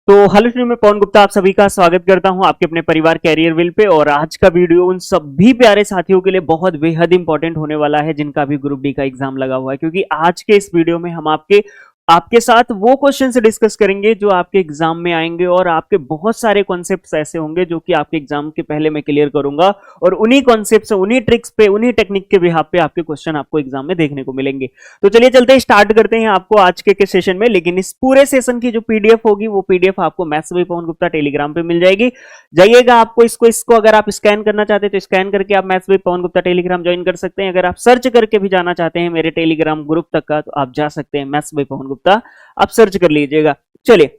तो hello student, मैं पवन गुप्ता आप सभी का स्वागत करता हूं आपके अपने परिवार कैरियर विल पे। और आज का वीडियो उन सभी प्यारे साथियों के लिए बहुत बेहद इंपॉर्टेंट होने वाला है जिनका भी ग्रुप डी का एग्जाम लगा हुआ है, क्योंकि आज के इस वीडियो में हम आपके साथ वो क्वेश्चन से डिस्कस करेंगे जो आपके एग्जाम में आएंगे। और आपके बहुत सारे कॉन्सेप्ट्स ऐसे होंगे जो कि आपके एग्जाम के पहले मैं क्लियर करूंगा, और उन्हीं कॉन्सेप्ट्स, उन्हीं ट्रिक्स पे, उन्हीं टेक्निक के बिहाफ पे आपके क्वेश्चन आपको एग्जाम में देखने को मिलेंगे। तो चलिए चलते हैं, स्टार्ट करते हैं आपको आज के सेशन में। लेकिन इस पूरे सेशन की जो पीडीएफ होगी वो पीडीएफ आपको maths by Pawan Gupta Telegram पे मिल जाएगी। जाइएगा, आपको इसको अगर आप स्कैन करना चाहते हैं तो स्कैन करके आप maths by Pawan Gupta Telegram join कर सकते हैं। अगर आप सर्च करके भी जाना चाहते हैं मेरे टेलीग्राम ग्रुप तक का, तो आप जा सकते हैं मैथ्स बाय पवन गुप्ता, आप सर्च कर लीजिएगा। चलिए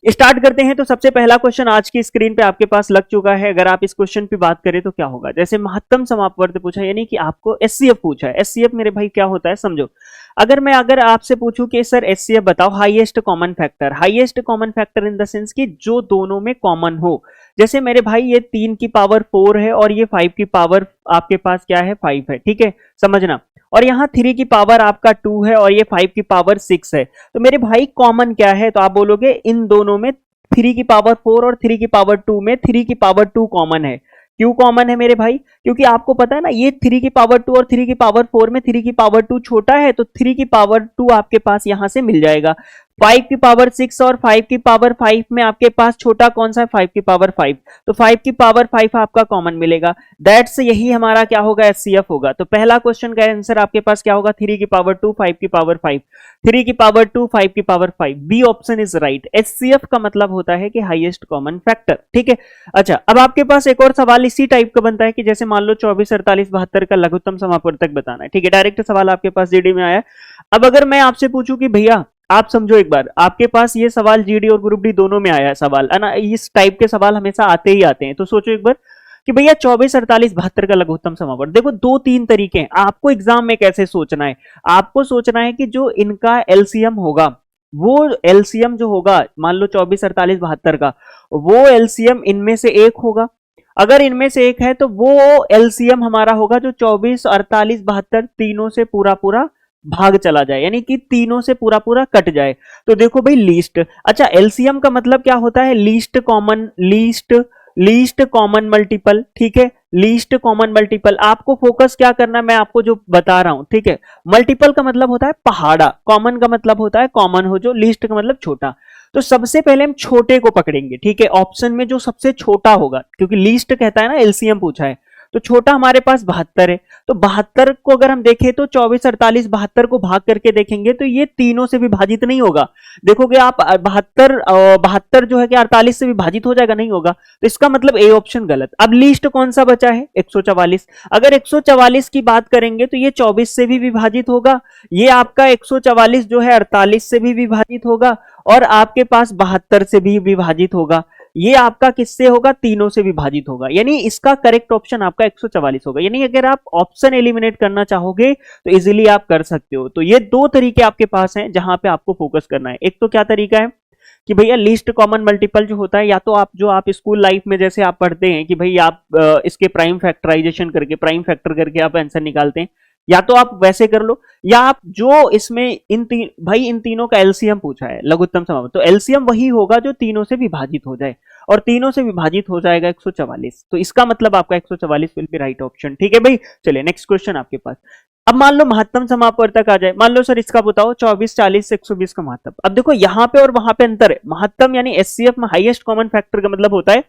स्टार्ट करते हैं। तो सबसे पहला क्वेश्चन आज की स्क्रीन पे आपके पास लग चुका है। अगर आप इस क्वेश्चन पे बात करें तो क्या होगा, जैसे महत्तम समापवर्त पूछा, यानी कि आपको एचसीएफ पूछा है। एचसीएफ मेरे भाई क्या होता है समझो। अगर आपसे पूछूं कि सर एचसीएफ बताओ, highest common factor. Highest common factor in the sense कि जो दोनों में कॉमन हो। जैसे मेरे भाई ये 3 की पावर 4 है और ये 5 की पावर आपके पास क्या है, 5 है, ठीक है, समझना। और यहाँ 3 की पावर आपका 2 है और ये 5 की पावर 6 है। तो मेरे भाई कॉमन क्या है, तो आप बोलोगे इन दोनों में 3 की पावर 4 और 3 की पावर 2 में 3 की पावर 2 कॉमन है। क्यों कॉमन है मेरे भाई, क्योंकि आपको पता है ना, ये 3 की पावर 2 और 3 की पावर 4 में 3 की पावर 2 छोटा है, तो 3 की पावर 2 आपके पास यहां से मिल जाएगा। 5 की पावर 6 और 5 की पावर 5 में आपके पास छोटा कौन सा है, 5 की पावर 5, तो 5 की पावर 5 आपका कॉमन मिलेगा। दैट्स यही हमारा क्या होगा, एचसीएफ होगा। तो पहला क्वेश्चन का आंसर आपके पास क्या होगा, 3 की पावर 2 5 की पावर 5, 3 की पावर 2 5 की power 5, b option is right. HCF का मतलब होता है कि हाईएस्ट कॉमन फैक्टर, ठीक है। अच्छा, अब आपके पास एक और सवाल इसी टाइप का बनता है कि जैसे मान लो 24 48 72 का लघुत्तम समापवर्तक बताना है, ठीक है। डायरेक्ट सवाल आपके पास जीडी में आया। अब अगर मैं आपसे पूछूं कि भैया आप समझो एक बार, आपके पास ये सवाल जीडी और ग्रुप डी दोनों में आया है सवाल, है ना। इस टाइप के सवाल हमेशा आते ही आते हैं। तो सोचो एक बार कि भैया 24 48 72 का लघुत्तम समापवर्तक। देखो 2-3 तरीके हैं आपको एग्जाम में कैसे सोचना है। आपको सोचना है कि जो इनका एलसीएम होगा, वो एलसीएम जो होगा, मान लो 24 48 72 का, वो एलसीएम इनमें से एक होगा। अगर इनमें से एक है तो वो एलसीएम हमारा होगा जो 24 48 72 तीनों से पूरा पूरा भाग चला जाए, यानी कि तीनों से पूरा पूरा कट जाए। तो देखो भाई लीस्ट, अच्छा एलसीएम का मतलब क्या होता है, लीस्ट कॉमन मल्टीपल, ठीक है। लीस्ट कॉमन मल्टीपल, आपको फोकस क्या करना है, मैं आपको जो बता रहा हूं, ठीक है। मल्टीपल का मतलब होता है पहाड़ा, कॉमन का मतलब होता है कॉमन हो जो, लीस्ट का मतलब छोटा। तो सबसे पहले हम छोटे को पकड़ेंगे, ठीक है। ऑप्शन में जो सबसे छोटा होगा, क्योंकि लीस्ट कहता है ना, एलसीएम पूछा है, तो छोटा हमारे पास 72 है। तो 72 को अगर हम देखें तो 24 48 72 को भाग करके देखेंगे तो ये तीनों से विभाजित नहीं होगा। देखोगे आप 72 जो है कि 48 से विभाजित हो जाएगा, नहीं होगा। तो इसका मतलब ए ऑप्शन गलत। अब लीस्ट कौन सा बचा है, 144। अगर 144 की बात करेंगे तो ये 24 से भी विभाजित होगा, ये आपका 144 जो है 48 से भी विभाजित होगा, और आपके पास 72 से भी विभाजित होगा। ये आपका किससे होगा, तीनों से विभाजित होगा। यानी इसका करेक्ट ऑप्शन आपका 144 होगा। यानी अगर आप ऑप्शन एलिमिनेट करना चाहोगे तो इजीली आप कर सकते हो। तो ये 2 तरीके आपके पास हैं जहां पे आपको फोकस करना है। एक तो क्या तरीका है कि भैया लीस्ट कॉमन मल्टीपल जो होता है, या तो आप स्कूल लाइफ में जैसे आप पढ़ते हैं कि भाई आप इसके प्राइम फैक्टराइजेशन करके, प्राइम फैक्टर करके आप आंसर निकालते हैं, या तो आप वैसे कर लो, या आप जो इसमें इन तीनों का एलसीएम पूछा है लघुत्तम समापवर्तक, तो एलसीएम वही होगा जो तीनों से विभाजित हो जाए, और तीनों से विभाजित हो जाएगा 144। तो इसका मतलब आपका 144 विल बी राइट ऑप्शन, ठीक है भाई। चलिए नेक्स्ट क्वेश्चन आपके पास। अब मान लो महत्तम समापवर्तक आ जाए, मान लो सर इसका बताओ 24 40 से 120 का महत्तम। अब देखो यहां पे और वहां पे अंतर है। महत्तम यानी एचसीएफ में हाईएस्ट कॉमन फैक्टर का मतलब होता है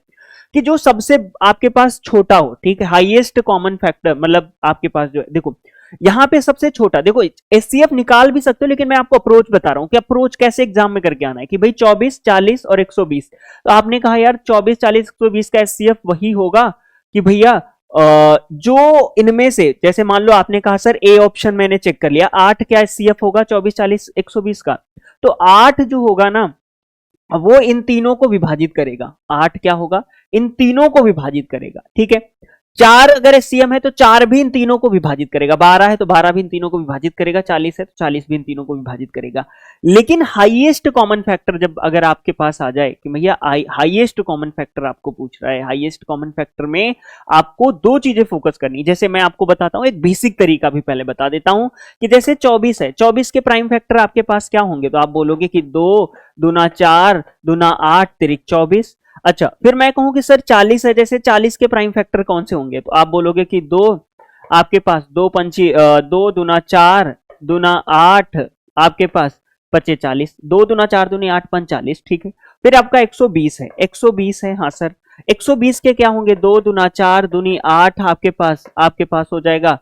कि जो सबसे आपके पास छोटा हो, ठीक है। हाईएस्ट कॉमन फैक्टर मतलब आपके पास जो है, देखो यहां पे सबसे छोटा, देखो एचसीएफ निकाल भी सकते हो, लेकिन मैं आपको अप्रोच बता रहा हूं कि अप्रोच कैसे एग्जाम में करके आना है कि भाई 24 40 और 120। तो आपने कहा यार 24 40 120 का एचसीएफ वही होगा कि भैया जो इनमें से, जैसे मान लो आपने कहा सर ए ऑप्शन मैंने चेक कर लिया, 8 क्या एचसीएफ होगा 24 40 120 का। तो 8 जो होगा ना, वो इन तीनों को विभाजित करेगा। 8 क्या होगा, इन तीनों को विभाजित करेगा, ठीक है। 4 अगर एचसीएम है तो 4 भी इन तीनों को विभाजित करेगा, 12 है तो 12 भी इन तीनों को विभाजित करेगा, 40 है तो 40 भी इन तीनों को विभाजित करेगा। लेकिन हाईएस्ट कॉमन फैक्टर जब अगर आपके पास आ जाए कि भैया हाईएस्ट कॉमन फैक्टर आपको पूछ रहा है, हाईएस्ट कॉमन फैक्टर में आपको दो चीजें फोकस करनी। जैसे मैं आपको बताता हूं, एक बेसिक तरीका भी पहले बता देता हूं कि जैसे 24 है, 24 के प्राइम फैक्टर आपके पास क्या होंगे, तो आप बोलोगे कि 2 दूना 4 दूना 8 तिरिक 24। अच्छा, फिर मैं कहूं कि सर 40 है, जैसे 40 के प्राइम फैक्टर कौन से होंगे, तो आप बोलोगे कि 2 आपके पास 2 दूना 4 दूना 8 आपके पास 25 40, 2 दूना 4 दूनी 8 5 40, ठीक है। फिर आपका 120 है, 120 है, हाँ सर 120 के क्या होंगे, 2 दूना 4 दूनी 8 आपके पास हो जाएगा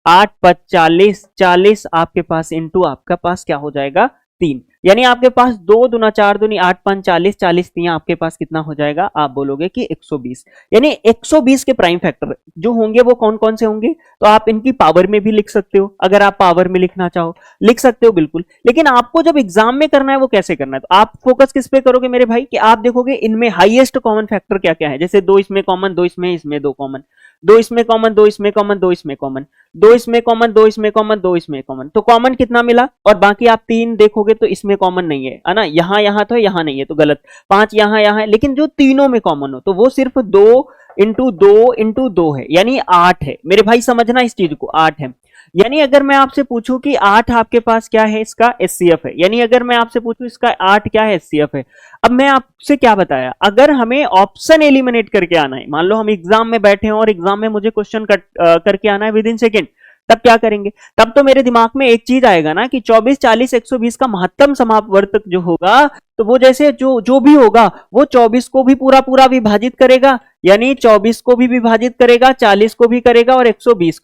8 5 40, 40 आपके पास इंटू आपका पास क्या हो जाएगा 3, यानी आपके पास 2 दूना 4 दूनी 8 5 40, 40 3 आपके पास कितना हो जाएगा, आप बोलोगे कि 120। यानी 120 के प्राइम फैक्टर जो होंगे वो कौन कौन से होंगे, तो आप इनकी पावर में भी लिख सकते हो, अगर आप पावर में लिखना चाहो लिख सकते हो बिल्कुल। लेकिन आपको जब एग्जाम में करना है वो कैसे करना है, तो आप फोकस किस पे करोगे मेरे भाई, कि आप देखोगे इनमें हाईएस्ट कॉमन फैक्टर क्या क्या है। जैसे 2 इसमें कॉमन, 2 इसमें 2 कॉमन, 2 इसमें कॉमन, 2 इसमें कॉमन, 2 इसमें कॉमन, 2 इसमें कॉमन, 2 इसमें कॉमन, 2 इसमें कॉमन, तो कॉमन कितना मिला। और बाकी आप 3 देखोगे तो इसमें कॉमन नहीं है ना, यहां तो यहां नहीं है तो गलत, 5 यहां है, लेकिन जो तीनों में कॉमन हो तो वो सिर्फ 2 इंटू 2 इंटू 2 है, यानी 8 है मेरे भाई, समझना इस चीज को, 8 है। यानी अगर मैं आपसे पूछूं कि 8 आपके पास क्या है, इसका एचसीएफ है, यानी अगर मैं आपसे पूछूं इसका 8 क्या है एचसीएफ है। अब मैं आपसे क्या बताया, अगर हमें ऑप्शन एलिमिनेट करके आना है, मान लो हम एग्जाम में बैठे हैं और एग्जाम में मुझे क्वेश्चन करके आना है विद इन सेकेंड, तब क्या करेंगे, तब तो मेरे दिमाग में एक चीज आएगा ना कि 24 40 120 का महत्तम समापवर्तक जो होगा, तो वो जैसे जो भी होगा वो 24 को भी पूरा पूरा विभाजित करेगा, यानी 24 को भी विभाजित करेगा, 40 को भी करेगा और 120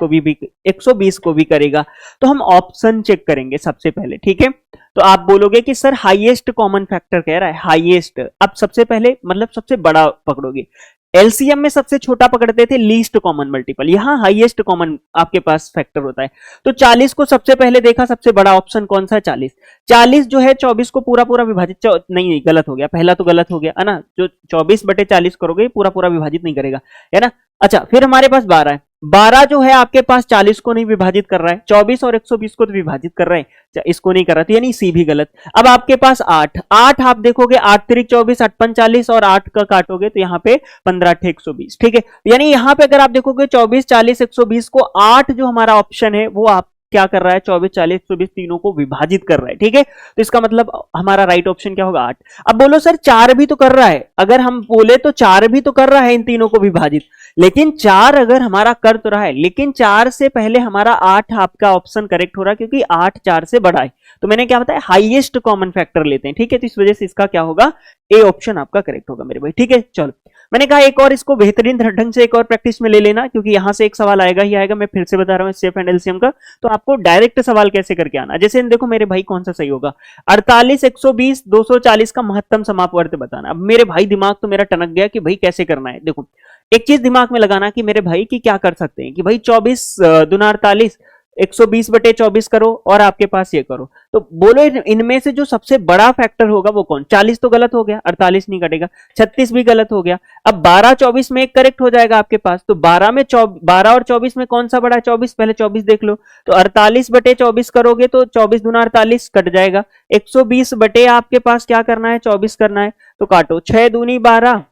को भी करेगा। तो हम ऑप्शन चेक करेंगे सबसे पहले, ठीक है। तो आप बोलोगे कि सर हाईएस्ट कॉमन फैक्टर कह रहा है, हाईएस्ट, अब सबसे पहले मतलब सबसे बड़ा पकड़ोगे, एलसीएम में सबसे छोटा पकड़ते थे लीस्ट कॉमन मल्टीपल, यहां हाईएस्ट कॉमन आपके पास फैक्टर होता है। तो 40 को सबसे पहले देखा, सबसे बड़ा ऑप्शन कौन सा है 40, 40 जो है 24 को पूरा पूरा विभाजित नहीं गलत हो गया, पहला तो गलत हो गया है ना, जो 24 बटे 40 करोगे पूरा पूरा विभाजित नहीं करेगा, है ना। अच्छा, फिर हमारे पास 12 है, 12 जो है आपके पास 40 को नहीं विभाजित कर रहा है, 24 और 120 को तो विभाजित कर रहा है, इसको नहीं कर रहा, तो यानी सी भी गलत। अब आपके पास 8 आप देखोगे 8 तिरिक 24 8 5 40 और 8 का काटोगे तो यहाँ पे 15 8 120, ठीक है। यानी यहाँ पे अगर आप देखोगे 24 40 120 को 8 जो हमारा ऑप्शन है वो आप क्या कर रहा है, 24 40 120 तीनों को विभाजित कर रहा है, ठीक है। तो इसका मतलब हमारा राइट ऑप्शन क्या होगा 8। अब बोलो सर 4 भी तो कर रहा है, अगर हम बोले तो 4 भी तो कर रहा है इन तीनों को विभाजित, लेकिन 4 अगर हमारा कर तो रहा है, लेकिन 4 से पहले हमारा 8 आपका ऑप्शन करेक्ट हो रहा है, क्योंकि 8 4 से बड़ा है। तो मैंने क्या बताया, हाईएस्ट कॉमन फैक्टर लेते हैं, ठीक है। तो इस वजह से इसका क्या होगा, ए ऑप्शन आपका करेक्ट होगा मेरे भाई, ठीक है। चलो, मैंने कहा एक और इसको बेहतरीन ढंग से एक और प्रैक्टिस में ले लेना, क्योंकि यहां से एक सवाल आएगा ही आएगा, मैं फिर से बता रहा हूं सेफ एंड एलसीएम का। तो आपको डायरेक्ट सवाल कैसे करके आना, जैसे देखो मेरे भाई कौन सा सही होगा, 48 120 240 का महत्तम समापवर्त बताना। अब मेरे भाई दिमाग तो मेरा टनक गया कि भाई कैसे करना है। देखो एक चीज दिमाग में लगाना कि मेरे भाई की क्या कर सकते हैं कि भाई 24 दूना 48 120 बटे 24 करो और आपके पास ये करो, तो बोलो इनमें से जो सबसे बड़ा फैक्टर होगा वो कौन, 40 तो गलत हो गया, 48 नहीं कटेगा, 36 भी गलत हो गया। अब 12 24 में एक करेक्ट हो जाएगा आपके पास, तो 12 और 24 में कौन सा बड़ा है, 24, पहले 24 देख लो, तो 48 बटे 24 करोगे तो 24 दूना 48 कट जाएगा, 120 बटे आपके पास क्या करना है 24 करना है, तो काटो, 6 दूनी 12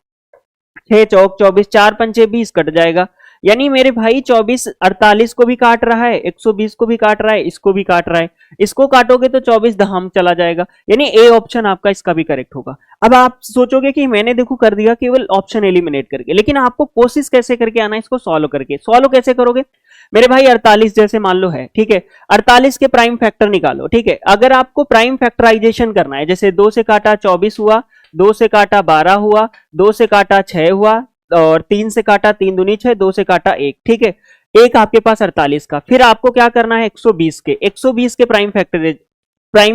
6 चौक 24 4 पंचे 20 कट जाएगा। यानी मेरे भाई 24 48 को भी काट रहा है, 120 को भी काट रहा है, इसको भी काट रहा है, इसको काटोगे तो 24 दहम चला जाएगा, यानी ए ऑप्शन आपका इसका भी करेक्ट होगा। अब आप सोचोगे कि मैंने देखो कर दिया केवल ऑप्शन एलिमिनेट करके, लेकिन आपको कोशिश कैसे करके आना है इसको सॉल्व करके। सॉल्व कैसे करोगे मेरे भाई, 48 जैसे मान लो है, ठीक है, 48 के प्राइम फैक्टर निकालो, ठीक है। अगर आपको प्राइम फैक्टराइजेशन करना है, जैसे 2 से काटा 24 हुआ, 2 से काटा 12 हुआ, 2 से काटा 6 हुआ, और 3 से काटा 3 दूनी 6, 2 से काटा 1, ठीक है। एक आपके पास 48 का, फिर आपको क्या करना है 120 के प्राइम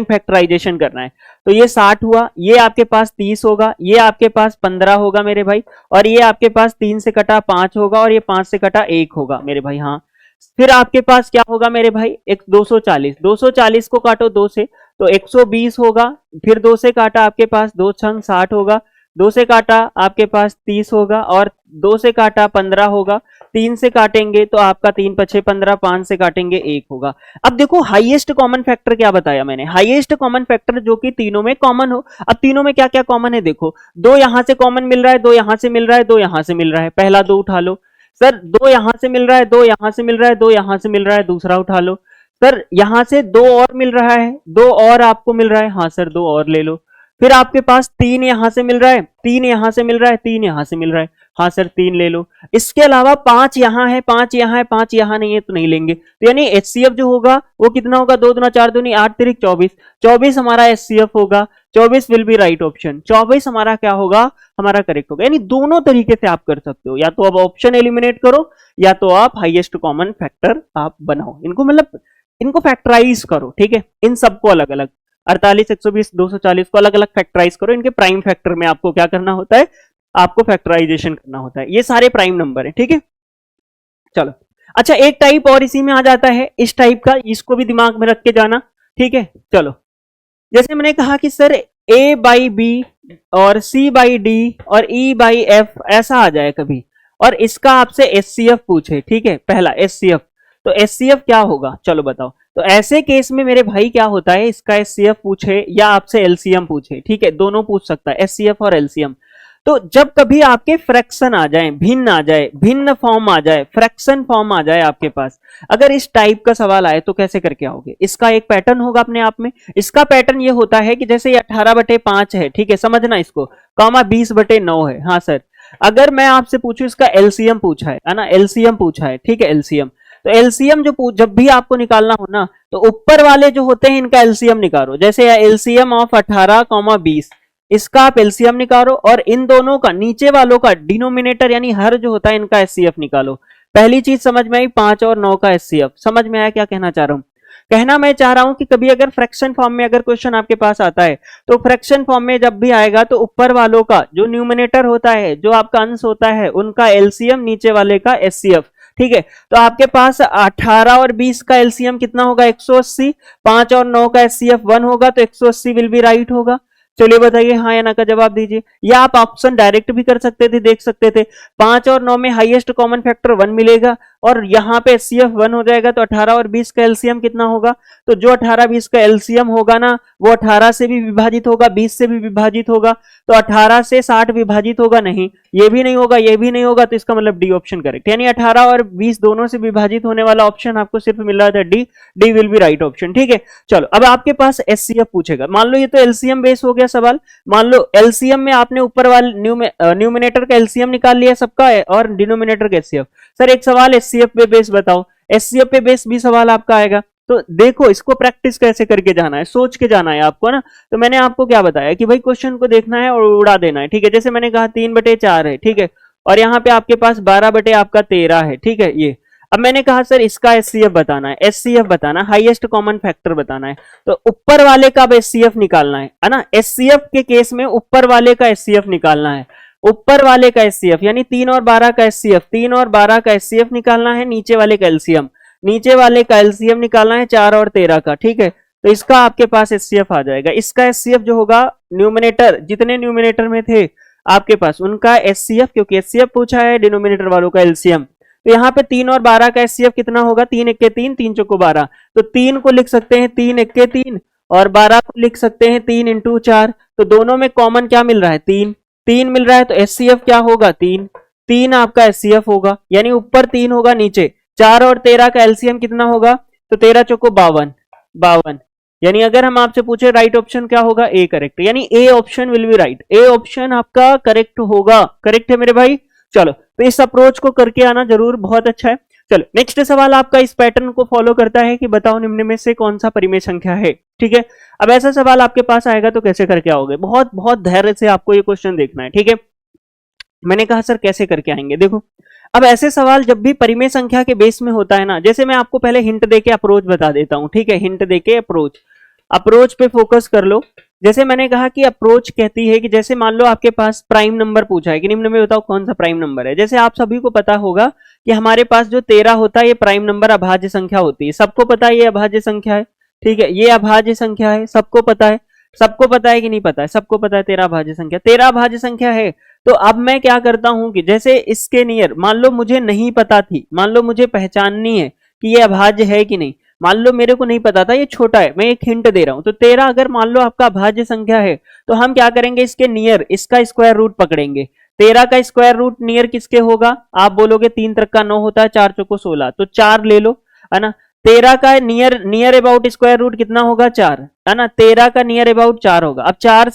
फैक्टराइजेशन करना है, तो ये 60 हुआ, ये आपके पास 30 होगा, ये आपके पास 15 होगा मेरे भाई, और ये आपके पास 3 से कटा 5 होगा, और ये 5 से कटा 1 होगा मेरे भाई, हाँ। फिर आपके पास क्या होगा मेरे भाई, एक 240 को काटो 2 से तो 120 होगा, फिर 2 से काटा आपके पास 2 छंग 60 होगा, 2 से काटा आपके पास 30 होगा, और 2 से काटा 15 होगा, 3 से काटेंगे तो आपका 3 पछे 15, 5 से काटेंगे 1 होगा। अब देखो हाईएस्ट कॉमन फैक्टर क्या बताया मैंने, हाईएस्ट कॉमन फैक्टर जो कि तीनों में कॉमन हो। अब तीनों में क्या क्या कॉमन है देखो, 2 यहां से कॉमन मिल रहा है, 2 यहां से मिल रहा है, 2 यहां से मिल रहा है, पहला 2 उठा लो। सर 2 यहां से मिल रहा है, 2 यहां से मिल रहा है, 2 यहां से मिल रहा है, दूसरा उठा लो। सर यहां से 2 और मिल रहा है, 2 और आपको मिल रहा है, हाँ सर 2 और ले लो। फिर आपके पास 3 यहां से मिल रहा है, 3 यहां से मिल रहा है, 3 यहां से मिल रहा है, हाँ सर 3 ले लो। इसके अलावा 5 यहां है, 5 यहां है, 5 यहां नहीं है तो नहीं लेंगे। तो यानी एचसीएफ जो होगा वो कितना होगा, 2 दूना 4 दूनी 8 तिरिक 24, 24 हमारा एचसीएफ होगा। 24 विल बी राइट ऑप्शन, 24 हमारा क्या होगा, हमारा करेक्ट होगा। यानी दोनों तरीके से आप कर सकते हो, या तो आप ऑप्शन एलिमिनेट करो या तो आप हाईएस्ट कॉमन फैक्टर आप बनाओ, इनको मतलब इनको फैक्टराइज करो, ठीक है। इन सबको अलग अलग 48, 120, 240 को अलग अलग फैक्टराइज करो। इनके प्राइम फैक्टर में आपको क्या करना होता है, आपको फैक्टराइजेशन करना होता है। ये सारे प्राइम नंबर है, ठीक है। चलो अच्छा, एक टाइप और इसी में आ जाता है इस टाइप का, इसको भी दिमाग में रख के जाना, ठीक है। चलो जैसे मैंने कहा कि सर ए बाई बी और सी बाई डी और ई बाई एफ ऐसा आ जाए कभी, और इसका आपसे एचसीएफ पूछे, ठीक है, पहला एचसीएफ, तो एचसीएफ क्या होगा, चलो बताओ। तो ऐसे केस में मेरे भाई क्या होता है, इसका एचसीएफ पूछे या आपसे एलसीएम पूछे, ठीक है, दोनों पूछ सकता है, एचसीएफ और एलसीएम। तो जब कभी आपके फ्रैक्शन आ जाए, भिन्न आ जाए, भिन्न फॉर्म आ जाए, फ्रैक्शन फॉर्म आ जाए आपके पास, अगर इस टाइप का सवाल आए तो कैसे करके आओगे। इसका एक पैटर्न होगा अपने आप में। इसका पैटर्न ये होता है कि जैसे ये 18/5 है, ठीक है, समझना इसको, कॉमा 20/9 है, हाँ सर। अगर मैं आपसे पूछूं इसका एलसीएम पूछा है ना, एलसीएम पूछा है, ठीक है, एलसीएम, तो एलसीएम जब भी आपको निकालना हो ना, तो ऊपर वाले जो होते हैं इनका एलसीएम निकालो। जैसे एलसीएम ऑफ 18, 20, इसका आप एलसीएम निकालो, और इन दोनों का नीचे वालों का डिनोमिनेटर यानी हर जो होता है इनका एचसीएफ निकालो। पहली चीज समझ में आई, 5 और 9 का एचसीएफ समझ में आया। क्या कहना चाह रहा हूं, कहना मैं चाह रहा हूं कि कभी अगर फ्रैक्शन फॉर्म में अगर क्वेश्चन आपके पास आता है, तो फ्रैक्शन फॉर्म में जब भी आएगा तो ऊपर वालों का जो न्यूमिनेटर होता है, जो आपका अंश होता है, उनका एलसीएम, नीचे वाले का एचसीएफ, ठीक है। तो आपके पास 18 और 20 का एलसीएम कितना होगा, 180, 5 और 9 का एचसीएफ 1 होगा, तो 180 विल बी राइट होगा। चलिए बताइए हाँ या ना का जवाब दीजिए, या आप ऑप्शन डायरेक्ट भी कर सकते थे, देख सकते थे 5 और 9 में हाईएस्ट कॉमन फैक्टर 1 मिलेगा, और यहाँ पे एचसीएफ 1 हो जाएगा, तो 18 और 20 का एलसीएम कितना होगा, तो जो 18-20 का एलसीएम होगा ना, वो 18 से भी विभाजित होगा, 20 से भी विभाजित होगा, तो 18 से 60 विभाजित होगा नहीं, ये भी नहीं होगा, ये भी नहीं होगा, तो इसका मतलब डी ऑप्शन करेक्ट। यानी 18 और 20 दोनों से विभाजित होने वाला ऑप्शन आपको सिर्फ मिल रहा था D, D will be right option, ठीक है। चलो अब आपके पास एचसीएफ पूछेगा, मान लो ये तो एलसीएम बेस हो गया सवाल, मान लो एलसीएम में आपने ऊपर वाले न्यूमिनेटर का एलसीएम निकाल लिया सबका और डिनोमिनेटर का एचसीएफ। सर एक सवाल एचसीएफ पे बेस बताओ, एचसीएफ पे बेस भी सवाल आपका आएगा। तो देखो इसको प्रैक्टिस कैसे करके जाना है, सोच के जाना है आपको ना। तो मैंने आपको क्या बताया कि भाई क्वेश्चन को देखना है और उड़ा देना है, ठीक है। जैसे मैंने कहा 3/4 है, ठीक है, और यहाँ पे आपके पास 12/13 है, ठीक है। ये अब मैंने कहा सर इसका एचसीएफ बताना है, एचसीएफ बताना, हाईएस्ट कॉमन फैक्टर बताना है, तो ऊपर वाले का एचसीएफ निकालना है ना। एचसीएफ के केस में ऊपर वाले का एचसीएफ निकालना है, ऊपर वाले का एचसीएफ यानी 3 और 12 का एचसीएफ, 3 और 12 का एचसीएफ निकालना है, नीचे वाले का एलसीएम, नीचे वाले का एलसीएम निकालना है 4 और 13 का, ठीक है। तो इसका आपके पास एचसीएफ आ जाएगा। इसका एचसीएफ जो होगा न्यूमिनेटर, जितने न्यूमिनेटर में थे आपके पास उनका एचसीएफ, क्योंकि एचसीएफ पूछा है, डिनोमिनेटर वालों का एलसीएम, तो यहाँ पे 3 और 12 का एचसीएफ कितना होगा, 3 एक्के 3, 3 चौको 12, तो 3 को लिख सकते हैं 3 एक्के 3 और 12 को लिख सकते हैं 3 इंटू 4। तो दोनों में कॉमन क्या मिल रहा है, 3, 3 मिल रहा है, तो एचसीएफ क्या होगा, 3, 3 आपका एचसीएफ होगा, यानी ऊपर 3 होगा, नीचे 4 और 13 का एलसीएम कितना होगा, तो 13 चौको 52, 52, यानी अगर हम आपसे पूछे राइट ऑप्शन क्या होगा, ए करेक्ट, यानी A option will be right, A option आपका करेक्ट होगा। करेक्ट है मेरे भाई। चलो तो इस अप्रोच को करके आना जरूर, बहुत अच्छा है। चलो नेक्स्ट सवाल आपका इस पैटर्न को फॉलो करता है कि बताओ निम्न में से कौन सा परिमेय संख्या है, ठीक है। अब ऐसा सवाल आपके पास आएगा तो कैसे करके आओगे, बहुत बहुत धैर्य से आपको ये क्वेश्चन देखना है, ठीक है। मैंने कहा सर कैसे करके आएंगे, देखो अब ऐसे सवाल जब भी परिमेय संख्या के बेस में होता है ना, जैसे मैं आपको पहले हिंट देके अप्रोच बता देता हूं, ठीक है, हिंट देके अप्रोच पे फोकस कर लो। जैसे मैंने कहा कि अप्रोच कहती है कि जैसे मान लो आपके पास प्राइम नंबर पूछा है कि निम्न में बताओ कौन सा प्राइम नंबर है। जैसे आप सभी को पता होगा कि हमारे पास जो 13 होता है ये प्राइम नंबर अभाज्य संख्या होती है, सबको पता है ये अभाज्य संख्या है, ठीक है, ये अभाज्य संख्या है, सबको पता है, सबको पता है कि नहीं पता है, सबको पता है 13 अभाज्य संख्या, 13 अभाज्य संख्या है। तो अब मैं क्या करता हूं कि जैसे इसके नियर मान लो मुझे नहीं पता थी, मान लो मुझे पहचाननी है कि ये अभाज्य है कि नहीं, मान लो मेरे को नहीं पता था, ये छोटा है, मैं एक हिंट दे रहा हूं। तो 13 अगर मान लो आपका अभाज्य संख्या है तो हम क्या करेंगे, इसके नियर इसका स्क्वायर रूट पकड़ेंगे। 13 का स्क्वायर रूट नियर किसके होगा, आप बोलोगे 3 त्रिक का 9 होता है, 4 चौको 16, तो 4 ले लो, है ना। 13 का नियर अबाउट स्क्वायर रूट कितना होगा, 4, है ना। 13 का नियर अबाउट 4 होगा। अब 4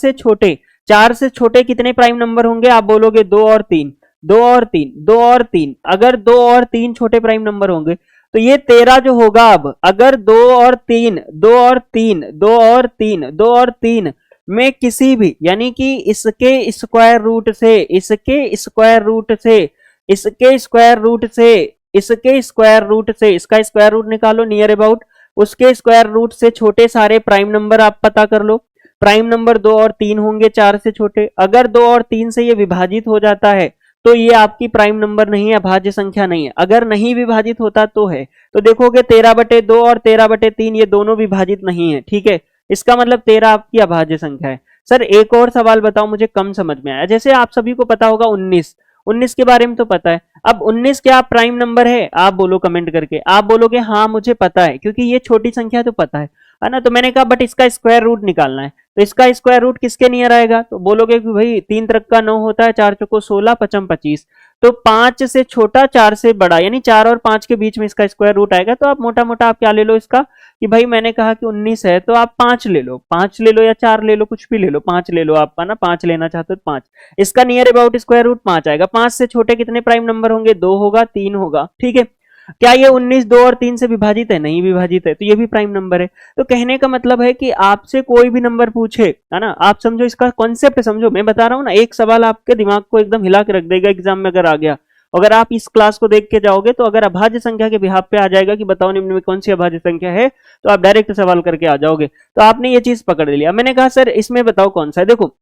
से छोटे कितने प्राइम नंबर होंगे, आप बोलोगे 2 और 3, 2 और 3, 2 और 3। अगर 2 और 3 छोटे प्राइम नंबर होंगे तो ये 13 जो होगा, अब अगर 2 और 3, 2 और 3, 2 और 3, 2 और 3 में किसी भी, यानी कि इसके स्क्वायर रूट से, इसके स्क्वायर रूट से, इसके स्क्वायर रूट से, इसके स्क्वायर रूट से, इसका स्क्वायर रूट निकालो नियर अबाउट, उसके स्क्वायर रूट से छोटे सारे प्राइम नंबर आप पता कर लो। प्राइम नंबर 2 और 3 होंगे 4 से छोटे। अगर 2 और 3 से ये विभाजित हो जाता है तो ये आपकी प्राइम नंबर नहीं है, अभाज्य संख्या नहीं है। अगर नहीं विभाजित होता तो है। तो देखोगे 13/2 और 13/3 ये दोनों विभाजित नहीं है, ठीक है। इसका मतलब 13 आपकी अभाज्य संख्या है। सर एक और सवाल बताओ, मुझे कम समझ में आया। जैसे आप सभी को पता होगा 19 के बारे में तो पता है। अब 19 क्या प्राइम नंबर है, आप बोलो कमेंट करके। आप बोलोगे हाँ मुझे पता है, क्योंकि ये छोटी संख्या तो पता है ना। तो मैंने कहा बट इसका स्क्वायर रूट निकालना है, तो इसका स्क्वायर रूट किसके नियर आएगा, तो बोलोगे कि भाई 3 त्रिक का 9 होता है, 4 चौको 16, 5 25, तो 5 से छोटा 4 से बड़ा, यानी 4 और 5 के बीच में इसका स्क्वायर रूट आएगा। तो आप मोटा मोटा आप क्या ले लो इसका, कि भाई मैंने कहा कि 19 है तो आप 5 ले लो, 5 ले लो या 4 ले लो, कुछ भी ले लो, 5 ले लो आप, है ना। 5 लेना चाहते हो तो 5, इसका नियर अबाउट स्क्वायर रूट 5 आएगा। 5 से छोटे कितने प्राइम नंबर होंगे, 2 होगा, 3 होगा, ठीक है। क्या ये 19 2 और 3 से विभाजित है, नहीं विभाजित है, तो ये भी प्राइम नंबर है। तो कहने का मतलब है कि आपसे कोई भी नंबर पूछे, है ना, आप समझो इसका कॉन्सेप्ट समझो। मैं बता रहा हूं ना, एक सवाल आपके दिमाग को एकदम हिला के रख देगा एग्जाम में अगर आ गया। अगर आप इस क्लास को देख के जाओगे तो अगर अभाज्य संख्या के बिहाफ पे आ जाएगा कि बताओ निम्न में कौन सी अभाज्य संख्या है, तो आप डायरेक्ट सवाल करके आ जाओगे। तो आपने ये चीज पकड़ लिया। मैंने कहा सर इसमें बताओ कौन सा है। देखो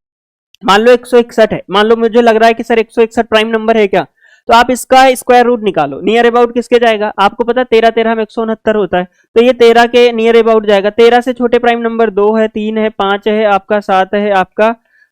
मान लो 161 है, मान लो मुझे लग रहा है कि सर 161 प्राइम नंबर है क्या, तो आप इसका स्क्वायर रूट निकालो। नियर अबाउट किसके जाएगा, आपको पता 13 13 में 169 होता है, तो ये 13 के नियर अबाउट जाएगा। 13 से छोटे प्राइम नंबर 2 है, 3 है, 5 है, आपका 7 है,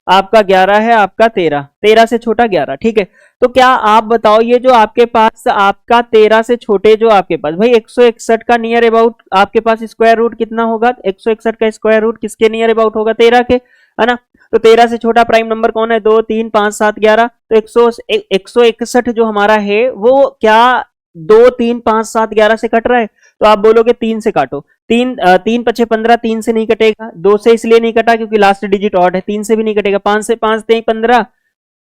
आपका 11 है, आपका 13, 13 से छोटा 11, ठीक है। तो क्या आप बताओ ये जो आपके पास आपका 13 से छोटे जो आपके पास, भाई 161 का नियर अबाउट आपके पास स्क्वायर रूट कितना होगा, 161 का स्क्वायर रूट किसके नियर अबाउट होगा, 13 के, है ना। तो 13 से छोटा प्राइम नंबर कौन है, 2 3 5 7 11, तो 161 जो हमारा है वो क्या 2 3 5 7 11 से कट रहा है, तो आप बोलोगे 3 से काटो। 3 5 15, 3 से नहीं कटेगा, 2 से इसलिए नहीं कटा क्योंकि लास्ट डिजिट ऑड है, 3 से भी नहीं कटेगा, 5 से 5 3 15,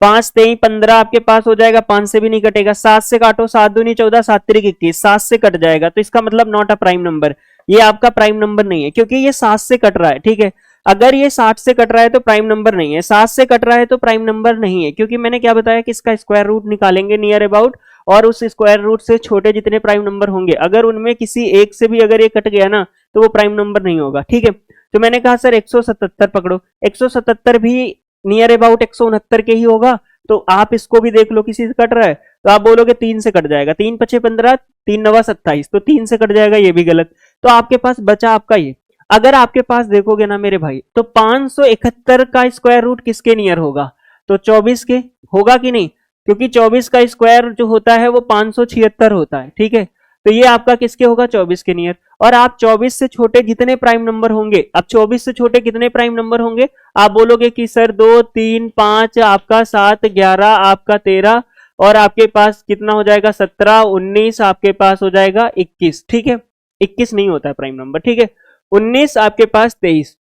5 3 15 आपके पास हो जाएगा, 5 से भी नहीं कटेगा। 7 से काटो, 7 दूनी 14, 7 3 21, 7 से कट जाएगा, तो इसका मतलब नॉट अ प्राइम नंबर, ये आपका प्राइम नंबर नहीं है क्योंकि ये 7 से कट रहा है, ठीक है। अगर ये 60 से कट रहा है तो प्राइम नंबर नहीं है, 7 से कट रहा है तो प्राइम नंबर नहीं है, क्योंकि मैंने क्या बताया कि इसका स्क्वायर रूट निकालेंगे नियर अबाउट, और उस स्क्वायर रूट से छोटे जितने प्राइम नंबर होंगे अगर उनमें किसी एक से भी अगर ये कट गया ना तो वो प्राइम नंबर नहीं होगा, ठीक है। तो मैंने कहा सर 177 पकड़ो, 177 भी नियर अबाउट 169 के ही होगा, तो आप इसको भी देख लो किसी से कट रहा है, तो आप बोलोगे 3 से कट जाएगा, 3 5 15, 3 9 27, तो 3 से कट जाएगा, ये भी गलत। तो आपके पास बचा आपका ये। अगर आपके पास देखोगे ना मेरे भाई, तो 571 का स्क्वायर रूट किसके नियर होगा, तो 24 के होगा कि नहीं, क्योंकि 24 का स्क्वायर जो होता है वो 576 होता है, ठीक है। तो ये आपका किसके होगा, 24 के नियर। और आप 24 से छोटे जितने प्राइम नंबर होंगे, अब 24 से छोटे कितने प्राइम नंबर होंगे, आप बोलोगे कि सर 2 3 5, आपका 7 11, आपका 13, और आपके पास कितना हो जाएगा 17 19, आपके पास हो जाएगा 21, ठीक है। 21 नहीं होता है प्राइम नंबर, ठीक है। 19 आपके पास 23,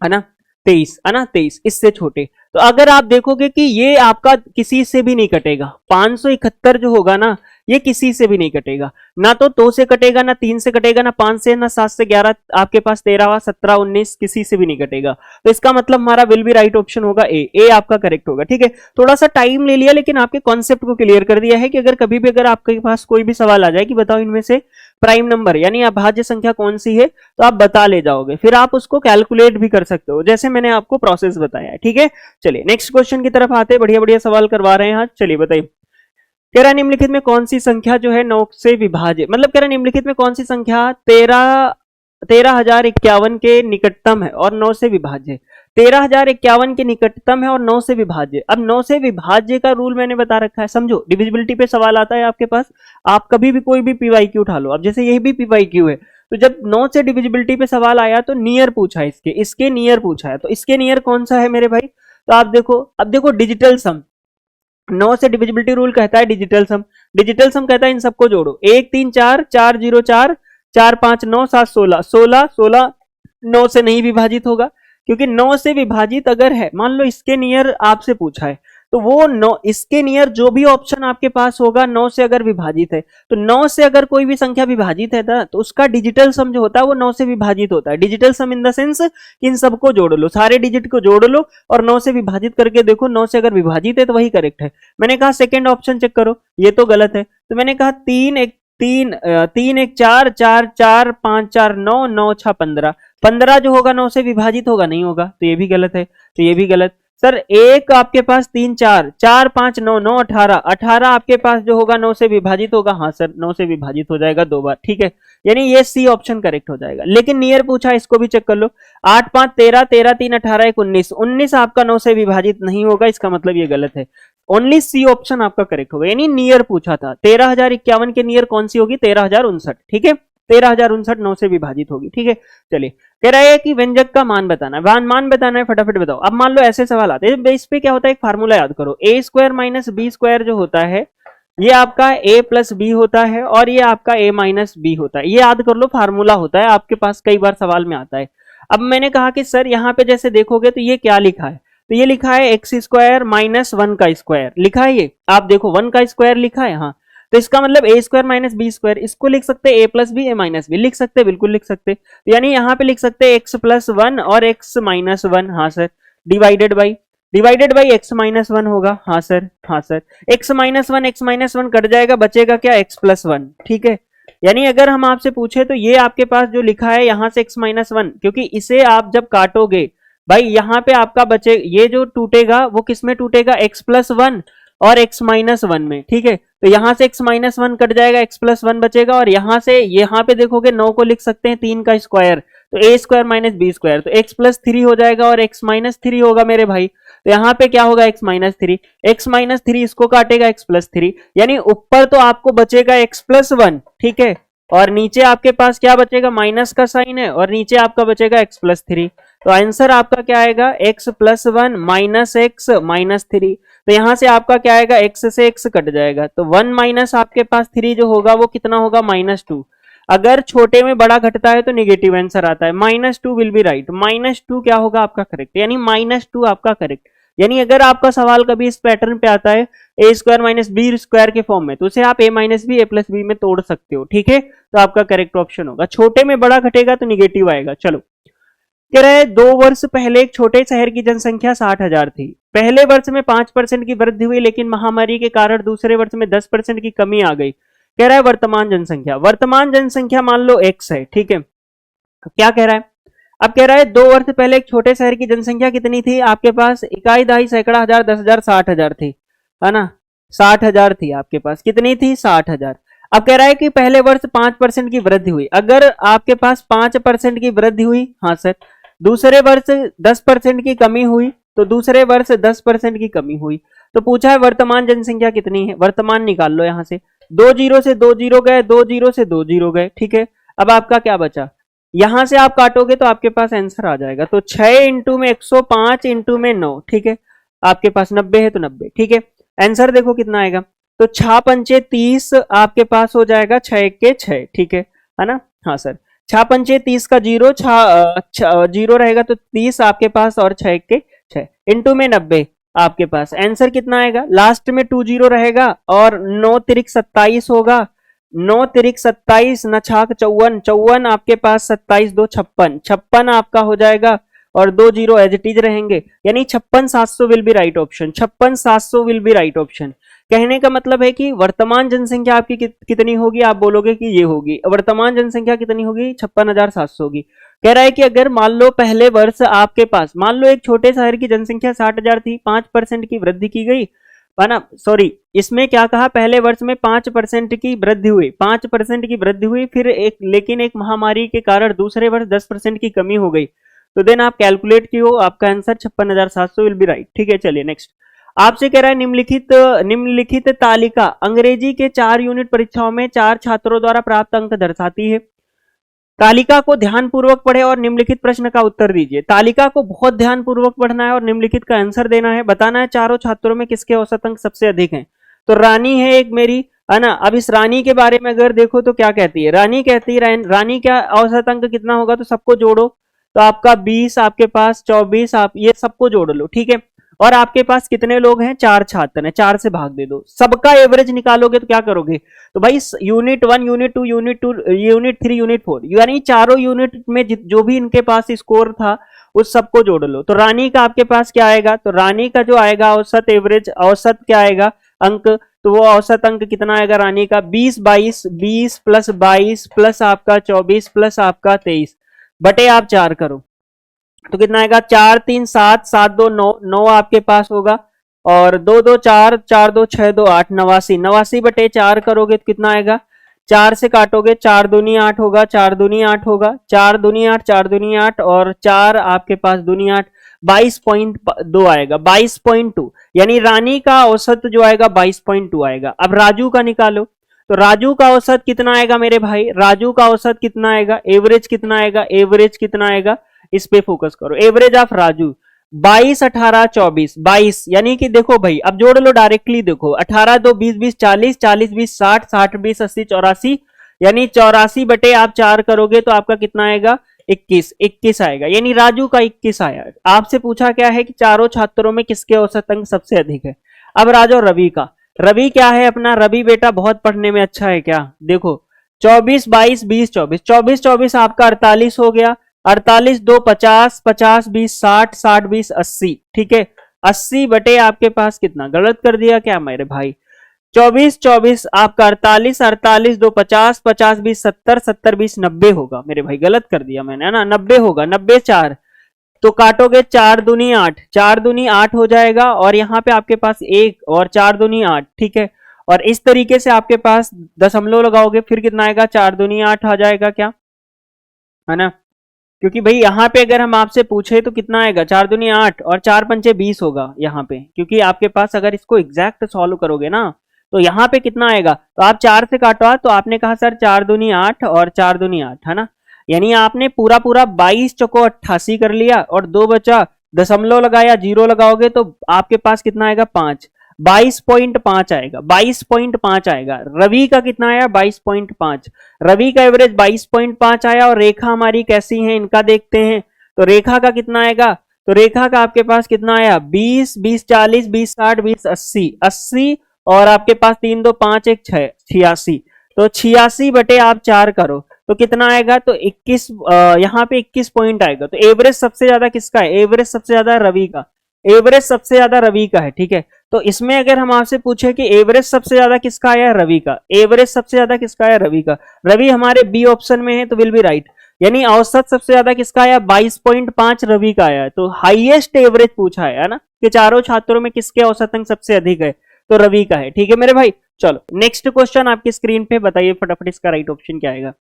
है ना, 23, है ना, 23 इससे छोटे। तो अगर आप देखोगे कि ये आपका किसी से भी नहीं कटेगा, 571 जो होगा ना ये किसी से भी नहीं कटेगा, ना तो 2 से कटेगा, ना 3 से कटेगा, ना 5 से, ना 7 से 11, आपके पास 13 17 19 किसी से भी नहीं कटेगा। तो इसका मतलब हमारा विल बी राइट ऑप्शन होगा ए आपका करेक्ट होगा, ठीक है। थोड़ा सा टाइम ले लिया लेकिन आपके कॉन्सेप्ट को क्लियर कर दिया है कि अगर कभी भी अगर आपके पास कोई भी सवाल आ जाए कि बताओ इनमें से प्राइम नंबर यानी अभाज्य संख्या कौन सी है, तो आप बता ले जाओगे, फिर आप उसको कैलकुलेट भी कर सकते हो जैसे मैंने आपको प्रोसेस बताया है, ठीक है। चलिए नेक्स्ट क्वेश्चन की तरफ आते हैं, बढ़िया बढ़िया सवाल करवा रहे हैं आज। चलिए बताइए, कह रहा निम्नलिखित में कौन सी संख्या जो है 9 से विभाज्य, मतलब कह रहा निम्नलिखित में कौन सी संख्या 13,051 के निकटतम है और 9 से विभाज्य है। 13,051 के निकटतम है और 9 से विभाज्य। अब 9 से विभाज्य का रूल मैंने बता रखा है, समझो। डिविजिबिलिटी पे सवाल आता है आपके पास, आप कभी भी कोई भी पीवाईक्यू उठा लो। अब जैसे यही भी पीवाईक्यू है, तो जब 9 से डिविजिबिलिटी पे सवाल आया तो नियर पूछा है, इसके नियर पूछा है। तो इसके नियर कौन सा है मेरे भाई? तो आप देखो, अब देखो डिजिटल सम, 9 से डिविजिबिलिटी रूल कहता है डिजिटल सम। डिजिटल सम कहता है इन सबको जोड़ो, 1 3 4 4 0 4 4 5 9 7 16 16 16 9 से नहीं विभाजित होगा, क्योंकि 9 से विभाजित अगर है, मान लो इसके नियर आपसे पूछा है, तो वो 9 इसके नियर जो भी ऑप्शन आपके पास होगा 9 से अगर विभाजित है, तो 9 से अगर कोई भी संख्या विभाजित है ना, तो उसका डिजिटल सम जो होता है वो 9 से विभाजित होता है। Digital sum in the sense कि इन सबको जोड़ लो, सारे डिजिट को जोड़ लो और 9 से विभाजित करके देखो, 9 से अगर विभाजित है तो वही करेक्ट है। मैंने कहा सेकेंड ऑप्शन चेक करो, ये तो गलत है। तो मैंने कहा 3 1 4 4 4 5 4 9 9 6 15 15 जो होगा 9 से विभाजित होगा, नहीं होगा, तो ये भी गलत है। तो ये भी गलत। सर एक आपके पास 3 4 4 5 9 9 18 18 आपके पास जो होगा 9 से विभाजित होगा। हाँ सर 9 से विभाजित हो जाएगा 2 बार, ठीक है, यानी ये सी ऑप्शन करेक्ट हो जाएगा। लेकिन नियर पूछा, इसको भी चेक कर लो, 8 5 13 13 3 18 1 19 19 आपका 9 से विभाजित नहीं होगा, इसका मतलब ये गलत है। ओनली सी ऑप्शन आपका करेक्ट होगा, यानी नियर पूछा था। 13,051 के नियर कौन सी होगी? 13,059, ठीक है, 13,059 9 से विभाजित होगी, ठीक है। चलिए, कह रहा है कि व्यंजक का मान बताना है, मान बताना है, फटाफट बताओ। अब मान लो ऐसे सवाल आते हैं, इस पे क्या होता है, एक फार्मूला याद करो, ए स्क्वायर माइनस बी स्क्वायर जो होता है, ये आपका a प्लस बी होता है और ये आपका a माइनस बी होता है। ये याद कर लो, फार्मूला होता है, आपके पास कई बार सवाल में आता है। अब मैंने कहा कि सर यहाँ पे जैसे देखोगे तो ये क्या लिखा है, तो ये लिखा है एक्स स्क्वायर माइनस 1 का स्क्वायर लिखा है। ये आप देखो 1 का स्क्वायर लिखा है, हाँ, तो इसका मतलब ए स्क्वायर माइनस बी स्क्वायर, इसको लिख सकते हैं ए प्लस बी ए माइनस बी, लिख सकते हैं, बिल्कुल लिख सकते हैं। तो यानी यहाँ पे लिख सकते हैं एक्स प्लस 1 और एक्स माइनस 1, हाँ sir, divided by x minus 1 होगा, हाँ सर, हाँ सर, एक्स माइनस 1 कट जाएगा, बचेगा क्या, एक्स प्लस 1, ठीक है। यानी अगर हम आपसे पूछे तो ये आपके पास जो लिखा है यहाँ से एक्स माइनस 1, क्योंकि इसे आप जब काटोगे भाई यहाँ पे आपका बचे, ये जो टूटेगा वो किस में टूटेगा, एक्स प्लस 1 और एक्स माइनस 1 में, ठीक है। तो यहाँ से एक्स माइनस 1 कट जाएगा, एक्स प्लस 1 बचेगा, और यहाँ से यहाँ पे देखोगे 9 को लिख सकते हैं 3 का स्क्वायर, तो ए स्क्वायर माइनस बी स्क्वायर, तो एक्स प्लस 3 हो जाएगा और एक्स माइनस 3 होगा मेरे भाई। तो यहाँ पे क्या होगा, एक्स माइनस 3, इसको काटेगा एक्स प्लस 3, यानी ऊपर तो आपको बचेगा एक्स प्लस 1, ठीक है, और नीचे आपके पास क्या बचेगा, माइनस का साइन है, और नीचे आपका बचेगा एक्स प्लस 3। तो आंसर आपका क्या आएगा, x plus 1 minus x minus 3। तो यहां से आपका क्या आएगा, एक्स से एक्स कट जाएगा, तो 1 माइनस आपके पास 3 जो होगा वो कितना होगा, -2। अगर छोटे में बड़ा घटता है तो निगेटिव आंसर आता है, -2 विल बी राइट, -2 क्या होगा आपका करेक्ट, यानी -2 आपका करेक्ट। यानी अगर आपका सवाल कभी इस पैटर्न पे आता है ए स्क्वायर माइनस बी स्क्वायर के फॉर्म में, तो उसे आप ए माइनस बी ए प्लस बी में तोड़ सकते हो, ठीक है। तो आपका करेक्ट ऑप्शन होगा, छोटे में बड़ा घटेगा तो निगेटिव आएगा। चलो, कह रहे हैं 2 वर्ष पहले एक छोटे शहर की जनसंख्या 60,000 थी। पहले वर्ष में 5% की वृद्धि हुई, लेकिन महामारी के कारण दूसरे वर्ष में 10% की कमी आ गई। कह रहा है वर्तमान जनसंख्या मान लो x है, ठीक है। क्या कह रहा है, अब कह रहा है 2 वर्ष पहले एक छोटे शहर की जनसंख्या कितनी थी आपके पास, इकाई दहाई सैकड़ा हजार 10,000 60,000 थी, है ना, 60,000 थी आपके पास, कितनी थी, 60,000। अब कह रहा है कि पहले वर्ष 5% की वृद्धि हुई, अगर आपके पास 5% की वृद्धि हुई, हाँ सर, दूसरे वर्ष 10% की कमी हुई, तो दूसरे वर्ष 10% की कमी हुई, तो पूछा है वर्तमान जनसंख्या कितनी है। वर्तमान निकाल लो, यहां से 2 जीरो से 2 जीरो गए, 2 जीरो से 2 जीरो गए, ठीक है। अब आपका क्या बचा, यहां से आप काटोगे तो आपके पास आंसर आ जाएगा, तो 6 इंटू में 105 इंटू में 9, ठीक है, आपके पास 90 है तो 90, ठीक है। आंसर देखो कितना आएगा, तो 6 पंचे 30 आपके पास हो जाएगा, 6 के 6, ठीक है ना, हाँ सर, 6 पंचे 30 का जीरो, जीरो रहेगा तो 30 आपके पास, और 6 के 6 इंटू में 90 आपके पास, आंसर कितना आएगा, लास्ट में 2 जीरो रहेगा, और 9 तिरिक 27 होगा, 9 तिरिक 27, न छाक 54, 54 आपके पास, 27 2 56, 56 आपका हो जाएगा, और 2 जीरो एज इट इज रहेंगे, यानी 56,700 will be right option, 56,700 will be right option. कहने का मतलब है कि वर्तमान जनसंख्या आपकी कितनी होगी, आप बोलोगे कि ये होगी, वर्तमान जनसंख्या कितनी होगी, 56,700 होगी। कह रहा है कि अगर मान लो पहले वर्ष आपके पास, मान लो एक छोटे शहर की जनसंख्या 60,000 थी, 5% की वृद्धि की गई, है ना, सॉरी, इसमें क्या कहा, पहले वर्ष में 5% की वृद्धि हुई, 5% की वृद्धि हुई, फिर लेकिन एक महामारी के कारण दूसरे वर्ष 10% की कमी हो गई, तो देन आप कैलकुलेट कियो, आपका आंसर 56,700 विल बी राइट। ठीक है, चलिए नेक्स्ट आपसे कह रहा है निम्नलिखित तालिका अंग्रेजी के 4 यूनिट परीक्षाओं में 4 छात्रों द्वारा प्राप्त अंक दर्शाती है। तालिका को ध्यानपूर्वक पढ़े और निम्नलिखित प्रश्न का उत्तर दीजिए। तालिका को बहुत ध्यानपूर्वक पढ़ना है और निम्नलिखित का आंसर देना है। बताना है चारों छात्रों में किसके औसत अंक सबसे अधिक हैं। तो रानी है एक मेरी, है ना। अब इस रानी के बारे में अगर देखो तो क्या कहती है, रानी कहती है रानी क्या औसत अंक कितना होगा, तो सबको जोड़ो, तो आपका 20, आपके पास 24, आप ये सबको जोड़ लो। ठीक है, और आपके पास कितने लोग हैं, 4 छात्र हैं, 4 से भाग दे दो। सबका एवरेज निकालोगे तो क्या करोगे, तो भाई यूनिट 1, यूनिट 2, यूनिट 3, यूनिट 4, यानी चारों यूनिट में जो भी इनके पास स्कोर था उस सबको जोड़ लो। तो रानी का आपके पास क्या आएगा, तो रानी का जो आएगा औसत एवरेज, औसत क्या आएगा अंक, तो वो औसत अंक कितना आएगा रानी का, 20 प्लस 22 प्लस आपका 24 प्लस आपका 23 बटे आप 4 करो तो कितना आएगा, 4 3 7 7 2 9 9 आपके पास होगा, और 2 2 4 4 2 6 2 8 89 89 बटे 4 करोगे तो कितना आएगा, 4 से काटोगे 4 दूनी 8 होगा, 4 दूनी 8 होगा, 4 दूनी 8 4 दूनी 8 और 4 आपके पास दूनी 8, 22.2 आएगा, 22.2, यानी रानी का औसत जो आएगा 22.2 आएगा। अब राजू का निकालो, तो राजू का औसत कितना आएगा मेरे भाई, राजू का औसत कितना आएगा, एवरेज कितना आएगा, एवरेज कितना आएगा, इस पे फोकस करो। एवरेज ऑफ राजू 22 18 24 22, यानी कि देखो भाई अब जोड़ लो डायरेक्टली, देखो 18 2 20 20 40 40 20 60 60 20 80 84, यानी 84 बटे आप 4 करोगे तो आपका कितना आएगा, 21 आएगा, यानी राजू का 21 आया। आपसे पूछा क्या है कि चारों छात्रों में किसके औसत अंक सबसे अधिक है। अब राजो रवि का, रवि क्या है अपना, रवि बेटा बहुत पढ़ने में अच्छा है क्या, देखो 24 22 20 24 24 24 आपका 48 हो गया, 48 2 50 50 20 60 60 20 80, ठीक है, 80 बटे आपके पास कितना, गलत कर दिया क्या मेरे भाई, 24 24 आपका 48 48 2 50 50 20 70 70 20 90 होगा मेरे भाई, गलत कर दिया मैंने, है ना, 90 होगा, 90 4 तो काटोगे 4 दूनी 8, 4 दूनी 8 हो जाएगा, और यहाँ पे आपके पास 1 और 4 दूनी 8, ठीक है, और इस तरीके से आपके पास दशमलव लगाओगे फिर कितना आएगा, 4 दूनी 8 आ जाएगा क्या, है ना, क्योंकि भाई यहाँ पे अगर हम आपसे पूछे तो कितना आएगा, 4 दूनी 8 और 4 पंचे 20 होगा यहाँ पे, क्योंकि आपके पास अगर इसको एग्जैक्ट सॉल्व करोगे ना तो यहाँ पे कितना आएगा, तो आप 4 से काटो, तो आपने कहा सर 4 दूनी 8 और 4 दूनी 8, है ना, यानी आपने पूरा 22 चौको 88 कर लिया और 2 बचा, दशमलव लगाया, 0 लगाओगे तो आपके पास कितना आएगा, 5, 22.5 आएगा, 22.5 आएगा। रवि का कितना आया, 22.5, रवि का एवरेज 22.5 आया, और रेखा हमारी कैसी है इनका देखते हैं, तो रेखा का कितना आएगा, तो रेखा का आपके पास कितना आया, 20 20 40 20 60 20 80 80, और आपके पास 3 2 5 1 6 86, तो 86 बटे आप 4 करो तो कितना आएगा, तो 21, यहाँ पे 21 पॉइंट आएगा। तो एवरेज सबसे ज्यादा किसका है, एवरेज सबसे ज्यादा रवि का, एवरेज सबसे ज्यादा रवि का है, ठीक है। तो इसमें अगर हम आपसे पूछे कि एवरेज सबसे ज्यादा किसका आया है, रवि का, एवरेज सबसे ज्यादा किसका आया, रवि का, रवि हमारे बी ऑप्शन में है तो विल बी राइट, यानी औसत सबसे ज्यादा किसका आया, 22.5 रवि का आया है, तो हाईएस्ट एवरेज पूछा है ना, कि चारों छात्रों में किसके औसत अंक सबसे अधिक है, तो रवि का है, ठीक है मेरे भाई। चलो नेक्स्ट क्वेश्चन आपकी स्क्रीन पे, बताइए फटाफट इसका राइट ऑप्शन क्या आएगा,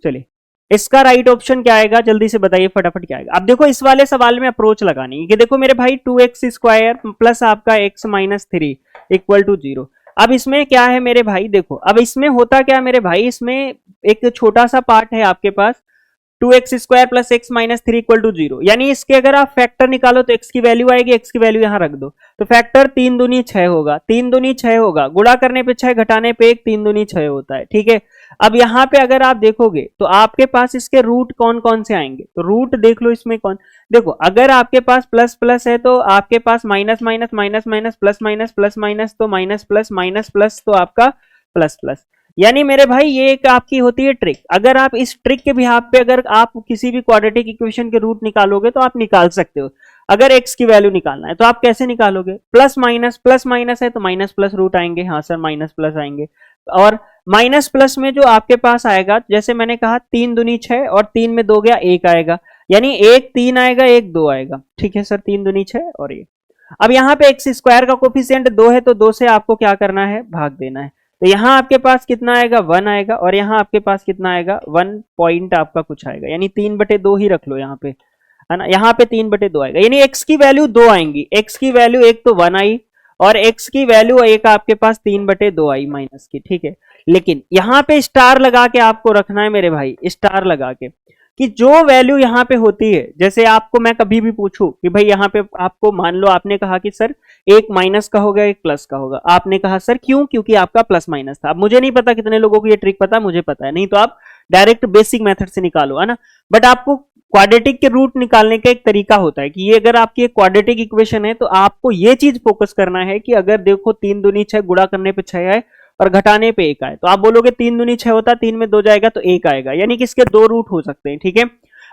चलिए इसका राइट ऑप्शन क्या आएगा, जल्दी से बताइए फटाफट क्या आएगा। अब देखो इस वाले सवाल में अप्रोच लगानी है कि देखो मेरे भाई 2x स्क्वायर प्लस आपका x माइनस 3 इक्वल टू 0। अब इसमें क्या है मेरे भाई, देखो अब इसमें होता क्या मेरे भाई, इसमें एक छोटा सा पार्ट है आपके पास, 2x square plus x minus 3 equal to 0, यानी इसके अगर आप फैक्टर निकालो तो x की वैल्यू आएगी, x की वैल्यू यहां रख दो, तो फैक्टर 3 दूनी 6 होगा, 3 दूनी 6 होगा, गुणा करने पे 6 घटाने पे 1, 3 दूनी 6 होता है, ठीक है। अब यहाँ पे अगर आप देखोगे तो आपके पास इसके रूट कौन कौन से आएंगे, तो रूट देख लो इसमें कौन, देखो अगर आपके पास प्लस प्लस है तो आपके पास minus minus minus minus plus minus plus minus, तो माइनस प्लस माइनस प्लस तो आपका प्लस प्लस, यानी मेरे भाई ये एक आपकी होती है ट्रिक। अगर आप इस ट्रिक के बिहाफ पे अगर आप किसी भी क्वाड्रेटिक इक्वेशन के रूट निकालोगे तो आप निकाल सकते हो। अगर x की वैल्यू निकालना है तो आप कैसे निकालोगे, प्लस माइनस है तो माइनस प्लस रूट आएंगे, हाँ सर माइनस प्लस आएंगे, और माइनस प्लस में जो आपके पास आएगा, जैसे मैंने कहा 3 दूनी 6 और 3 में 2 गया 1 आएगा, यानी 1 3 आएगा 1 2 आएगा, ठीक है सर, 3 दूनी 6 और 1। अब यहाँ पे x स्क्वायर का कोफिशिएंट 2 है तो 2 से आपको क्या करना है, भाग देना है, तो यहाँ आपके पास कितना आएगा, 1 आएगा, और यहाँ आपके पास कितना आएगा, 1 पॉइंट आपका कुछ आएगा, यानी 3/2 ही रख लो यहाँ पे, है ना, यहाँ पे 3/2 आएगा, यानी x की वैल्यू 2 आएंगी। x की वैल्यू एक तो 1 आई और x की वैल्यू एक आपके पास 3/2 आई माइनस की, ठीक है। लेकिन यहाँ पे स्टार लगा के आपको रखना है मेरे भाई, स्टार लगा के, कि जो वैल्यू यहाँ पे होती है, जैसे आपको मैं कभी भी पूछूं कि भाई यहाँ पे आपको मान लो आपने कहा कि सर एक माइनस का होगा एक प्लस का होगा, आपने कहा सर क्यों, क्योंकि आपका प्लस माइनस था। अब मुझे नहीं पता कितने लोगों को ये ट्रिक पता है, मुझे पता है, नहीं तो आप डायरेक्ट बेसिक मेथड से निकालो, है ना। बट आपको क्वाड्रेटिक के रूट निकालने का एक तरीका होता है कि ये अगर आपकी एक क्वाड्रेटिक इक्वेशन है तो आपको ये चीज फोकस करना है कि अगर देखो 3 दूनी 6 गुणा करने पे 6 आए और घटाने पे 1 आए, तो आप बोलोगे 3 दूनी 6 होता, 3 में 2 जाएगा तो 1 आएगा, यानी कि इसके 2 रूट हो सकते हैं, ठीक है।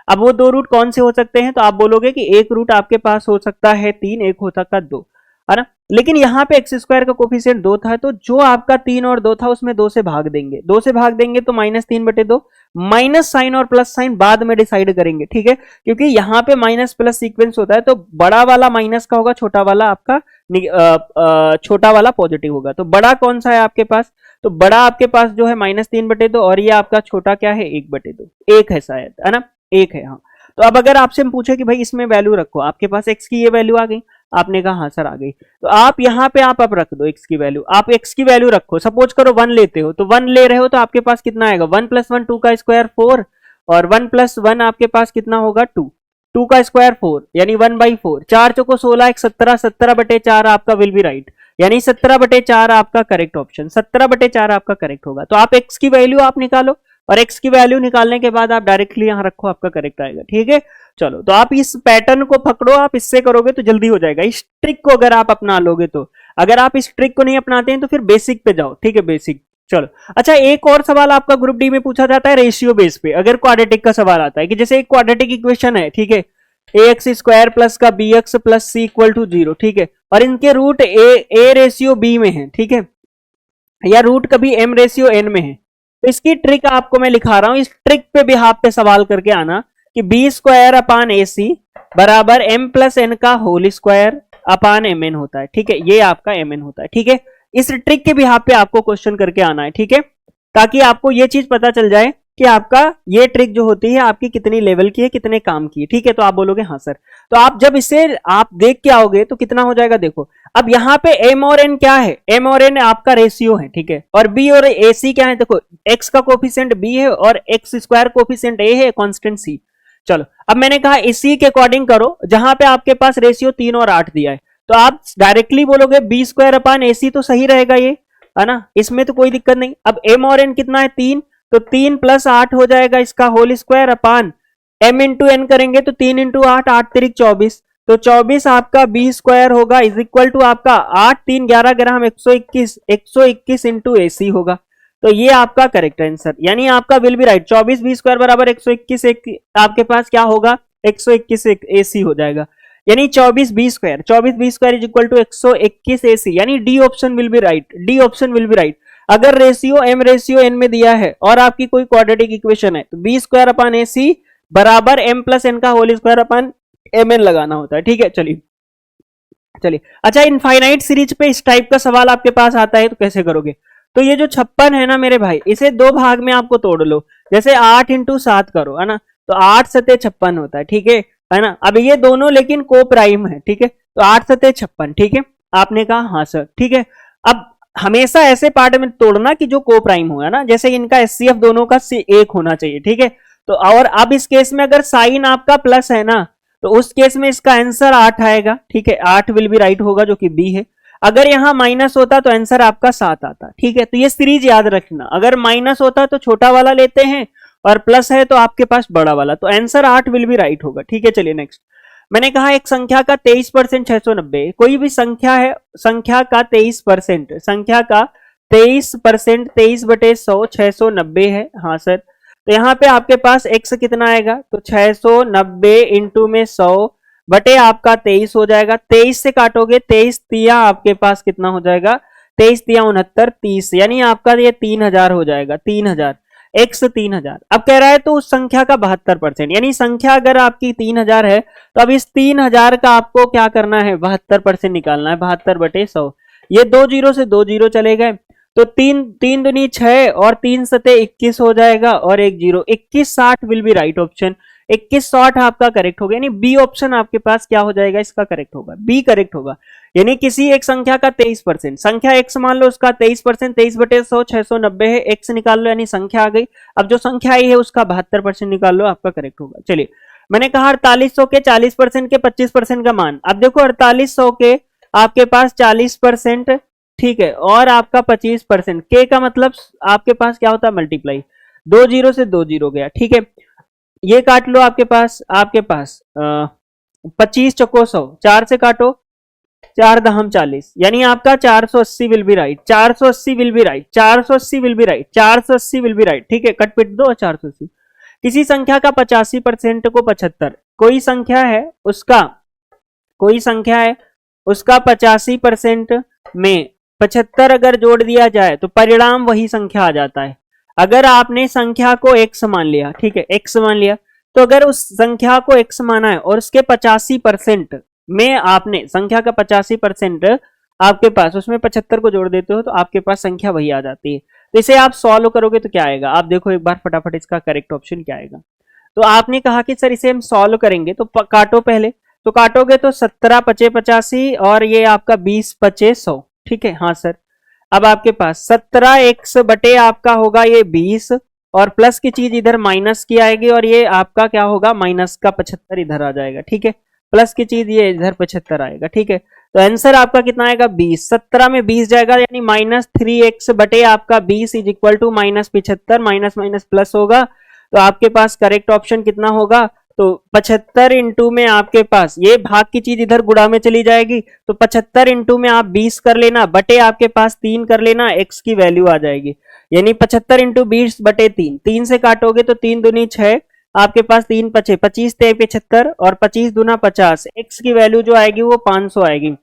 अब वो 2 रूट कौन से हो सकते हैं, तो आप बोलोगे कि एक रूट आपके पास हो सकता है 3, एक हो सकता है 2, है ना। लेकिन यहाँ पे एक्स स्क्वायर का कोफिशिएंट 2 था, तो जो आपका 3 और 2 था उसमें 2 से भाग देंगे, 2 से भाग देंगे तो -3/2, माइनस साइन और प्लस साइन बाद में डिसाइड करेंगे, ठीक है, क्योंकि यहाँ पे माइनस प्लस सीक्वेंस होता है, तो बड़ा वाला माइनस का होगा, छोटा वाला आपका छोटा वाला पॉजिटिव होगा। तो बड़ा कौन सा है आपके पास, तो बड़ा आपके पास जो है -3/2 और ये आपका छोटा क्या है 1/2, 1 है शायद, है ना, 1 है, हाँ। तो अब अगर आपसे हम पूछे कि भाई इसमें वैल्यू रखो, आपके पास x की ये वैल्यू आ गई, आपने कहा हाँ सर आ गई, तो आप यहाँ पे आप अब रख दो x की वैल्यू, आप x की वैल्यू रखो, सपोज करो 1 लेते हो, तो 1 ले रहे हो तो आपके पास कितना आएगा, 1 + 1 2 का स्क्वायर 4 और 1 + 1 आपके पास कितना होगा 2, 2 का स्क्वायर 4 यानी 1/4, 4 चौको 16 1 17, 17/4 आपका विल बी राइट, यानी 17/4 आपका करेक्ट ऑप्शन, 17/4 आपका करेक्ट होगा। तो आप x की वैल्यू आप निकालो और x की वैल्यू निकालने के बाद आप डायरेक्टली यहां रखो, आपका करेक्ट आएगा, ठीक है। चलो तो आप इस पैटर्न को पकड़ो, आप इससे करोगे तो जल्दी हो जाएगा। इस ट्रिक को अगर आप अपना लोगे तो, अगर आप इस ट्रिक को नहीं अपनाते हैं तो फिर बेसिक पे जाओ, ठीक है, बेसिक। चलो अच्छा, एक और सवाल आपका ग्रुप डी में पूछा जाता है रेशियो बेस पे, अगर क्वाड्रेटिक का सवाल आता है कि जैसे एक क्वाड्रेटिक इक्वेशन है, ठीक है, ax² प्लस का bx प्लस c = 0, ठीक है, और इनके रूट a/b में है, ठीक है, या रूट कभी m/n में है, तो इसकी ट्रिक आपको मैं लिखा रहा हूं, इस ट्रिक पे भी हाथ पे सवाल करके आना कि b² बराबर m+n का होल स्क्वायर mn होता है, ठीक है, ये आपका mn होता है, ठीक है। इस ट्रिक के भी हाथ पे आपको क्वेश्चन करके आना है, ठीक है, ताकि आपको ये चीज पता चल जाए कि आपका ये ट्रिक जो होती है आपकी कितनी लेवल की है, कितने काम की है, ठीक है। तो आप बोलोगे हाँ सर, तो आप जब इसे आप देख के आओगे तो कितना हो जाएगा, देखो अब यहाँ पे m और n क्या है, m और n आपका रेशियो है, ठीक है, और b और ac क्या है, देखो x का कोफिशिएंट b है और x² कोफिशिएंट a है, कांस्टेंट c। चलो अब मैंने कहा इसी के अकॉर्डिंग करो, जहां पे आपके पास रेशियो 3 और 8 दिया है, तो आप डायरेक्टली बोलोगे b² तो सही रहेगा ये, है ना, इसमें तो कोई दिक्कत नहीं। अब m और n कितना है 3, तो 3 + 8 हो जाएगा इसका whole square upon m × n करेंगे तो 3 × 8 8 3 24, तो 24 आपका b² होगा इज इक्वल टू आपका 8 3 11 ग्राम 121 × ac होगा। तो ये आपका करेक्ट आंसर, यानी आपका विल बी राइट, 24 b² बराबर 121 आपके पास क्या होगा 121 ac हो जाएगा, यानी 24 b² is equal to 121 ac, यानी d option will be right, d option will be right. अगर रेशियो m/n में दिया है और आपकी कोई क्वाड्रेटिक इक्वेशन है तो b² ac बराबर m+n का होल स्क्वायर mn लगाना होता है, ठीक है। चलिए अच्छा, इनफाइनाइट सीरीज पे इस टाइप का सवाल आपके पास आता है तो कैसे करोगे, तो ये जो 56 है ना मेरे भाई, इसे 2 भाग में आपको तोड़ लो, जैसे 8 × 7 करो, है ना, तो 8 × 7 = 56 होता है, ठीक है ना। अब ये दोनों लेकिन को प्राइम है, ठीक है, तो 8 × 7 = 56, ठीक है, आपने कहा हाँ सर, ठीक है। अब हमेशा ऐसे पार्ट में तोड़ना कि जो को प्राइम हो, है ना, जैसे इनका एचसीएफ दोनों का 1 होना चाहिए, ठीक है। तो और अब इस केस में अगर साइन आपका प्लस है ना, तो उस केस में इसका आंसर 8 आएगा, ठीक है, 8 विल बी राइट होगा जो कि बी है। अगर यहां माइनस होता तो आंसर आपका 7 आता, ठीक है। तो ये सीरीज याद रखना, अगर माइनस होता तो छोटा वाला लेते हैं और प्लस है तो आपके पास बड़ा वाला, तो आंसर 8 विल बी राइट होगा, ठीक है। चलिए नेक्स्ट, मैंने कहा एक संख्या का 23% 690, कोई भी संख्या है, संख्या का 23%, संख्या का 23% 23/100 690 है, हाँ सर। तो यहाँ पे आपके पास x कितना आएगा, तो 690 इंटू में 100 बटे आपका 23 हो जाएगा, 23 से काटोगे 23 तिया आपके पास कितना हो जाएगा, 23 तिया 69 30, यानी आपका ये 3000 हो जाएगा, 3000 x 3000। अब कह रहा है तो उस संख्या का 72%, यानी संख्या अगर आपकी 3000 है तो अब इस 3000 का आपको क्या करना है, 72% निकालना है, 72/100। ये 2 0 से 2 0 चले गए, तो 3 दूनी 6 और 3 सते 21 हो जाएगा और 1 0, 21 60 विल बी राइट ऑप्शन। 2160 आपका करेक्ट होगा, यानी बी ऑप्शन आपके पास क्या हो जाएगा, इसका करेक्ट होगा, बी करेक्ट होगा। यानी किसी एक संख्या का 23%, संख्या x मान लो उसका 23%, 23/100 690 है, x निकाल लो यानी संख्या आ गई। अब जो संख्या आई है उसका 72% निकाल लो, आपका करेक्ट होगा। चलिए मैंने कहा 4800 के 40% के 25% का मान। अब देखो 4800 के आपके पास 40%, ठीक है, और आपका 25%, के का मतलब आपके पास क्या होता है, मल्टीप्लाई, 2 जीरो से 2 जीरो गया, ठीक है। ये काट लो आपके पास 25 चौको 100, 4 से काटो, 4 दहम 40, यानी आपका 480 will be right, 480 will be right, 480 will be right, 480 will be right, ठीक है, कट पिट दो 480। किसी संख्या का 85% को 75, कोई संख्या है उसका 85% में 75 अगर जोड़ दिया जाए तो परिणाम वही संख्या आ जाता है। अगर आपने संख्या को x मान लिया, ठीक है, x मान लिया, तो अगर उस संख्या को x माना है और उसके 85% में आपने संख्या का 85% आपके पास उसमें 75 को जोड़ देते हो तो आपके पास संख्या वही आ जाती है। तो इसे आप सॉल्व करोगे तो क्या आएगा, आप देखो एक बार फटाफट इसका करेक्ट ऑप्शन क्या आएगा। तो आपने कहा कि सर इसे हम सॉल्व करेंगे तो काटो पहले, तो काटोगे तो 17 पचे 85 और ये आपका 20 पचे 100, ठीक है, हाँ सर। अब आपके पास 17x बटे आपका होगा ये 20 और प्लस की चीज इधर माइनस की आएगी और ये आपका क्या होगा, माइनस का 75 इधर आ जाएगा, ठीक है, प्लस की चीज ये इधर 75 आएगा, ठीक है। तो आंसर आपका कितना आएगा, 20, 17 में 20 जाएगा यानी -3x बटे आपका 20 is equal to -75, minus minus plus होगा, तो आपके पास करेक्ट ऑप्शन कितना होगा, तो 75 इंटू में आपके पास ये भाग की चीज इधर गुणा में चली जाएगी, तो 75 इंटू में आप 20 कर लेना, बटे आपके पास 3 कर लेना, x की वैल्यू आ जाएगी, यानी 75 इंटू 20 बटे 3, 3 से काटोगे तो 3 दूनी 6, आपके पास 3 पचे 25 ते 75 और 25 दूना 50, x की वैल्यू जो आएगी वो 500 आएगी,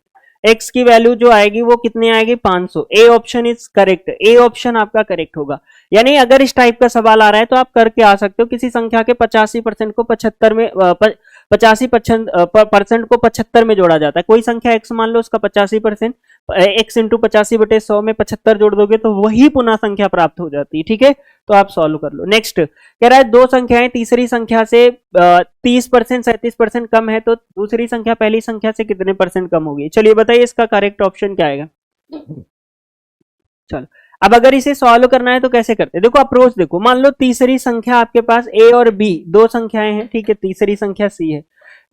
x की वैल्यू जो आएगी वो कितनी आएगी, 500। A option is correct, A option आपका करेक्ट होगा। यानी अगर इस टाइप का सवाल आ रहा है तो आप करके आ सकते हो, किसी संख्या के 85% को 75 में 85% को 75 में जोड़ा जाता है। कोई संख्या x मान लो उसका 85%, x इंटू 85/100 में 75 जोड़ दोगे तो वही पुनः संख्या प्राप्त हो जाती है, ठीक है। तो आप सॉल्व कर लो। नेक्स्ट कह रहा है दो संख्याएं तीसरी संख्या से 30% 37% कम है तो दूसरी संख्या पहली संख्या से कितने % कम होगी। चलिए बताइए इसका करेक्ट ऑप्शन क्या आएगा। चलो अब अगर इसे सॉल्व करना है तो कैसे करते हैं, देखो अप्रोच देखो, मान लो तीसरी संख्या आपके पास a और b दो संख्याएं हैं, ठीक है, तीसरी संख्या c है,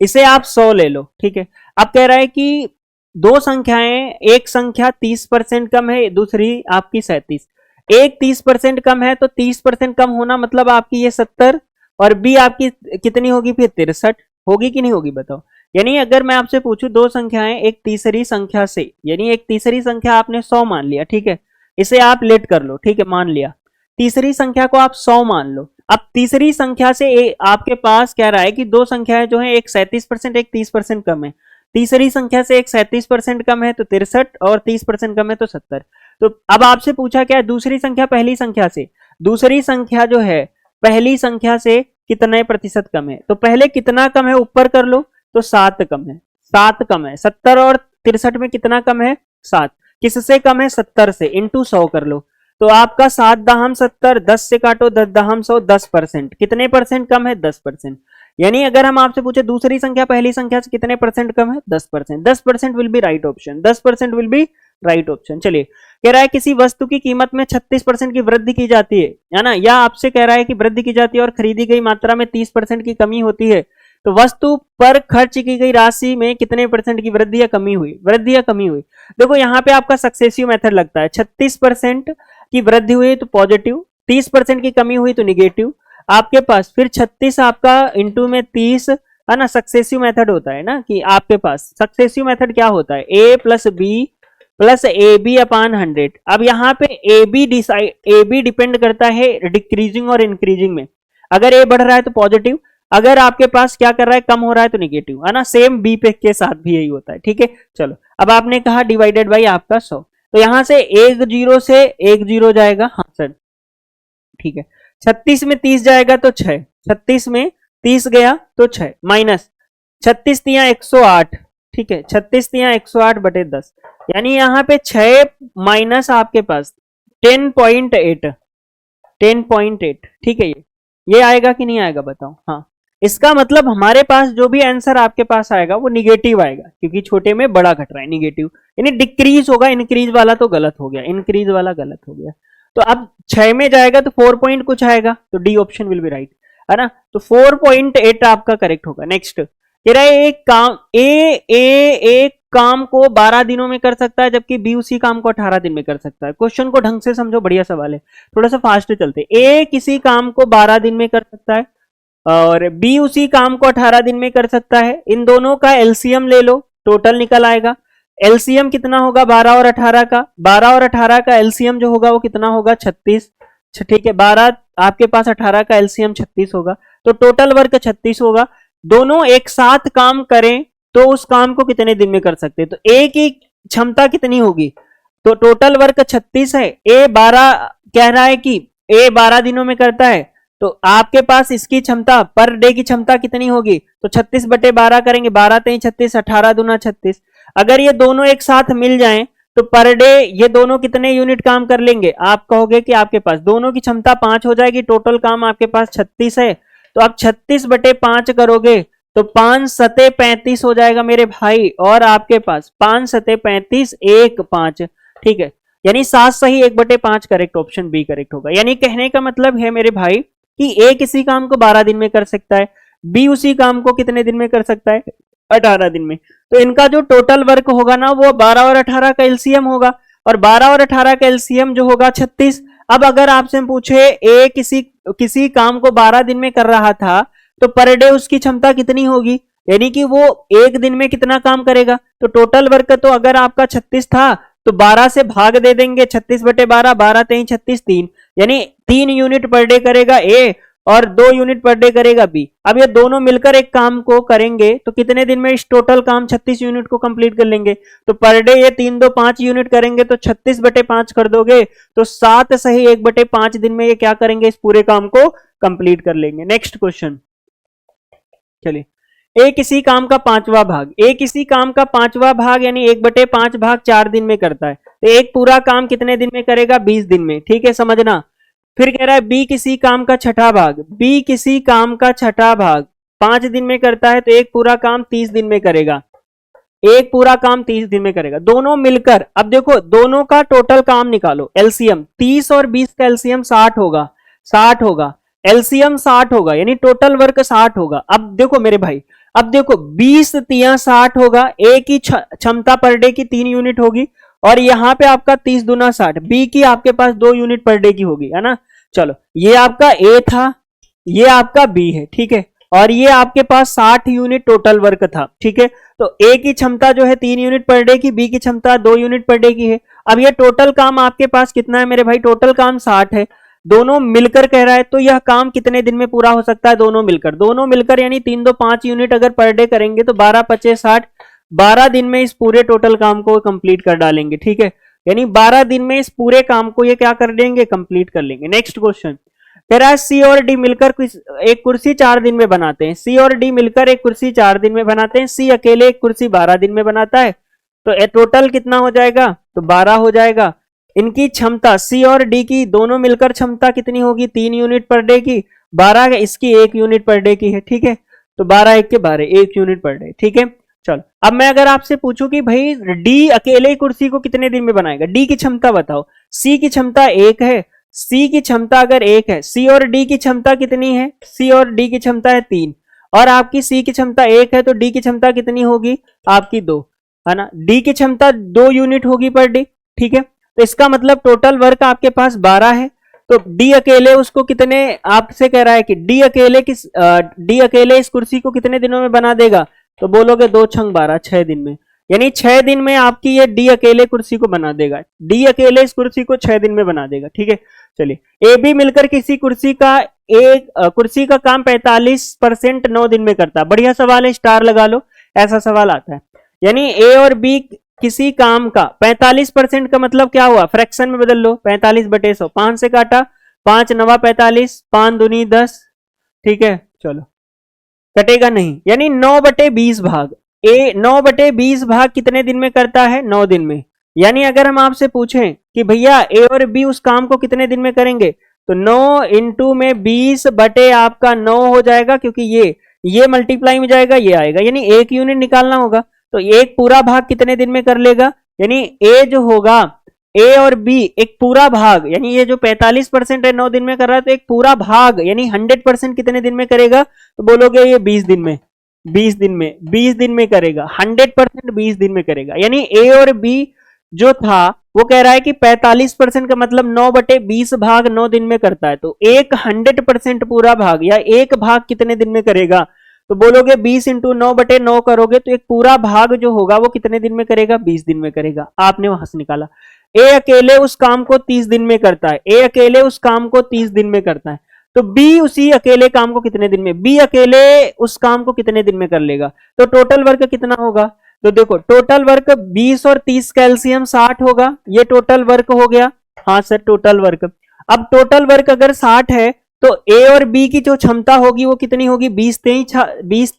इसे आप 100 ले लो, ठीक है। अब कह रहा है कि दो संख्याएं, एक संख्या 30% कम है, दूसरी आपकी 37, एक 30% कम है तो 30% कम होना मतलब आपकी ये 70 और b आपकी कितनी होगी फिर 63 होगी कि नहीं होगी बताओ। यानी अगर मैं आपसे पूछूं दो संख्याएं एक तीसरी संख्या से, यानी एक तीसरी संख्या आपने 100 मान लिया, ठीक है, इसे आप लेट कर लो, ठीक है, मान लिया, तीसरी संख्या को आप 100 मान लो। अब तीसरी संख्या से आपके पास कह रहा है कि दो संख्याएं जो है एक 37% एक 30% कम है, तीसरी संख्या से एक 37% कम है तो 63 और 30% कम है तो 70। तो अब आपसे पूछा क्या है, दूसरी संख्या पहली संख्या से, दूसरी संख्या जो है पहली संख्या से कितने प्रतिशत कम है, तो पहले कितना कम है ऊपर कर लो, तो 7 कम है, 7 कम है, 70 और 63 में कितना कम है 7, किससे कम है 70 से, इंटू 100 कर लो, तो आपका 7 दहम 70, 10 से काटो 10 दहम 100, 10%, कितने % कम है 10%। यानी अगर हम आपसे पूछे दूसरी संख्या पहली संख्या से कितने % कम है 10%, 10% will be right option, 10% will be right option. चलिए कह रहा है किसी वस्तु की कीमत में 36% की वृद्धि की जाती है ना, या आपसे कह रहा है कि वृद्धि की जाती है और खरीदी गई मात्रा में 30% की कमी होती है, तो वस्तु पर खर्च की गई राशि में कितने % की वृद्धि या कमी हुई, वृद्धि या कमी हुई। देखो यहाँ पे आपका सक्सेसिव मेथड लगता है, 36% की वृद्धि हुई तो पॉजिटिव, 30% की कमी हुई तो निगेटिव, आपके पास फिर 36 आपका इंटू में 30 है ना, सक्सेसिव मेथड होता है ना, कि आपके पास सक्सेसिव मेथड क्या होता है, a plus b plus a b upon 100। अब यहाँ पे ए बी डिपेंड करता है डिक्रीजिंग और इंक्रीजिंग में, अगर ए बढ़ रहा है तो पॉजिटिव, अगर आपके पास क्या कर रहा है कम हो रहा है तो निगेटिव, है ना, सेम बी पे के साथ भी यही होता है, ठीक है। चलो अब आपने कहा डिवाइडेड बाई आपका 100, तो यहां से एक जीरो से एक जीरो जाएगा, हाँ सर ठीक है, 36 में 30 जाएगा तो 6, 36 में 30 गया तो 6, माइनस 36 तिया 108, ठीक है, 36 तिया 108 बटे 10, यानी यहाँ पे 6 माइनस आपके पास 10.8, 10.8, ठीक है, ये आएगा कि नहीं आएगा बताओ, हाँ इसका मतलब हमारे पास जो भी आंसर आपके पास आएगा वो निगेटिव आएगा, क्योंकि छोटे में बड़ा घट रहा है, निगेटिव यानी डिक्रीज होगा। इंक्रीज वाला तो गलत हो गया, इंक्रीज वाला गलत हो गया। तो अब 6 में जाएगा तो 4 पॉइंट कुछ आएगा, तो D option will be right, है ना। तो 4.8 आपका करेक्ट होगा। नेक्स्ट कह रहा है एक काम को 12 दिनों में कर सकता है, जबकि बी उसी काम को 18 दिन में कर सकता है। क्वेश्चन को ढंग से समझो, बढ़िया सवाल है, थोड़ा सा फास्ट चलते। ए किसी काम को 12 दिन में कर सकता है और बी उसी काम को 18 दिन में कर सकता है। इन दोनों का एलसीएम ले लो, टोटल निकल आएगा। एलसीएम कितना होगा 12 और 18 का? 12 और 18 का एलसीएम जो होगा वो कितना होगा? 36। ठीक है, 12 आपके पास, 18 का एलसीएम 36 होगा, तो टोटल वर्क 36 होगा। दोनों एक साथ काम करें तो उस काम को कितने दिन में कर सकते हैं? तो ए की क्षमता कितनी होगी? तो टोटल वर्क 36 है, ए 12 कह रहा है कि ए 12 दिनों में करता है, तो आपके पास इसकी क्षमता पर डे की क्षमता कितनी होगी? तो 36/12 करेंगे, 12 3 36, 18 दूना 36। अगर ये दोनों एक साथ मिल जाएं तो पर डे ये दोनों कितने यूनिट काम कर लेंगे? आप कहोगे कि आपके पास दोनों की क्षमता 5 हो जाएगी, टोटल काम आपके पास 36 है, तो आप 36/5 करोगे तो 5 सते 35 हो जाएगा मेरे भाई, और आपके पास 5 सते 35 1 5, ठीक है, यानी 7 सही 1/5 करेक्ट, ऑप्शन बी करेक्ट होगा। यानी कहने का मतलब है मेरे भाई कि ए किसी काम को 12 दिन में कर सकता है, बी उसी काम को कितने दिन में कर सकता है? 18 दिन में। तो इनका जो टोटल वर्क होगा ना वो 12 और 18 का एलसीएम होगा, और 12 और 18 का एलसीएम जो होगा 36। अब अगर आपसे पूछे ए किसी काम को 12 दिन में कर रहा था तो पर डे उसकी क्षमता कितनी होगी, यानी कि वो एक दिन में कितना काम करेगा? तो टोटल वर्क तो अगर आपका 36 था तो 12 से भाग दे देंगे, 36/12, 12 3 36 3, यानी 3 यूनिट पर डे करेगा ए और 2 यूनिट पर डे करेगा बी। अब ये दोनों मिलकर एक काम को करेंगे तो कितने दिन में इस टोटल काम 36 यूनिट को कंप्लीट कर लेंगे? तो पर डे ये 3 2 5 यूनिट करेंगे, तो 36/5 कर दोगे तो 7 सही 1/5 दिन में ये क्या करेंगे? इस पूरे काम को कंप्लीट कर लेंगे। नेक्स्ट क्वेश्चन, चलिए, ए किसी काम का 5वां भाग, ए किसी काम का 5वां भाग यानी 1/5 भाग 4 दिन में करता है, तो एक पूरा काम कितने दिन में करेगा? 20 दिन में, ठीक है, समझना। फिर कह रहा है बी किसी काम का 6ठा भाग, बी किसी काम का 6ठा भाग 5 दिन में करता है, तो एक पूरा काम 30 दिन में करेगा, एक पूरा काम 30 दिन में करेगा। दोनों मिलकर, अब देखो दोनों का टोटल काम निकालो, एलसीएम 30 और 20 का एलसीएम 60 होगा, 60 होगा, एलसीएम 60 होगा, यानी टोटल वर्क 60 होगा। अब देखो मेरे भाई, अब देखो 20 तिया 60 होगा, ए की क्षमता पर डे की 3 यूनिट होगी, और यहां पे आपका 30 दूना 60, बी की आपके पास 2 यूनिट पर डे की होगी, है ना। चलो, ये आपका ए था, ये आपका बी है, ठीक है, और ये आपके पास 60 यूनिट टोटल वर्क था, ठीक है। तो ए की क्षमता जो है 3 यूनिट पर डे की, बी की क्षमता 2 यूनिट पर डे की है। अब ये टोटल काम आपके पास कितना है मेरे भाई? टोटल काम 60 है, दोनों मिलकर कह रहा है, तो यह काम कितने दिन में पूरा हो सकता है? दोनों मिलकर यानी 3 2 5 यूनिट अगर पर डे करेंगे तो 12 25 60, 12 दिन में इस पूरे टोटल काम को कंप्लीट कर डालेंगे, ठीक है, यानी 12 दिन में इस पूरे काम को ये क्या कर देंगे? कंप्लीट कर लेंगे। नेक्स्ट क्वेश्चन कह रहा है सी और डी मिलकर एक कुर्सी 4 दिन में बनाते हैं, सी और डी मिलकर एक कुर्सी 4 दिन में बनाते हैं, सी अकेले एक कुर्सी 12 दिन में बनाता है, तो टोटल कितना हो जाएगा? तो 12 हो जाएगा। इनकी क्षमता सी और डी की दोनों मिलकर क्षमता कितनी होगी? 3 यूनिट पर डे की, 12 इसकी 1 यूनिट पर डे की है, ठीक है, तो 12 1 के 12, 1 यूनिट पर डे, ठीक है। चलो, अब मैं अगर आपसे पूछूं कि भाई डी अकेले कुर्सी को कितने दिन में बनाएगा, डी की क्षमता बताओ। सी की क्षमता 1 है, सी की क्षमता अगर 1 है, सी और डी की क्षमता कितनी है? सी और डी की क्षमता है 3, और आपकी सी की क्षमता 1 है, तो डी की क्षमता कितनी होगी? आपकी 2, है ना। डी की क्षमता 2 यूनिट होगी पर डे, ठीक है, तो इसका मतलब टोटल वर्क आपके पास 12 है, तो डी अकेले उसको कितने, आपसे कह रहा है कि डी अकेले इस कुर्सी को कितने दिनों में बना देगा? तो बोलोगे 2 छंग 12, 6 दिन में, यानी 6 दिन में आपकी ये डी अकेले कुर्सी को बना देगा, डी अकेले इस कुर्सी को 6 दिन में बना देगा, ठीक है। चलिए, ए बी मिलकर किसी कुर्सी का काम 45% 9 दिन में करता है। बढ़िया सवाल है, स्टार लगा लो, ऐसा सवाल आता है। यानी ए और बी किसी काम का 45% का मतलब क्या हुआ? फ्रैक्शन में बदल लो, 45/100, 5 से काटा, 5 9 45, 5 दूनी 10, ठीक है, चलो कटेगा नहीं, यानी 9/20 भाग। ए 9/20 भाग कितने दिन में करता है? 9 दिन में। यानी अगर हम आपसे पूछें कि भैया ए और बी उस काम को कितने दिन में करेंगे, तो 9 इंटू में 20 बटे आपका 9 हो जाएगा, क्योंकि ये मल्टीप्लाई में जाएगा, ये आएगा, यानी 1 यूनिट निकालना होगा। तो एक पूरा भाग कितने दिन में कर लेगा, यानी ए जो होगा, ए और बी एक पूरा भाग, यानी ये जो 45% है 9 दिन में कर रहा है, तो एक पूरा भाग यानी 100% कितने दिन में करेगा, तो बोलोगे ये 20 दिन में, 20 दिन में, 20 दिन में करेगा, 100% 20 दिन में करेगा। यानी ए और बी जो था वो कह रहा है कि 45% का मतलब 9/20 भाग 9 दिन में करता है, तो एक 100% पूरा भाग या एक भाग कितने दिन में करेगा, तो बोलोगे 20 इंटू 9/9 करोगे तो एक पूरा भाग जो होगा वो कितने दिन में करेगा, 20 दिन में करेगा। आपने वहां से निकाला। ए अकेले उस काम को 30 दिन में करता है, ए अकेले उस काम को 30 दिन में करता है, तो बी उसी अकेले काम को कितने दिन में, बी अकेले उस काम को कितने दिन में कर लेगा, तो टोटल वर्क कितना होगा, तो देखो टोटल वर्क 20 और 30 का एलसीएम 60 होगा, ये टोटल वर्क हो गया। हाँ सर टोटल वर्क। अब टोटल वर्क अगर 60 है तो ए और बी की जो क्षमता होगी वो कितनी होगी, 20 23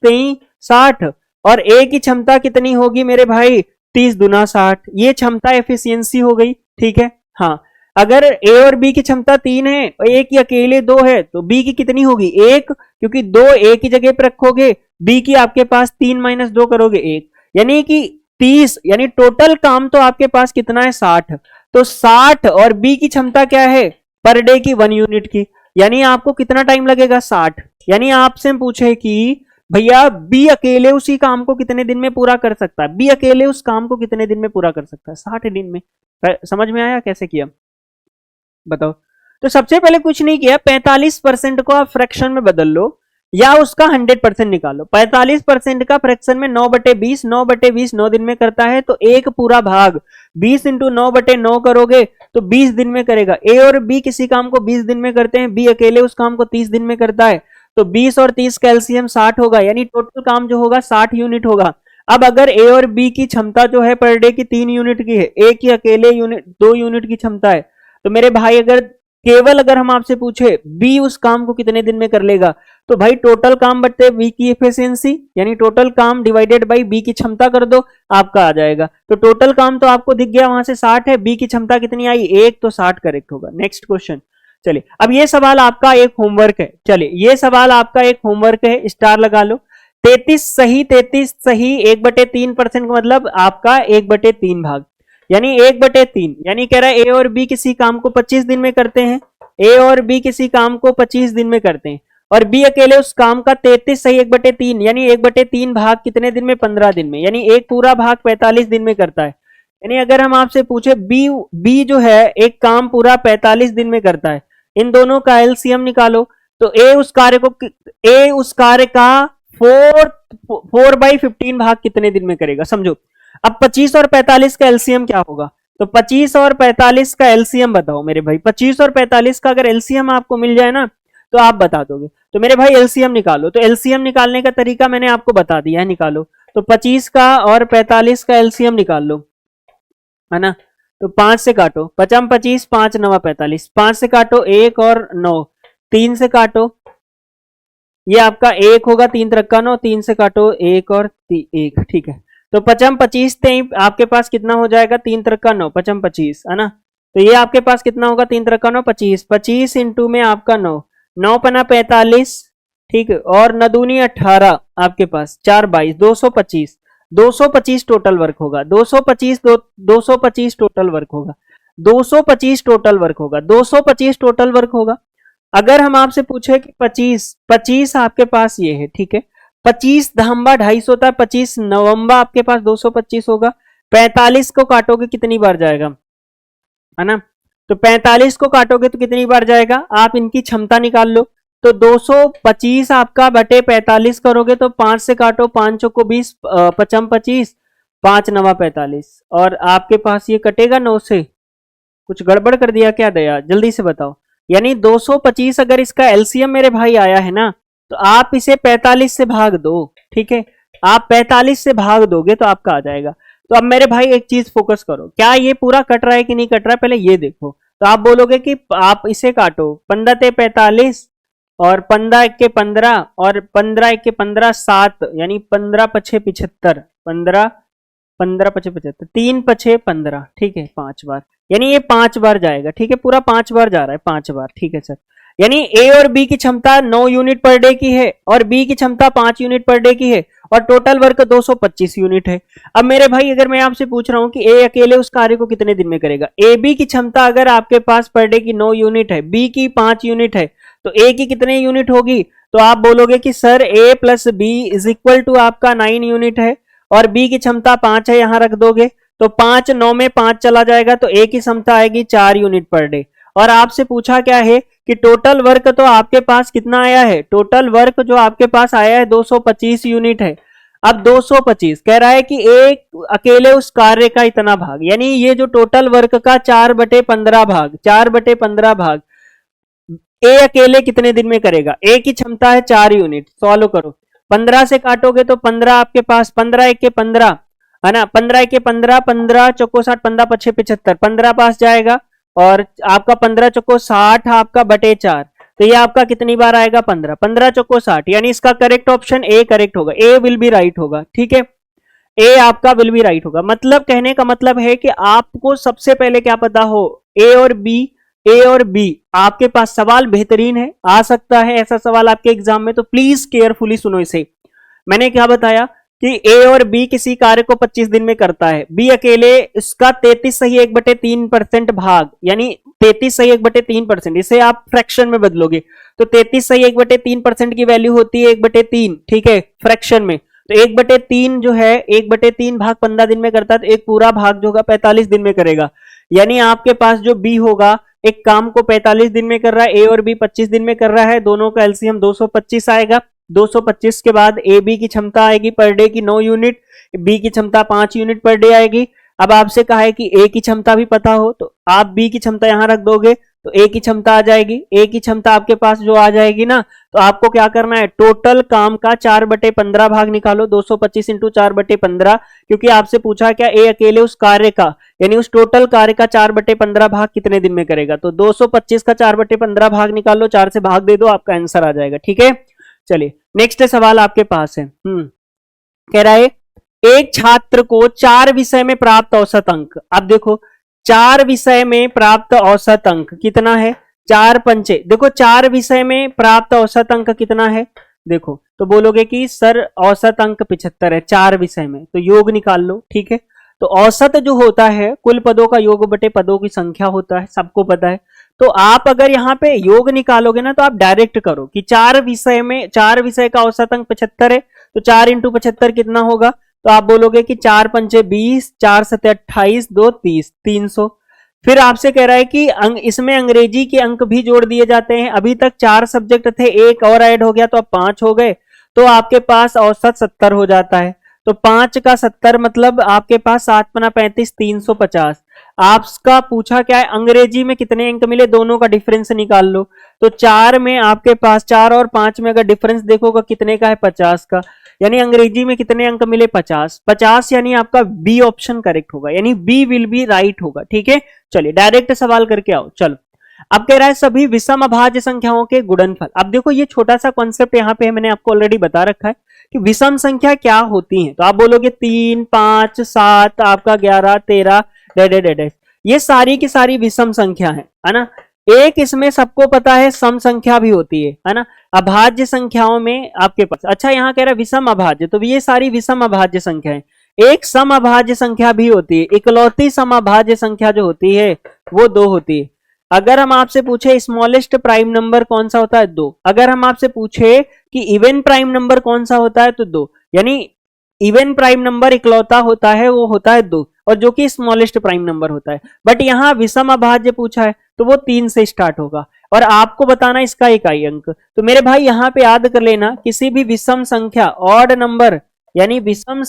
60, और ए की क्षमता कितनी होगी मेरे भाई, 30 दूना 60, ये क्षमता एफिशिएंसी हो गई। ठीक है। हाँ अगर ए और बी की क्षमता 3 है और ए की अकेले 2 है तो बी की कितनी होगी 1, क्योंकि 2 ए की जगह पर रखोगे, बी की आपके पास 3 - 2 करोगे 1, यानी कि 30, यानी टोटल काम तो आपके पास कितना है 60, तो 60 और बी की क्षमता क्या है पर डे की 1 यूनिट की, यानी आपको कितना टाइम लगेगा 60। यानी आपसे पूछे कि भैया बी अकेले उसी काम को कितने दिन में पूरा कर सकता है, बी अकेले उस काम को कितने दिन में पूरा कर सकता है, 60 दिन में। समझ में आया कैसे किया, बताओ। तो सबसे पहले कुछ नहीं किया, 45% को आप फ्रैक्शन में बदल लो या उसका 100% निकालो। 45% का फ्रैक्शन में 9/20, 9/20 9 दिन में करता है, तो एक पूरा भाग 20 इंटू 9/9 करोगे तो 20 दिन में करेगा। ए और बी किसी काम को 20 दिन में करते हैं, बी अकेले उस काम को 30 दिन में करता है, तो 20 और 30 का एलसीएम 60 होगा, यानी टोटल काम जो होगा 60 यूनिट होगा। अब अगर ए और बी की क्षमता जो है पर डे की 3 यूनिट की है, ए की अकेले 2 यूनिट की क्षमता है, तो मेरे भाई अगर हम आपसे पूछे बी उस काम को कितने दिन में कर लेगा, तो भाई टोटल काम बटे बी की एफिशिएंसी, यानी टोटल काम डिवाइडेड बाई बी की क्षमता कर दो, आपका आ जाएगा। तो टोटल काम तो आपको दिख गया वहां से 60 है, बी की क्षमता कितनी आई 1, तो 60 करेक्ट होगा। Next question. चलिए अब ये सवाल आपका एक होमवर्क है, चलिए ये सवाल आपका एक होमवर्क है, स्टार लगा लो। 33 सही 1/3% का मतलब आपका 1/3 भाग, यानी 1/3, यानी कह रहा है ए और बी किसी काम को 25 दिन में करते हैं, ए और बी किसी काम को 25 दिन में करते हैं, और बी अकेले उस काम का 33 सही 1/3, यानी 1/3 भाग कितने दिन में, 15 दिन में, यानी एक पूरा भाग 45 दिन में करता है। यानी अगर हम आपसे पूछे बी जो है एक काम पूरा 45 दिन में करता है, इन दोनों का एलसीएम निकालो, तो ए उस कार्य का 4/15 भाग कितने दिन में करेगा, समझो। अब 25 और 45 का एलसीएम क्या होगा, तो 25 और 45 का एलसीएम बताओ मेरे भाई, 25 और 45 का अगर एलसीएम आपको मिल जाए ना तो आप बता दोगे। तो मेरे भाई एलसीएम निकालो, तो एलसीएम निकालने का तरीका मैंने आपको बता दिया है, निकालो। तो 25 का और 45 का एलसीएम निकाल लो, है ना। तो 5 से काटो, 5 25, 5 9 45, 5 से काटो 1 और 9, 3 से काटो, ये आपका 1 होगा, 3 3 9, 3 से काटो 1 और 1, ठीक है। तो 5 25 आपके पास कितना हो जाएगा, 3 3 9, 5 25, है ना। तो ये आपके पास कितना होगा, 3 3 9 25, 25 इंटू में आपका 9, 9 पना 45, ठीक है, और 9 दूनी 18, आपके पास 4 22, 225, 225 टोटल वर्क होगा, 225 टोटल वर्क होगा, 225 टोटल वर्क होगा, 225 टोटल वर्क होगा। अगर हम आपसे पूछे कि 25 आपके पास ये है, ठीक है, 25 धम्बा 250 होता है, 25 नवंबर आपके पास 225 होगा। 45 को काटोगे कितनी बार जाएगा, है ना। तो 45 को काटोगे तो कितनी बार जाएगा, आप इनकी क्षमता निकाल लो। तो 225 आपका बटे 45 करोगे तो 5 से काटो, 5 को 20, 5 25, 5 9 45, और आपके पास ये कटेगा 9 से। कुछ गड़बड़ कर दिया क्या दया, जल्दी से बताओ। यानी 225 अगर इसका एलसीएम मेरे भाई आया है ना, तो आप इसे 45 से भाग दो, ठीक है, आप 45 से भाग दोगे तो आपका आ जाएगा। तो अब मेरे भाई एक चीज फोकस करो, क्या ये पूरा कट रहा है कि नहीं कट रहा है, पहले ये देखो। तो आप बोलोगे कि आप इसे काटो, 15 ते 45 और 15 1 के 15 और 15 1 के 15 7, यानी 15 पछे 75, 15 15 पछे 75, 3 पछे 15, ठीक है, 5 बार, यानी ये 5 बार जाएगा, ठीक है, पूरा 5 बार जा रहा है, 5 बार, ठीक है सर। यानी ए और बी की क्षमता 9 यूनिट पर डे की है और बी की क्षमता 5 यूनिट पर डे की है और टोटल वर्क 225 यूनिट है। अब मेरे भाई अगर मैं आपसे पूछ रहा हूं कि ए अकेले उस कार्य को कितने दिन में करेगा, ए बी की क्षमता अगर आपके पास पर डे की 9 यूनिट है, बी की 5 यूनिट है, तो ए की कितने यूनिट होगी? तो आप बोलोगे कि sir a plus b is equal to आपका 9 यूनिट है और बी की क्षमता 5 है, यहां रख दोगे तो 5 9 में 5 चला जाएगा तो ए की क्षमता आएगी 4 यूनिट पर डे। और आपसे पूछा क्या है कि टोटल वर्क तो आपके पास कितना आया है, टोटल वर्क जो आपके पास आया है 225 यूनिट है। अब 225 कह रहा है कि एक अकेले उस कार्य का इतना भाग, यानी ये जो टोटल वर्क का 4/15 भाग, 4/15 भाग ए अकेले कितने दिन में करेगा? ए की क्षमता है 4 यूनिट, सॉल्व करो, 15 से काटोगे तो 15 आपके पास, 15 1 के 15 है ना, 15 1 के 15, 15 चौको 60, 15 5 75, 15 पास जाएगा और आपका 15 चौको 60 आपका बटे 4, तो ये आपका कितनी बार आएगा? 15, 15 चौको 60, यानी इसका करेक्ट ऑप्शन ए करेक्ट होगा, ए विल बी राइट होगा। ठीक है, ए आपका विल बी राइट होगा। मतलब कहने का मतलब है कि आपको सबसे पहले क्या पता हो, ए और बी आपके पास सवाल बेहतरीन है, आ सकता है ऐसा सवाल आपके एग्जाम में, तो प्लीज केयरफुली सुनो इसे। मैंने क्या बताया कि ए और बी किसी कार्य को 25 दिन में करता है, बी अकेले इसका 33 सही 1/3% भाग, यानी 33 सही 1/3%, इसे आप फ्रैक्शन में बदलोगे तो 33 सही 1/3% की वैल्यू होती है 1/3। ठीक है, फ्रैक्शन में तो 1/3 जो है 1/3 भाग 15 दिन में करता है, तो एक पूरा भाग जो होगा 45 दिन में करेगा। यानी आपके पास जो बी होगा एक काम को 45 दिन में कर रहा है, ए और बी 25 दिन में कर रहा है, दोनों का एलसीएम 225 आएगा। 225 के बाद ए बी की क्षमता आएगी पर डे की 9 यूनिट, बी की क्षमता 5 यूनिट पर डे आएगी। अब आपसे कहा है कि ए की क्षमता भी पता हो तो आप बी की क्षमता यहां रख दोगे तो ए की क्षमता आ जाएगी, ए की क्षमता आपके पास जो आ जाएगी ना, तो आपको क्या करना है, टोटल काम का 4/15 भाग निकालो, 225 इंटू 4/15, क्योंकि आपसे पूछा क्या ए अकेले उस कार्य का, यानी उस टोटल कार्य का 4/15 भाग कितने दिन में करेगा, तो 225 का 4/15 भाग निकाल लो, 4 से भाग दे दो, आपका आंसर आ जाएगा। ठीक है, चलिए नेक्स्ट सवाल आपके पास है। कह रहा है एक छात्र को 4 विषय में प्राप्त औसत अंक, अब देखो 4 विषय में प्राप्त औसत अंक कितना है, 4 पंचे, देखो 4 विषय में प्राप्त औसत अंक कितना है, देखो तो बोलोगे कि सर औसत अंक 75 है 4 विषय में, तो योग निकाल लो। ठीक है, तो औसत जो होता है कुल पदों का योग बटे पदों की संख्या होता है, सबको पता है। तो आप अगर यहाँ पे योग निकालोगे ना तो आप डायरेक्ट करो कि 4 विषय का औसत अंक 75 है, तो 4 इंटू 75 कितना होगा, तो आप बोलोगे कि 4 पंचे 20, 4 सते 28, 2 30, 300। फिर आपसे कह रहा है कि इसमें अंग्रेजी के अंक भी जोड़ दिए जाते हैं, अभी तक 4 सब्जेक्ट थे, एक और ऐड हो गया तो अब 5 हो गए, तो आपके पास औसत 70 हो जाता है। तो 5 का 70 मतलब आपके पास 7 पना 35, 350। आपका पूछा क्या है, अंग्रेजी में कितने अंक मिले, दोनों का डिफरेंस निकाल लो। तो 4 में आपके पास 4 और 5 में अगर डिफरेंस देखोगे कितने का है, 50 का, यानी अंग्रेजी में कितने अंक मिले, 50। 50 यानी आपका बी ऑप्शन करेक्ट होगा, यानी बी विल बी राइट होगा। ठीक है, चलिए डायरेक्ट सवाल करके आओ। चलो अब कह रहा है सभी विषम अभाज्य संख्याओं के गुणनफल। अब देखो ये छोटा सा कॉन्सेप्ट यहाँ पे मैंने आपको ऑलरेडी बता रखा है कि विषम संख्या क्या होती है, तो आप बोलोगे 3 5 7 आपका 11 13 डे ये सारी की सारी विषम संख्या है ना। एक इसमें सबको पता है सम संख्या भी होती है ना, अभाज्य संख्याओं में आपके पास। अच्छा यहाँ कह रहा है विषम अभाज्य, तो ये सारी विषम अभाज्य संख्या है। एक सम अभाज्य संख्या भी होती है, इकलौती सम अभाज्य संख्या जो होती है वो 2 होती है। अगर हम आपसे पूछे स्मॉलेस्ट प्राइम नंबर कौन सा होता है, 2। अगर हम आपसे पूछे कि इवन प्राइम नंबर कौन सा होता है, तो 2, यानी इवन प्राइम नंबर इकलौता होता है वो होता है 2, और जो कि स्मॉलेस्ट प्राइम नंबर होता है। बट यहाँ विषम अभाज्य पूछा है तो वो 3 से स्टार्ट होगा और आपको बताना इसका इकाई अंक। तो मेरे भाई यहाँ पे याद कर लेना, किसी भी विषम संख्या ऑड नंबर, यानी विषम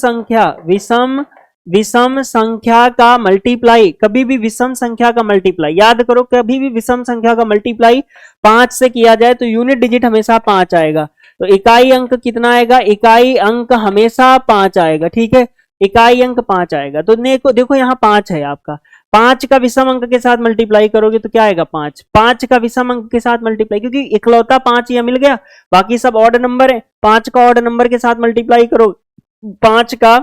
संख्या का मल्टीप्लाई, कभी भी विषम संख्या का मल्टीप्लाई, याद करो कभी भी विषम संख्या का मल्टीप्लाई 5 से किया जाए तो यूनिट डिजिट हमेशा 5 आएगा। तो इकाई अंक कितना आएगा, इकाई अंक हमेशा 5 आएगा। ठीक है, इकाई अंक 5 आएगा। तो देखो यहाँ 5 है आपका, 5 का विषम अंक के साथ मल्टीप्लाई करोगे तो क्या आएगा, 5। 5 का विषम अंक के साथ मल्टीप्लाई, क्योंकि इकलौता 5 यह मिल गया, बाकी सब ऑड नंबर है। 5 का ऑड नंबर के साथ मल्टीप्लाई करो, 5 का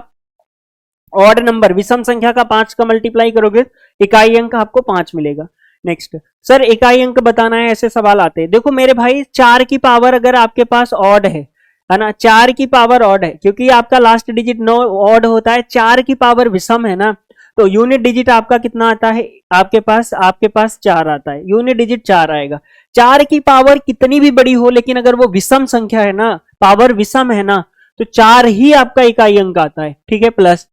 ऑड नंबर विषम संख्या का 5 का मल्टीप्लाई करोगे, इकाई अंक आपको 5 मिलेगा। नेक्स्ट, सर इकाई अंक बताना है, ऐसे सवाल आते हैं। देखो मेरे भाई 4 की पावर अगर आपके पास ऑड है ना, 4 की पावर ऑड है, क्योंकि आपका लास्ट डिजिट 9 ऑड होता है, 4 की पावर विषम है ना, तो यूनिट डिजिट आपका कितना आता है, आपके पास 4 आता है, यूनिट डिजिट 4 आएगा। 4 की पावर कितनी भी बड़ी हो, लेकिन अगर वो विषम संख्या है ना, पावर विषम है ना, तो 4 ही आपका इकाई अंक आता है, ठीक है। प्लस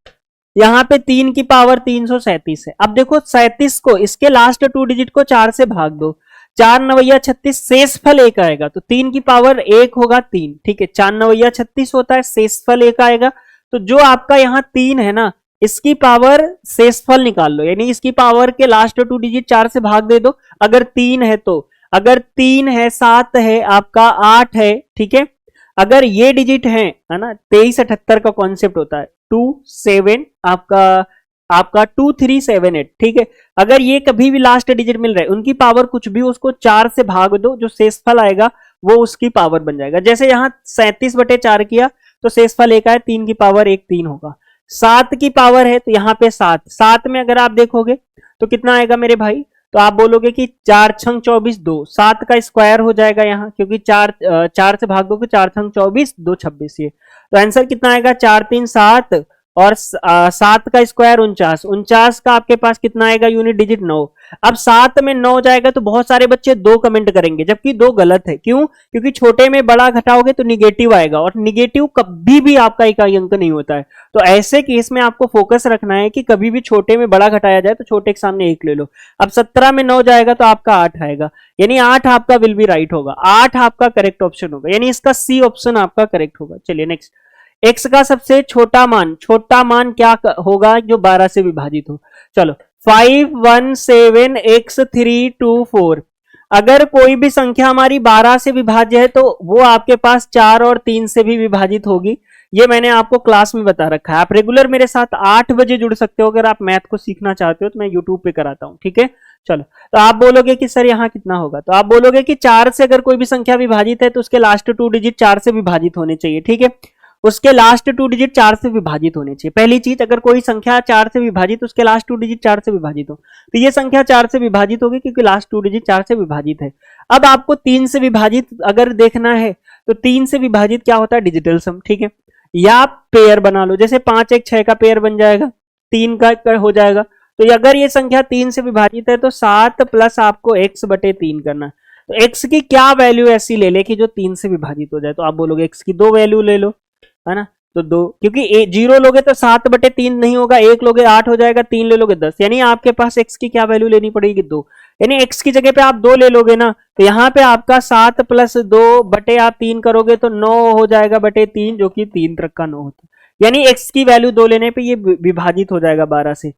यहाँ पे 3 की पावर 337 है। अब देखो 37 को, इसके लास्ट 2 डिजिट को 4 से भाग दो, 4 9 36, शेषफल 1 आएगा, तो 3 की पावर 1 होगा 3, ठीक है। 4 9 36 होता है, शेषफल 1 आएगा, तो जो आपका यहाँ 3 है ना, इसकी पावर शेषफल निकाल लो, यानी इसकी पावर के लास्ट 2 डिजिट 4 से भाग दे दो। अगर 3 है तो, अगर 3 है, 7 है, आपका 8 है, ठीक है। अगर ये डिजिट है ना, 23 78 का कॉन्सेप्ट होता है, 2 7 आपका 2 3 7 8, ठीक है। अगर ये कभी भी लास्ट डिजिट मिल रहा है, उनकी पावर कुछ भी, उसको 4 से भाग दो, जो शेषफल आएगा वो उसकी पावर बन जाएगा। जैसे यहाँ 37/4 किया तो शेषफल 1 आया, 3 की पावर 1 3 होगा। 7 की पावर है तो यहाँ पे 7 में अगर आप देखोगे तो कितना आएगा मेरे भाई, तो आप बोलोगे कि 4 छंग 24 2, 7 का स्क्वायर हो जाएगा यहाँ, क्योंकि 4 से भाग दोगे, 4 छंग 24 2 26, ये तो आंसर कितना आएगा, 4 3 7 और 7 का स्क्वायर 49, 49 का आपके पास कितना आएगा, यूनिट डिजिट 9। अब 7 में 9 जाएगा तो बहुत सारे बच्चे 2 कमेंट करेंगे, जबकि 2 गलत है। क्यों? क्योंकि छोटे में बड़ा घटाओगे तो निगेटिव आएगा, और निगेटिव कभी भी आपका इकाई अंक नहीं होता है। तो ऐसे केस में आपको फोकस रखना है कि कभी भी छोटे में बड़ा घटाया जाए तो छोटे के सामने 1 ले लो। अब 17 में 9 जाएगा तो आपका 8 आएगा, यानी 8 आपका विल बी राइट होगा, 8 आपका करेक्ट ऑप्शन होगा, यानी इसका सी ऑप्शन आपका करेक्ट होगा। चलिए नेक्स्ट, x का सबसे छोटा मान क्या होगा जो 12 से विभाजित हो। चलो 517x324, अगर कोई भी संख्या हमारी 12 से विभाज्य है तो वो आपके पास 4 और 3 से भी विभाजित होगी। ये मैंने आपको क्लास में बता रखा है। आप रेगुलर मेरे साथ 8 बजे जुड़ सकते हो, अगर आप मैथ को सीखना चाहते हो तो मैं यूट्यूब पे कराता हूं, ठीक है। चलो, तो आप बोलोगे कि सर यहाँ कितना होगा, तो आप बोलोगे कि 4 से अगर कोई भी संख्या विभाजित है तो उसके लास्ट 2 डिजिट 4 से विभाजित होने चाहिए, ठीक है। उसके लास्ट 2 डिजिट 4 से विभाजित होने चाहिए। पहली चीज, अगर कोई संख्या 4 से विभाजित, उसके लास्ट 2 डिजिट 4 से विभाजित हो, तो ये संख्या 4 से विभाजित होगी क्योंकि लास्ट 2 डिजिट 4 से विभाजित है। अब आपको 3 से विभाजित अगर देखना है तो 3 से विभाजित क्या होता है, डिजिटल सम, ठीक है। या पेयर बना लो, जैसे 5 1 6 का पेयर बन जाएगा, 3 का हो जाएगा। तो अगर ये संख्या 3 से विभाजित है तो 7 प्लस आपको x/3 करना है। तो x की क्या वैल्यू ऐसी ले ले कि जो 3 से विभाजित हो जाए, तो आप बोलोगे x की 2 वैल्यू ले लो, है ना। तो 2, क्योंकि 0 लोगे तो 7/3 नहीं होगा, 1 लोगे 8 हो जाएगा, 3 ले लोगे 10, यानी आपके पास x की क्या वैल्यू लेनी पड़ेगी, 2, यानी x की जगह पे आप 2 ले लोगे ना, तो यहाँ पे आपका 7 + 2 बटे आप 3 करोगे तो 9 हो जाएगा बटे 3, जो कि 3 तक का 9 होता है, यानी x की वैल्यू 2 लेने पे ये विभाजित हो जाएगा 12 से।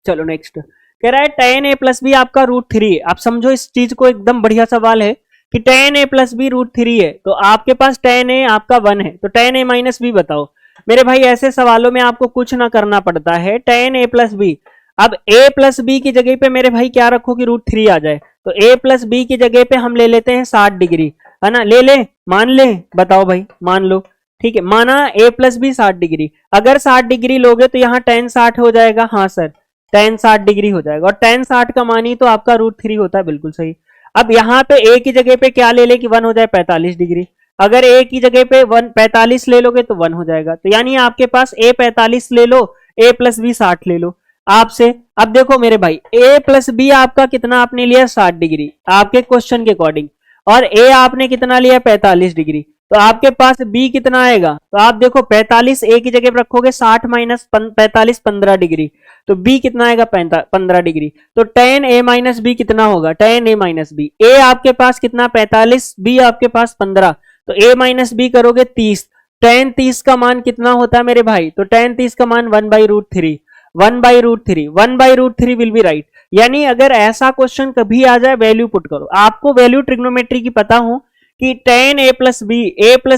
चलो नेक्स्ट, कह रहा है tan a + b आपका √3 है। आप समझो इस चीज को, एकदम बढ़िया सवाल है कि tan a + b √3 है, तो आपके पास tan a आपका 1 है, तो tan a - b बताओ। मेरे भाई ऐसे सवालों में आपको कुछ ना करना पड़ता है, tan a + b। अब a + b की जगह पे मेरे भाई क्या रखो कि √3 आ जाए, तो a + b की जगह पे हम ले लेते हैं 60 डिग्री, है ना। ले मान ले, बताओ भाई, मान लो, ठीक है। माना a + b 60 डिग्री, अगर 60 डिग्री लोगे तो यहाँ tan 60 हो जाएगा, हाँ सर tan 60 डिग्री हो जाएगा, और tan 60 का मान ही तो आपका √3 होता है, बिल्कुल सही। अब यहाँ पे a की जगह पे क्या ले ले कि 1 हो जाए 45 डिग्री, अगर a की जगह पे 45 ले लोगे तो 1 हो जाएगा, तो यानी आपके पास a 45 ले लो, a + b 60 ले लो आपसे। अब देखो मेरे भाई, a + b आपका कितना आपने लिया, 60 डिग्री आपके क्वेश्चन के अकॉर्डिंग, और a आपने कितना लिया, 45 डिग्री, तो आपके पास b कितना आएगा, तो आप देखो 45 a की जगह पर रखोगे, 60 - 45 15 डिग्री, तो b कितना आएगा, 15 डिग्री। तो tan a - b कितना होगा, tan a - b, a आपके पास कितना 45, b आपके पास 15, तो a - b करोगे 30, tan 30 का मान कितना होता है मेरे भाई, तो tan 30 का मान 1/√3, 1/√3 विल बी राइट। यानी अगर ऐसा क्वेश्चन कभी आ जाए, वैल्यू पुट करो, आपको वैल्यू ट्रिग्नोमेट्री की पता हो कि tan a +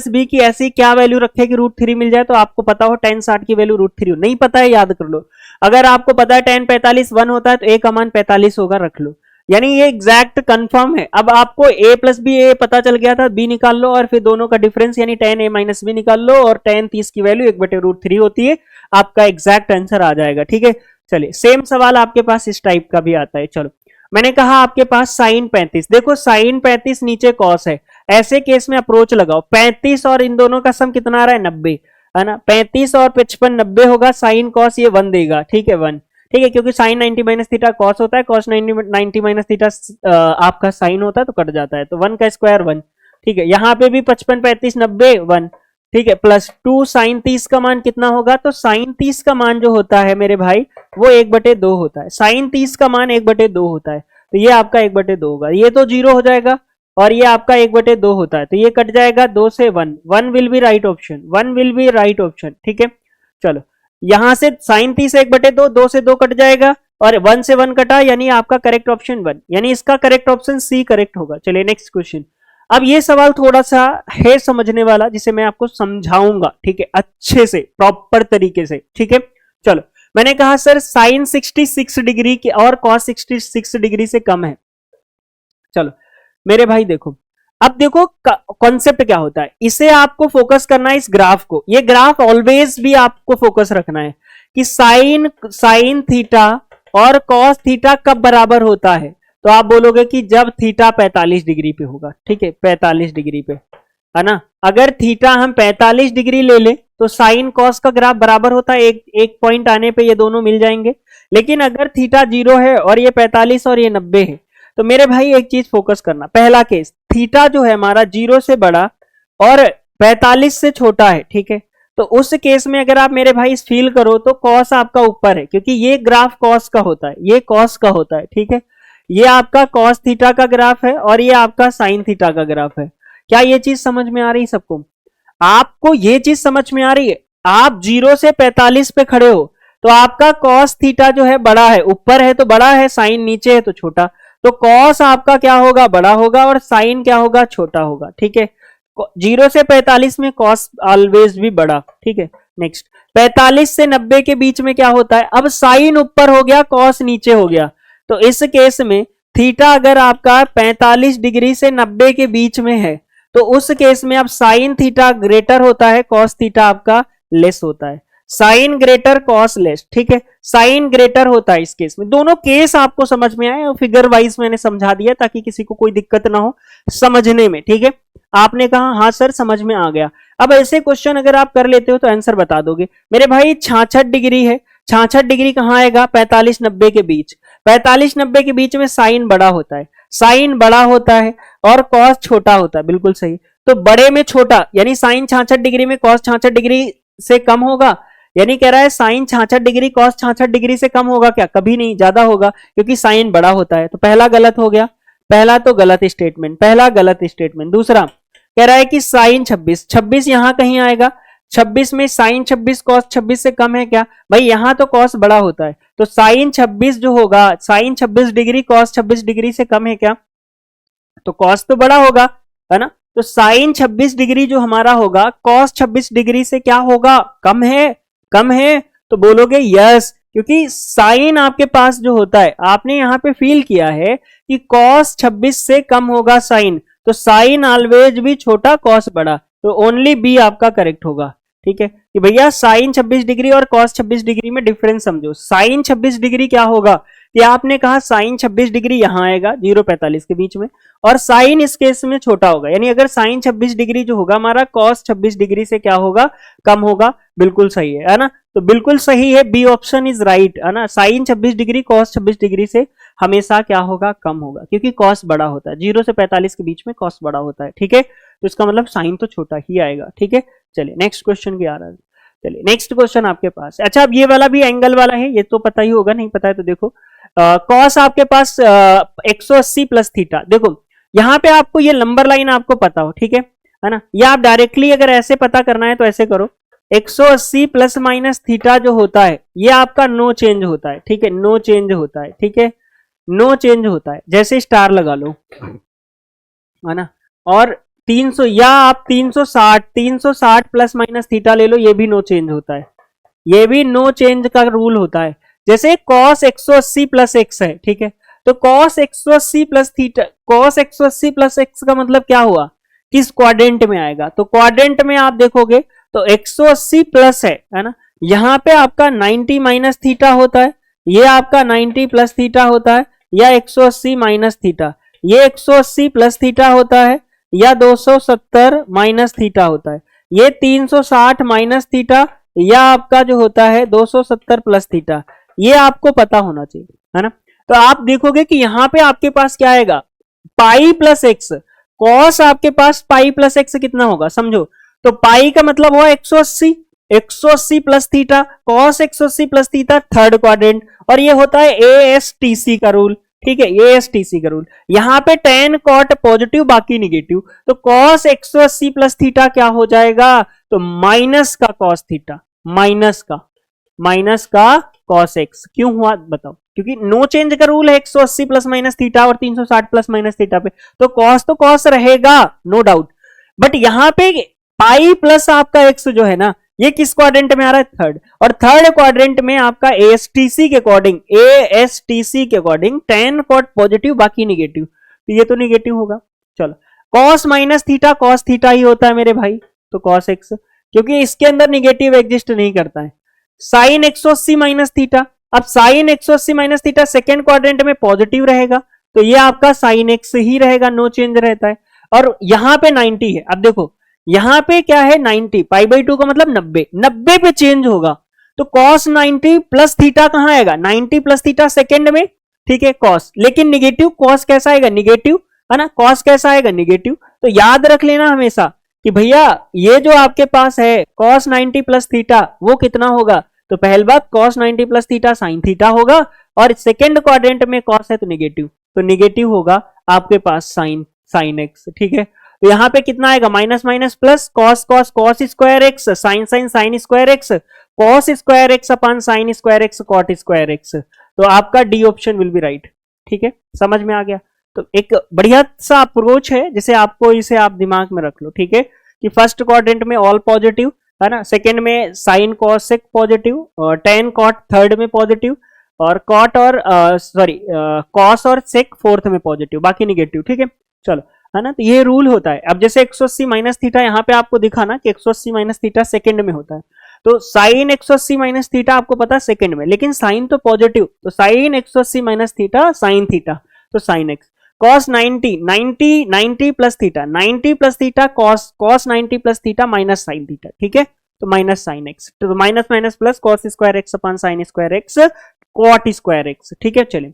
b की ऐसी क्या वैल्यू रखे कि √3 मिल जाए, तो आपको पता हो tan 60 की वैल्यू √3 हो, नहीं पता है याद कर लो। अगर आपको पता है tan 45 1 होता है तो a का मान 45 होगा, रख लो, यानी ये एग्जैक्ट कंफर्म है। अब आपको a + b a पता चल गया था, b निकाल लो और फिर दोनों का डिफरेंस यानी tan a - b निकाल लो, और tan 30 की वैल्यू 1/√3 होती है, आपका एग्जैक्ट आंसर आ जाएगा, ठीक है। चलिए सेम सवाल आपके पास इस टाइप का भी आता है। चलो मैंने कहा आपके पास साइन 35, देखो साइन 35 नीचे कॉस है, ऐसे केस में अप्रोच लगाओ। 35 और इन दोनों का सम कितना आ रहा है 90, है ना। 35 और 55 90 होगा, साइन कॉस ये 1 देगा, ठीक है 1, ठीक है, क्योंकि साइन 90 माइनस थीटा कॉस होता है, कॉस 90 माइनस थीटा आपका साइन होता है, तो कट जाता है, तो 1 का स्क्वायर 1, ठीक है। यहाँ पे भी 55 35 90 1, ठीक है, प्लस 2 साइन 30 का मान कितना होगा, तो साइन 30 का मान जो होता है मेरे भाई वो 1/2 होता है, साइन 30 का मान 1/2 होता है, तो ये आपका 1/2 होगा, ये तो 0 हो जाएगा और ये आपका 1/2 होता है, तो ये कट जाएगा 2 से 1, 1 will be right option, 1 will be right option, ठीक है। चलो यहां से साइन 30 1/2, 2 से 2 कट जाएगा और 1 से 1 कटा, यानी आपका करेक्ट ऑप्शन 1, यानी इसका करेक्ट ऑप्शन सी करेक्ट होगा। चलिए नेक्स्ट क्वेश्चन। अब ये सवाल थोड़ा सा है समझने वाला, जिसे मैं आपको समझाऊंगा, ठीक है, अच्छे से प्रॉपर तरीके से, ठीक है। चलो मैंने कहा सर साइन 66 डिग्री की और कॉस 66 डिग्री से कम है। चलो मेरे भाई देखो, अब देखो कॉन्सेप्ट क्या होता है, इसे आपको फोकस करना है, इस ग्राफ को, ये ग्राफ ऑलवेज भी आपको फोकस रखना है कि साइन थीटा और कॉस थीटा कब बराबर होता है, तो आप बोलोगे कि जब थीटा 45 डिग्री पे होगा, ठीक है, 45 डिग्री पे, है ना। अगर थीटा हम 45 डिग्री ले ले तो साइन कॉस का ग्राफ बराबर होता है, एक पॉइंट आने पे ये दोनों मिल जाएंगे। लेकिन अगर थीटा 0 है और ये 45 और ये 90 है, तो मेरे भाई एक चीज फोकस करना, पहला केस थीटा जो है हमारा 0 से बड़ा और 45 से छोटा है, ठीक है, तो उस केस में अगर आप मेरे भाई फील करो तो कॉस आपका ऊपर है, क्योंकि ये ग्राफ कॉस का होता है, ये कॉस का होता है, ठीक है, ये आपका कॉस थीटा का ग्राफ है और ये आपका साइन थीटा का ग्राफ है। क्या ये चीज समझ में आ रही सबको? आपको ये चीज समझ में आ रही है? आप 0 से 45 पे खड़े हो तो आपका कॉस थीटा जो है बड़ा है, ऊपर है तो बड़ा है, साइन नीचे है तो छोटा, तो कॉस आपका क्या होगा, बड़ा होगा और साइन क्या होगा, छोटा होगा, ठीक है। 0 से 45 में कॉस ऑलवेज भी बड़ा, ठीक है। नेक्स्ट 45 से 90 के बीच में क्या होता है, अब साइन ऊपर हो गया कॉस नीचे हो गया, तो इस केस में थीटा अगर आपका 45 डिग्री से 90 के बीच में है तो उस केस में अब साइन थीटा ग्रेटर होता है, कॉस थीटा आपका लेस होता है, साइन ग्रेटर कॉस लेस, ठीक है, साइन ग्रेटर होता है इस केस में। दोनों केस आपको समझ में आए, फिगर वाइज मैंने समझा दिया ताकि किसी को कोई दिक्कत ना हो समझने में, ठीक है। आपने कहा हाँ सर समझ में आ गया। अब ऐसे क्वेश्चन अगर आप कर लेते हो तो आंसर बता दोगे। मेरे भाई 66 डिग्री है, 66 डिग्री कहां आएगा, 45 90 के बीच, 45 90 के बीच में साइन बड़ा होता है, साइन बड़ा होता है और कॉस छोटा होता है, बिल्कुल सही। तो बड़े में छोटा यानी साइन 66 डिग्री में कॉस 66 डिग्री से कम होगा, यानी कह रहा है साइन 66 डिग्री कॉस 66 डिग्री से कम होगा क्या, कभी नहीं, ज्यादा होगा, क्योंकि साइन बड़ा होता है। तो पहला गलत हो गया, पहला तो गलत स्टेटमेंट, पहला गलत स्टेटमेंट। दूसरा कह रहा है कि साइन 26, 26 यहां कहीं आएगा, 26 में साइन 26 कॉस 26 से कम है क्या, भाई यहां तो कॉस बड़ा होता है, तो साइन 26 जो होगा, साइन 26 डिग्री कॉस 26 डिग्री से कम है क्या, तो कॉस तो बड़ा होगा, है ना। तो साइन 26 डिग्री जो हमारा होगा कॉस 26 डिग्री से क्या होगा, कम है, कम है, तो बोलोगे यस, क्योंकि साइन आपके पास जो होता है, आपने यहां पे फील किया है कि कॉस 26 से कम होगा साइन, तो साइन ऑलवेज भी छोटा कॉस बड़ा, तो ओनली बी आपका करेक्ट होगा, ठीक है। कि भैया साइन 26 डिग्री और कॉस 26 डिग्री में डिफरेंस समझो। साइन 26 डिग्री क्या होगा कि आपने कहा साइन 26 डिग्री यहां आएगा 0-45 के बीच में, और साइन इस केस में छोटा होगा, यानी अगर साइन 26 डिग्री जो होगा हमारा कॉस 26 डिग्री से क्या होगा, कम होगा, बिल्कुल सही है ना। तो बिल्कुल सही है, बी ऑप्शन इज राइट, है ना। साइन 26 डिग्री कॉस 26 डिग्री से हमेशा क्या होगा, कम होगा, क्योंकि कॉस बड़ा होता है, 0 से 45 के बीच में कॉस बड़ा होता है, ठीक है। तो इसका मतलब साइन तो छोटा ही आएगा, ठीक है। चलिए नेक्स्ट क्वेश्चन की आ रहा है, चलिए नेक्स्ट क्वेश्चन आपके पास। अच्छा अब ये वाला भी एंगल वाला है, ये तो पता ही होगा, नहीं पता है तो देखो, कॉस आपके पास 180 प्लस थीटा, देखो यहां पे आपको ये नंबर लाइन आपको पता हो, ठीक है ना, या आप डायरेक्टली अगर ऐसे पता करना है तो ऐसे करो, 180 प्लस माइनस थीटा जो होता है ये आपका नो चेंज होता है, ठीक है, नो चेंज होता है, ठीक है, नो चेंज होता है, जैसे स्टार लगा लो, है ना। और 300 या आप 360 प्लस माइनस थीटा ले लो, ये भी नो चेंज होता है, ये भी नो चेंज का रूल होता है। जैसे cos 180 प्लस एक्स है, ठीक है, तो cos 180 plus theta, cos 180 plus x का मतलब क्या हुआ, किस क्वाड्रेंट में आएगा, तो क्वाड्रेंट में आप देखोगे तो 180 प्लस है ना, यहां पे आपका 90 माइनस थीटा होता है, ये आपका 90 प्लस थीटा होता है या 180 माइनस थीटा, ये 180 प्लस थीटा होता है या 270 माइनस थीटा होता है, ये 360 माइनस थीटा या आपका जो होता है 270 प्लस थीटा, ये आपको पता होना चाहिए, है ना। तो आप देखोगे कि यहां पे आपके पास क्या आएगा, पाई प्लस एक्स, कॉस आपके पास पाई प्लस एक्स कितना होगा समझो, तो पाई का मतलब हुआ 180, 180 plus theta, cos 180 plus theta third quadrant, और ये होता है एएसटीसी का रूल, ठीक है, एएसटीसी का रूल। यहां पे tan cot पॉजिटिव बाकी निगेटिव, तो cos 180 प्लस थीटा क्या हो जाएगा, तो माइनस का cos थीटा, माइनस का cos x। क्यों हुआ बताओ, क्योंकि नो चेंज का रूल है 180 प्लस माइनस थीटा और 360 प्लस माइनस थीटा पे, तो cos रहेगा नो डाउट, बट यहां पे पाई प्लस आपका x जो है ना, ये किस क्वाड्रेंट में आ रहा है, थर्ड, और थर्ड क्वाड्रेंट में आपका एएसटीसी के अकॉर्डिंग tan cot पॉजिटिव बाकी निगेटिव, तो ये तो निगेटिव होगा। चलो cos minus theta cos theta ही होता है मेरे भाई, तो cos x, क्योंकि इसके अंदर निगेटिव एग्जिस्ट नहीं करता है। sin 180 माइनस थीटा, अब sin 180 minus theta second quadrant में पॉजिटिव रहेगा, तो ये आपका sin x ही रहेगा, नो चेंज रहता है। और यहां पे 90 है, अब देखो यहां पे क्या है 90, पाई बाई 2 का मतलब 90, 90 पे चेंज होगा, तो cos 90 प्लस थीटा कहां आएगा, 90 प्लस थीटा सेकेंड में, ठीक है cos, लेकिन निगेटिव cos कैसा आएगा, निगेटिव है ना, cos कैसा आएगा निगेटिव। तो याद रख लेना हमेशा कि भैया ये जो आपके पास है cos 90 प्लस थीटा वो कितना होगा, तो पहली बात cos 90 plus theta sin theta होगा, और सेकेंड क्वाड्रेंट में cos है तो निगेटिव होगा आपके पास sin x, ठीक है। तो यहां पे कितना आएगा, minus minus plus, cos square x, sin square x, cos square x upon sin square x, cot square x, तो आपका D option will be right, ठीक है, समझ में आ गया। तो एक बढ़िया सा अप्रोच है जिसे आपको, इसे आप दिमाग में रख लो, ठीक है, कि फर्स्ट क्वाड्रेंट में ऑल पॉजिटिव है ना, सेकेंड में sin cos sec पॉजिटिव, और tan cot थर्ड में पॉजिटिव, और cot और cos और sec फोर्थ में पॉजिटिव, बाकी निगेटिव, ठीक है। चलो है ना, तो ये रूल होता है। अब जैसे 180 माइनस थीटा यहाँ पे आपको दिखा ना कि 180 माइनस थीटा सेकेंड में होता है, तो साइन 180 माइनस थीटा आपको पता है सेकेंड में, लेकिन साइन तो पॉजिटिव, तो sine 180 minus theta sine theta, तो sine x, cos 90 plus theta, 90 plus theta cos 90 plus theta minus sine theta, ठीक है, तो माइनस साइन एक्स, तो minus minus plus cos square x upon sine square x cot square x, ठीक है। चलिए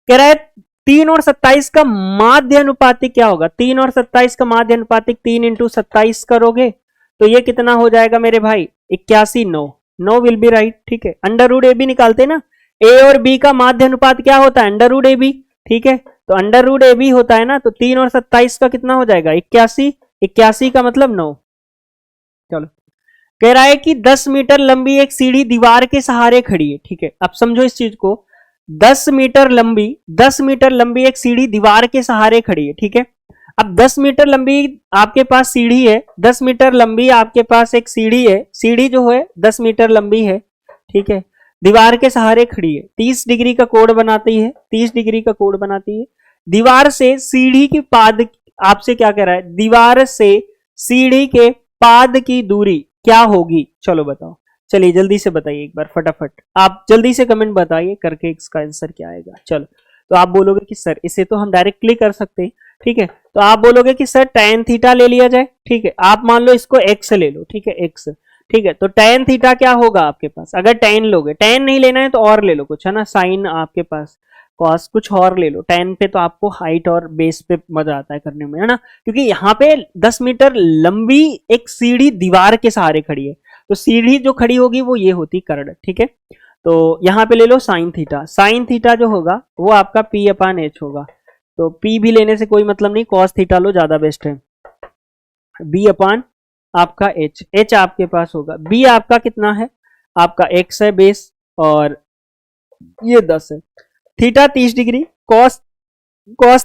कह रहा है 3 और 27 का माध्य अनुपातिक क्या होगा, 3 और 27 का माध्य अनुपातिक 3 इंटू 27 करोगे तो ये कितना हो जाएगा मेरे भाई, 81, 9 विल बी राइट, ठीक है। अंडर रूट ए बी निकालते ना, ए और बी का माध्य अनुपात क्या होता है, अंडर रूट ए बी, ठीक है, तो अंडर रूट ए बी होता है ना, तो 3 और 27 का कितना हो जाएगा, 81, 81 का मतलब 9। चलो कह रहा है कि 10 मीटर लंबी एक सीढ़ी दीवार के सहारे खड़ी है, ठीक है, अब समझो इस चीज को, 10 मीटर लंबी एक सीढ़ी दीवार के सहारे खड़ी है, ठीक है। अब 10 मीटर लंबी आपके पास सीढ़ी है, 10 मीटर लंबी आपके पास एक सीढ़ी है, सीढ़ी जो है 10 मीटर लंबी है, ठीक है, दीवार के सहारे खड़ी है, 30 डिग्री का कोण बनाती है, 30 डिग्री का कोण बनाती है। दीवार से सीढ़ी की पाद, आपसे क्या कह रहा है, दीवार से सीढ़ी के पाद की दूरी क्या होगी, चलो बताओ, चलिए जल्दी से बताइए एक बार फटाफट, आप जल्दी से कमेंट बताइए करके इसका आंसर क्या आएगा। चलो तो आप बोलोगे कि सर इसे तो हम डायरेक्टली कर सकते हैं, ठीक है, तो आप बोलोगे कि सर tan थीटा ले लिया जाए, ठीक है, आप मान लो इसको x ले लो, ठीक है, x, ठीक है, तो tan थीटा क्या होगा आपके पास, अगर tan लोगे, tan नहीं लेना है तो और ले लो कुछ, है ना, साइन आपके पास, cos कुछ और ले लो, tan पे तो आपको हाइट और बेस पे मजा आता है करने में, है ना, क्योंकि यहाँ पे 10 मीटर लंबी एक सीढ़ी दीवार के सहारे खड़ी है, तो सीढ़ी जो खड़ी होगी वो ये होती कर्ण, ठीक है। तो यहाँ पे ले लो साइन थीटा जो होगा वो आपका p अपान एच होगा, तो p भी लेने से कोई मतलब नहीं, cos थीटा लो ज्यादा बेस्ट है, b अपान आपका h आपके पास होगा, b आपका कितना है, आपका x है बेस, और ये 10 है, थीटा 30 डिग्री, cos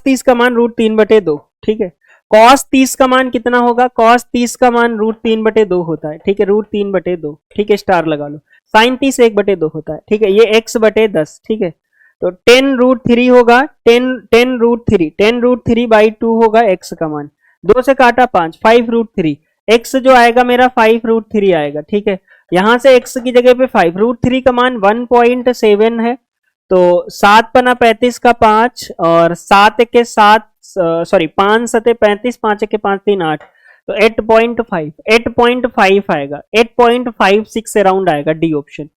30 का मान √3/2, ठीक है, cos 30 का मान कितना होगा, cos 30 का मान √3/2 होता है, ठीक है, √3/2, ठीक है, स्टार लगा लो। sin 30 1/2 होता है, ठीक है, ये x/10, ठीक है, तो 10√3 होगा, 10√3/2 होगा x का मान, 2 से काटा 5, 5√3, x जो आएगा मेरा 5√3 आएगा, ठीक है, यहां से x की जगह पे 5√3 का मान 1.7 है, तो 7 पना 35 का 5 और 7 के 7 सॉरी 5 सते 35, 5 के 5 3 8, तो 8.5 आएगा, 8.56 अराउंड आएगा डी ऑप्शन,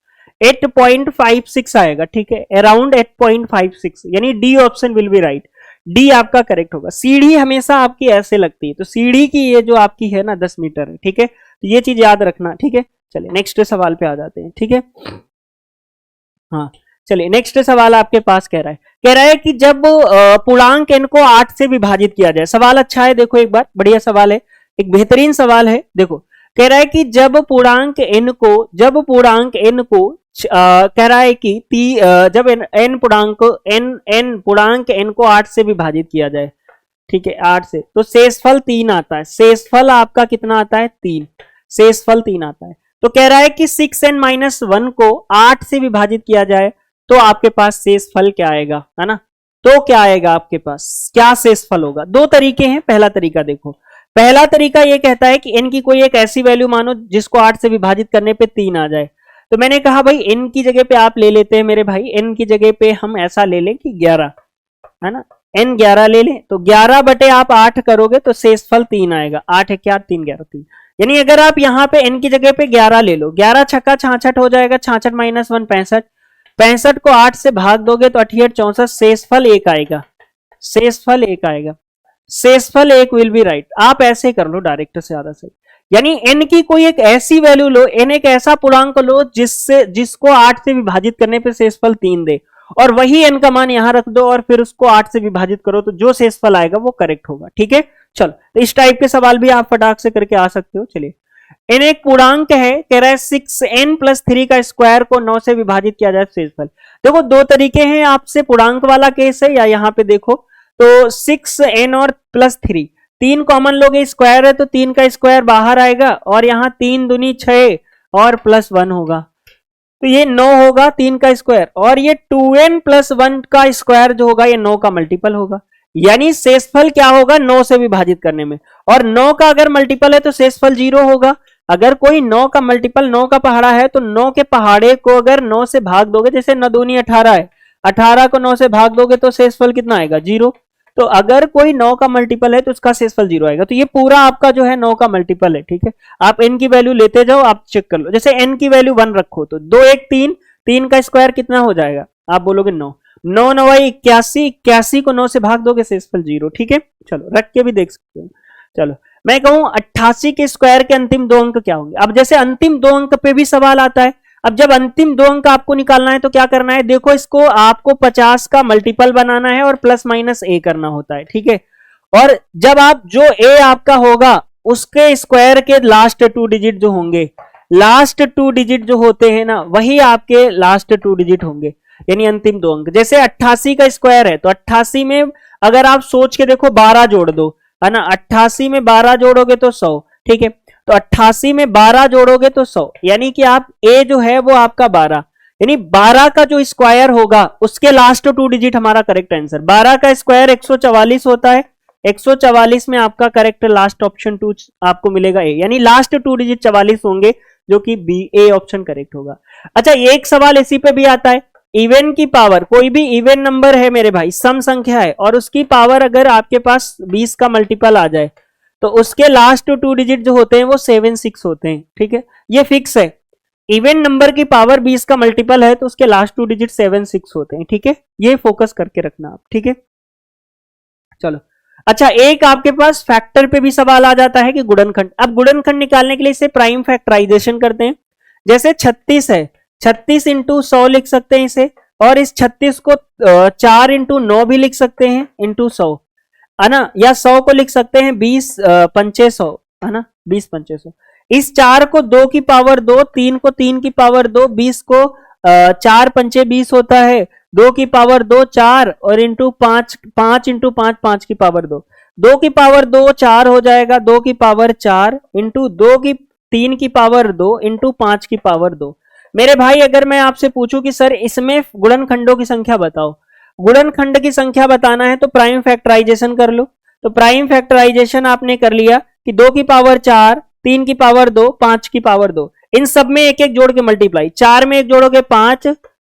8.56 आएगा, ठीक है, अराउंड 8.56, यानी d option will be right, D आपका करेक्ट होगा। सीढ़ी हमेशा आपकी ऐसे लगती है, तो सीढ़ी की ये जो आपकी है ना 10 मीटर है, ठीक है, तो ये चीज याद रखना, ठीक है। चलिए नेक्स्ट सवाल पे आ जाते हैं, ठीक है। हाँ चलिए नेक्स्ट सवाल आपके पास कह रहा है कि जब पूर्णांक n को 8 से विभाजित किया जाए, सवाल अच्छा है, देखो एक बार, बढ़िया सवाल है, एक बेहतरीन सवाल है। देखो कह रहा है कि जब पूर्णांक n को कह रहा है कि जब n पूर्णांक n को 8 से विभाजित किया जाए, ठीक है, 8 से, तो शेषफल 3 आता है। शेषफल आपका कितना आता है? 3। शेषफल 3 आता है। तो कह रहा है कि 6n-1 को 8 से विभाजित किया जाए तो आपके पास शेषफल क्या आएगा, है ना। तो क्या आएगा आपके पास, क्या शेषफल होगा? दो तरीके हैं। पहला तरीका देखो, पहला तरीका ये कहता है कि n की कोई एक ऐसी वैल्यू मानो जिसको 8 से विभाजित करने पे 3 आ जाए। तो मैंने कहा भाई n की जगह पे आप ले लेते हैं मेरे भाई, n की जगह पे हम ऐसा ले लें कि 11, है ना, n 11 ले लें, तो 11 बटे आप 8 करोगे तो शेषफल 3 आएगा। 8 है क्या, 3 11 3, यानी अगर आप यहाँ पे n की जगह पे 11 ले लो, 11 छक्का 66 हो जाएगा, 66 -1 65, 65 को 8 से भाग दोगे तो 88 64, शेषफल 1 आएगा, शेषफल 1 आएगा, शेषफल 1 विल बी राइट। आप ऐसे कर लो डायरेक्ट से ज्यादा सही, यानी n की कोई एक ऐसी वैल्यू लो, n एक ऐसा पूर्णांक लो जिसको 8 से विभाजित करने पे शेषफल 3 दे, और वही n का मान यहां रख दो और फिर उसको 8 से विभाजित करो, तो जो शेषफल आएगा वो करेक्ट होगा। ठीक है, चलो तो इस टाइप के सवाल भी आप फटाक से करके आ सकते हो। चलिए, n एक पूर्णांक है, कह रहा है 6n+3 का स्क्वायर को 9 से विभाजित किया जाए शेषफल। देखो दो तरीके हैं, आपसे पूर्णांक वाला केस है या यहाँ पे देखो तो 6n और +3, 3 कॉमन लोगे, स्क्वायर है तो 3 का स्क्वायर बाहर आएगा, और यहाँ 3 दूनी 6 और +1 होगा, तो ये 9 होगा 3 का स्क्वायर, और ये 2n+1 का स्क्वायर जो होगा ये 9 का मल्टीपल होगा, यानी शेषफल क्या होगा 9 से विभाजित करने में, और 9 का अगर मल्टीपल है तो शेषफल 0 होगा। अगर कोई 9 का मल्टीपल 9 का पहाड़ा है तो 9 के पहाड़े को अगर 9 से भाग दोगे, जैसे 9 दूनी 18 है, 18 को 9 से भाग दोगे तो शेषफल कितना आएगा 0। तो अगर कोई 9 का मल्टीपल है तो उसका शेषफल 0 आएगा। तो ये पूरा आपका जो है 9 का मल्टीपल है। ठीक है, आप n की वैल्यू लेते जाओ, आप चेक कर लो, जैसे n की वैल्यू 1 रखो तो 2 1 3, 3 का स्क्वायर कितना हो जाएगा, आप बोलोगे 9, 9 9 81, 81 को 9 से भाग दोगे शेषफल 0। ठीक है, चलो रख के भी देख सकते हो। चलो मैं कहूं 88 के स्क्वायर के अंतिम 2 अंक क्या होंगे। अब जैसे अंतिम 2 अंक पे भी सवाल आता है, अब जब अंतिम 2 अंक आपको निकालना है तो क्या करना है, देखो इसको आपको 50 का मल्टीपल बनाना है और +- a करना होता है। ठीक है, और जब आप जो a आपका होगा उसके स्क्वायर के लास्ट 2 डिजिट जो होंगे, लास्ट 2 डिजिट जो होते हैं ना, वही आपके लास्ट 2 डिजिट होंगे, यानी अंतिम 2 अंक। जैसे 88 का स्क्वायर है तो 88 में अगर आप सोच के देखो 12 जोड़ दो, है ना, 88 में 12 जोड़ोगे तो 100। ठीक है, तो 88 में 12 जोड़ोगे तो 100, यानी कि आप a जो है वो आपका 12, यानी 12 का जो स्क्वायर होगा उसके लास्ट 2 डिजिट हमारा करेक्ट आंसर। 12 का स्क्वायर 144 होता है, 144 में आपका करेक्ट लास्ट ऑप्शन 2 आपको मिलेगा a, यानी लास्ट 2 डिजिट 44 होंगे, जो कि बी, ए ऑप्शन करेक्ट होगा। अच्छा, एक सवाल इसी पे भी आता है, इवन की पावर, कोई भी इवन नंबर है मेरे भाई, सम संख्या है, और उसकी पावर अगर आपके पास 20 का मल्टीपल आ जाए तो उसके लास्ट 2 डिजिट जो होते हैं वो 7 6 होते हैं। ठीक है, ये फिक्स है, इवन नंबर की पावर 20 का मल्टीपल है तो उसके लास्ट 2 डिजिट 7 6 होते हैं। ठीक है, ये फोकस करके रखना आप। ठीक है, चलो अच्छा, एक आपके पास फैक्टर पे भी सवाल आ जाता है कि गुणनखंड। अब गुणनखंड निकालने के लिए इसे प्राइम फैक्टराइजेशन करते हैं। जैसे 36 है, 36 इंटू 100 लिख सकते हैं इसे, और इस 36 को 4 इंटू 9 भी लिख सकते हैं इंटू 100, है ना, या 100 को लिख सकते हैं 20 पंचे 100, है ना, 20 पंचे 100। इस 4 को 2 की पावर 2, 3 को 3 की पावर 2, 20 को 4 पंचे 20 होता है, 2 की पावर 2 4, और इंटू 5, 5 इंटू 5 5 की पावर 2, 2 की पावर 2 4 हो जाएगा, 2 की पावर 4 इंटू 2 की 3 की पावर 2 इंटू 5 की पावर 2। मेरे भाई अगर मैं आपसे पूछूं कि सर इसमें गुणनखंडों की संख्या बताओ, गुणनखंड की संख्या बताना है तो प्राइम फैक्टराइजेशन कर लो। तो प्राइम फैक्टराइजेशन आपने कर लिया कि 2 की पावर 4, 3 की पावर 2, 5 की पावर 2, इन सब में एक एक जोड़ के मल्टीप्लाई, 4 में एक जोड़ोगे 5,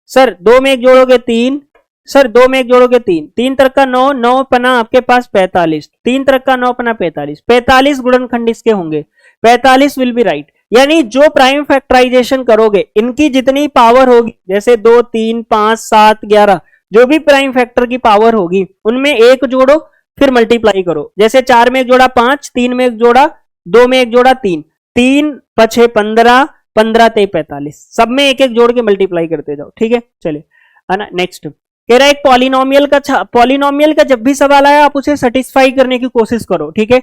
सर 2 में 1 जोड़ोगे 3, सर 2 में 1 जोड़ोगे 3, 3 तरक का 9, 9 पना आपके पास 45, 3 तरक का 9 पना 45, 45 गुणनखंड इसके होंगे, 45 विल बी राइट। यानी जो प्राइम फैक्टराइजेशन करोगे इनकी जितनी पावर होगी, जैसे 2, 3, 5, 7, 11, जो भी प्राइम फैक्टर की पावर होगी उनमें एक जोड़ो फिर मल्टीप्लाई करो। जैसे 4 में 1 जोड़ा 5, 3 में 1 जोड़ा, 2 में 1 जोड़ा 3, 3 5 15, 15 3 45, सब में एक एक जोड़ के मल्टीप्लाई करते जाओ। ठीक है, चलिए है ना। नेक्स्ट कह रहा है एक पॉलिनोमियल का जब भी सवाल आया आप उसे सेटिस्फाई करने की कोशिश करो। ठीक है,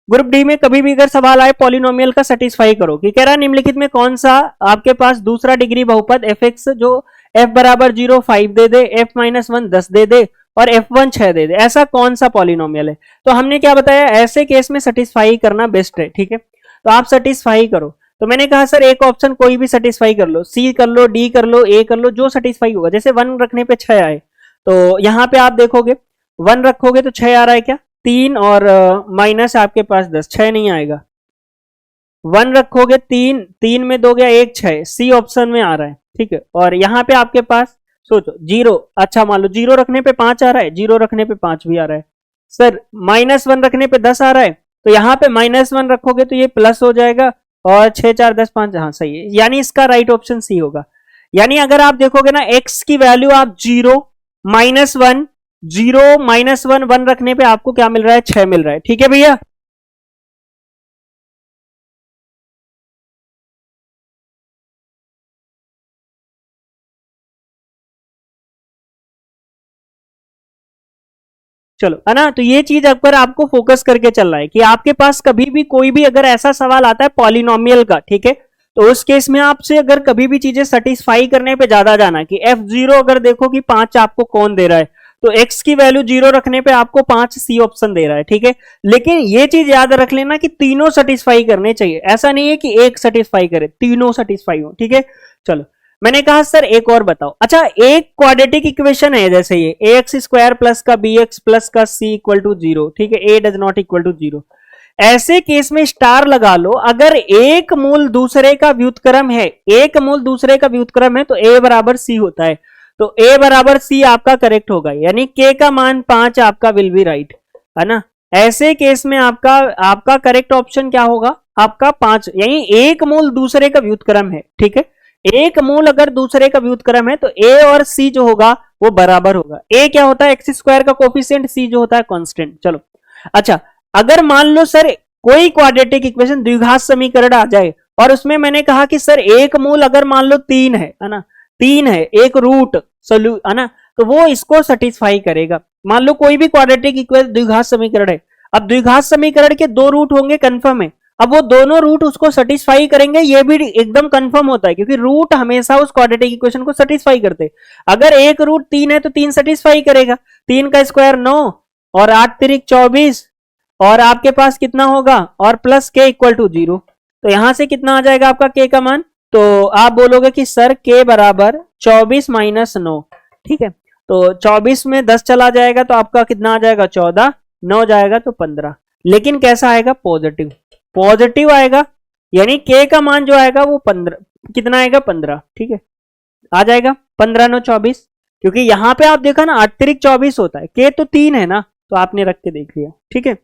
ग्रुप डी में कभी भी अगर सवाल आए पॉलिनोमियल का सेटिस्फाई करो कि कह रहा है निम्नलिखित में कौन सा आपके पास दूसरा डिग्री बहुपद fx जो f बराबर 0 5 दे दे, f माइनस 1 10 दे दे और f1 6 दे दे, ऐसा कौन सा पॉलिनोमियल है। तो हमने क्या बताया, ऐसे केस में सेटिस्फाई करना बेस्ट है। ठीक है, तो आप सेटिस्फाई करो। तो मैंने कहा सर एक ऑप्शन कोई भी सेटिस्फाई कर लो, सी कर लो, डी कर लो, ए कर लो, जो सेटिस्फाई होगा। जैसे 1 रखने पे 6 आए तो यहां पे आप देखोगे 1 रखोगे तो 6 आ रहा है क्या, 3 और माइनस आपके पास 10, 6 नहीं आएगा। 1 रखोगे 3, 3 में 2 गया 1, 6, सी ऑप्शन में आ रहा है। ठीक है, और यहाँ पे आपके पास सोचो 0, अच्छा मान लो 0 रखने पे 5 आ रहा है, 0 रखने पे 5 भी आ रहा है। सर -1 रखने पे 10 आ रहा है, तो यहाँ पे -1 रखोगे तो ये प्लस हो जाएगा और 6 4 10 5, हाँ सही है। यानी इसका राइट ऑप्शन सी होगा। यानी अगर आप देखोगे ना x की वैल्यू आप 0 -1 0 -1 1 रखने पे आपको क्या मिल रहा है, 6 मिल रहा है। ठीक है भैया, चलो है ना। तो ये चीज अगर आपको फोकस करके चलना है कि आपके पास कभी भी कोई भी अगर ऐसा सवाल आता है पॉलिनोमियल का, ठीक है, तो उस केस में आपसे अगर कभी भी चीजें सेटिस्फाई करने पे ज्यादा जाना कि f0 अगर देखो कि 5 आपको कौन दे रहा है, तो x की वैल्यू 0 रखने पे आपको 5 सी ऑप्शन दे रहा है। ठीक है, लेकिन ये चीज याद रख लेना कि तीनों सेटिस्फाई करने चाहिए, ऐसा नहीं है कि एक सेटिस्फाई करे, तीनों सेटिस्फाई हो। ठीक है, चलो मैंने कहा सर एक और बताओ। अच्छा, एक क्वाड्रेटिक इक्वेशन है जैसे ये ax स्क्वायर प्लस का bx प्लस का c इक्वल टू 0, ठीक है, a does not equal to 0। ऐसे केस में स्टार लगा लो, अगर एक मूल दूसरे का व्युत्क्रम है, एक मूल दूसरे का व्युत्क्रम है तो a बराबर c होता है, तो a बराबर c आपका करेक्ट होगा, यानी k का मान 5 आपका विल बी राइट, है ना। ऐसे केस में आपका करेक्ट ऑप्शन क्या होगा, आपका 5, यानी एक मूल दूसरे का व्युत्क्रम है। ठीक है, एक मूल अगर दूसरे का व्युत्क्रम है तो a और c जो होगा वो बराबर होगा। a क्या होता है, एक्स स्क्वायर का कोफिशिएंट, c जो होता है कांस्टेंट। चलो अच्छा, अगर मान लो सर कोई क्वाड्रेटिक इक्वेशन द्विघात समीकरण आ जाए और उसमें मैंने कहा कि सर एक मूल अगर मान लो 3 है ना, 3 है, एक रूट सोल्यू है ना, तो वो इसको सेटिस्फाई करेगा। मान लो कोई भी क्वाड्रेटिक इक्वेशन द्विघात समीकरण है, अब द्विघात समीकरण के 2 रूट होंगे कंफर्म है, अब वो दोनों रूट उसको सेटिस्फाई करेंगे, ये भी एकदम कंफर्म होता है क्योंकि रूट हमेशा उस क्वाड्रेटिक इक्वेशन को सेटिस्फाई करते हैं। अगर एक रूट 3 है तो 3 सेटिस्फाई करेगा, 3 का स्क्वायर 9 और 8 तिरिक 24 और आपके पास कितना होगा, और प्लस के इक्वल टू 0, तो यहां से कितना आ जाएगा आपका के का मान, तो आप बोलोगे कि सर के बराबर 24 माइनस 9। ठीक है, तो 24 में 10 चला जाएगा तो आपका कितना आ जाएगा 14, 9 जाएगा तो 15, लेकिन कैसा आएगा, पॉजिटिव, पॉजिटिव आएगा, यानी के का मान जो आएगा वो 15, कितना आएगा 15। ठीक है, आ जाएगा 15 9 24, क्योंकि यहां पे आप देखा ना अतिरिक्त 24 होता है, के तो 3 है ना, तो आपने रख के देख लिया। ठीक है,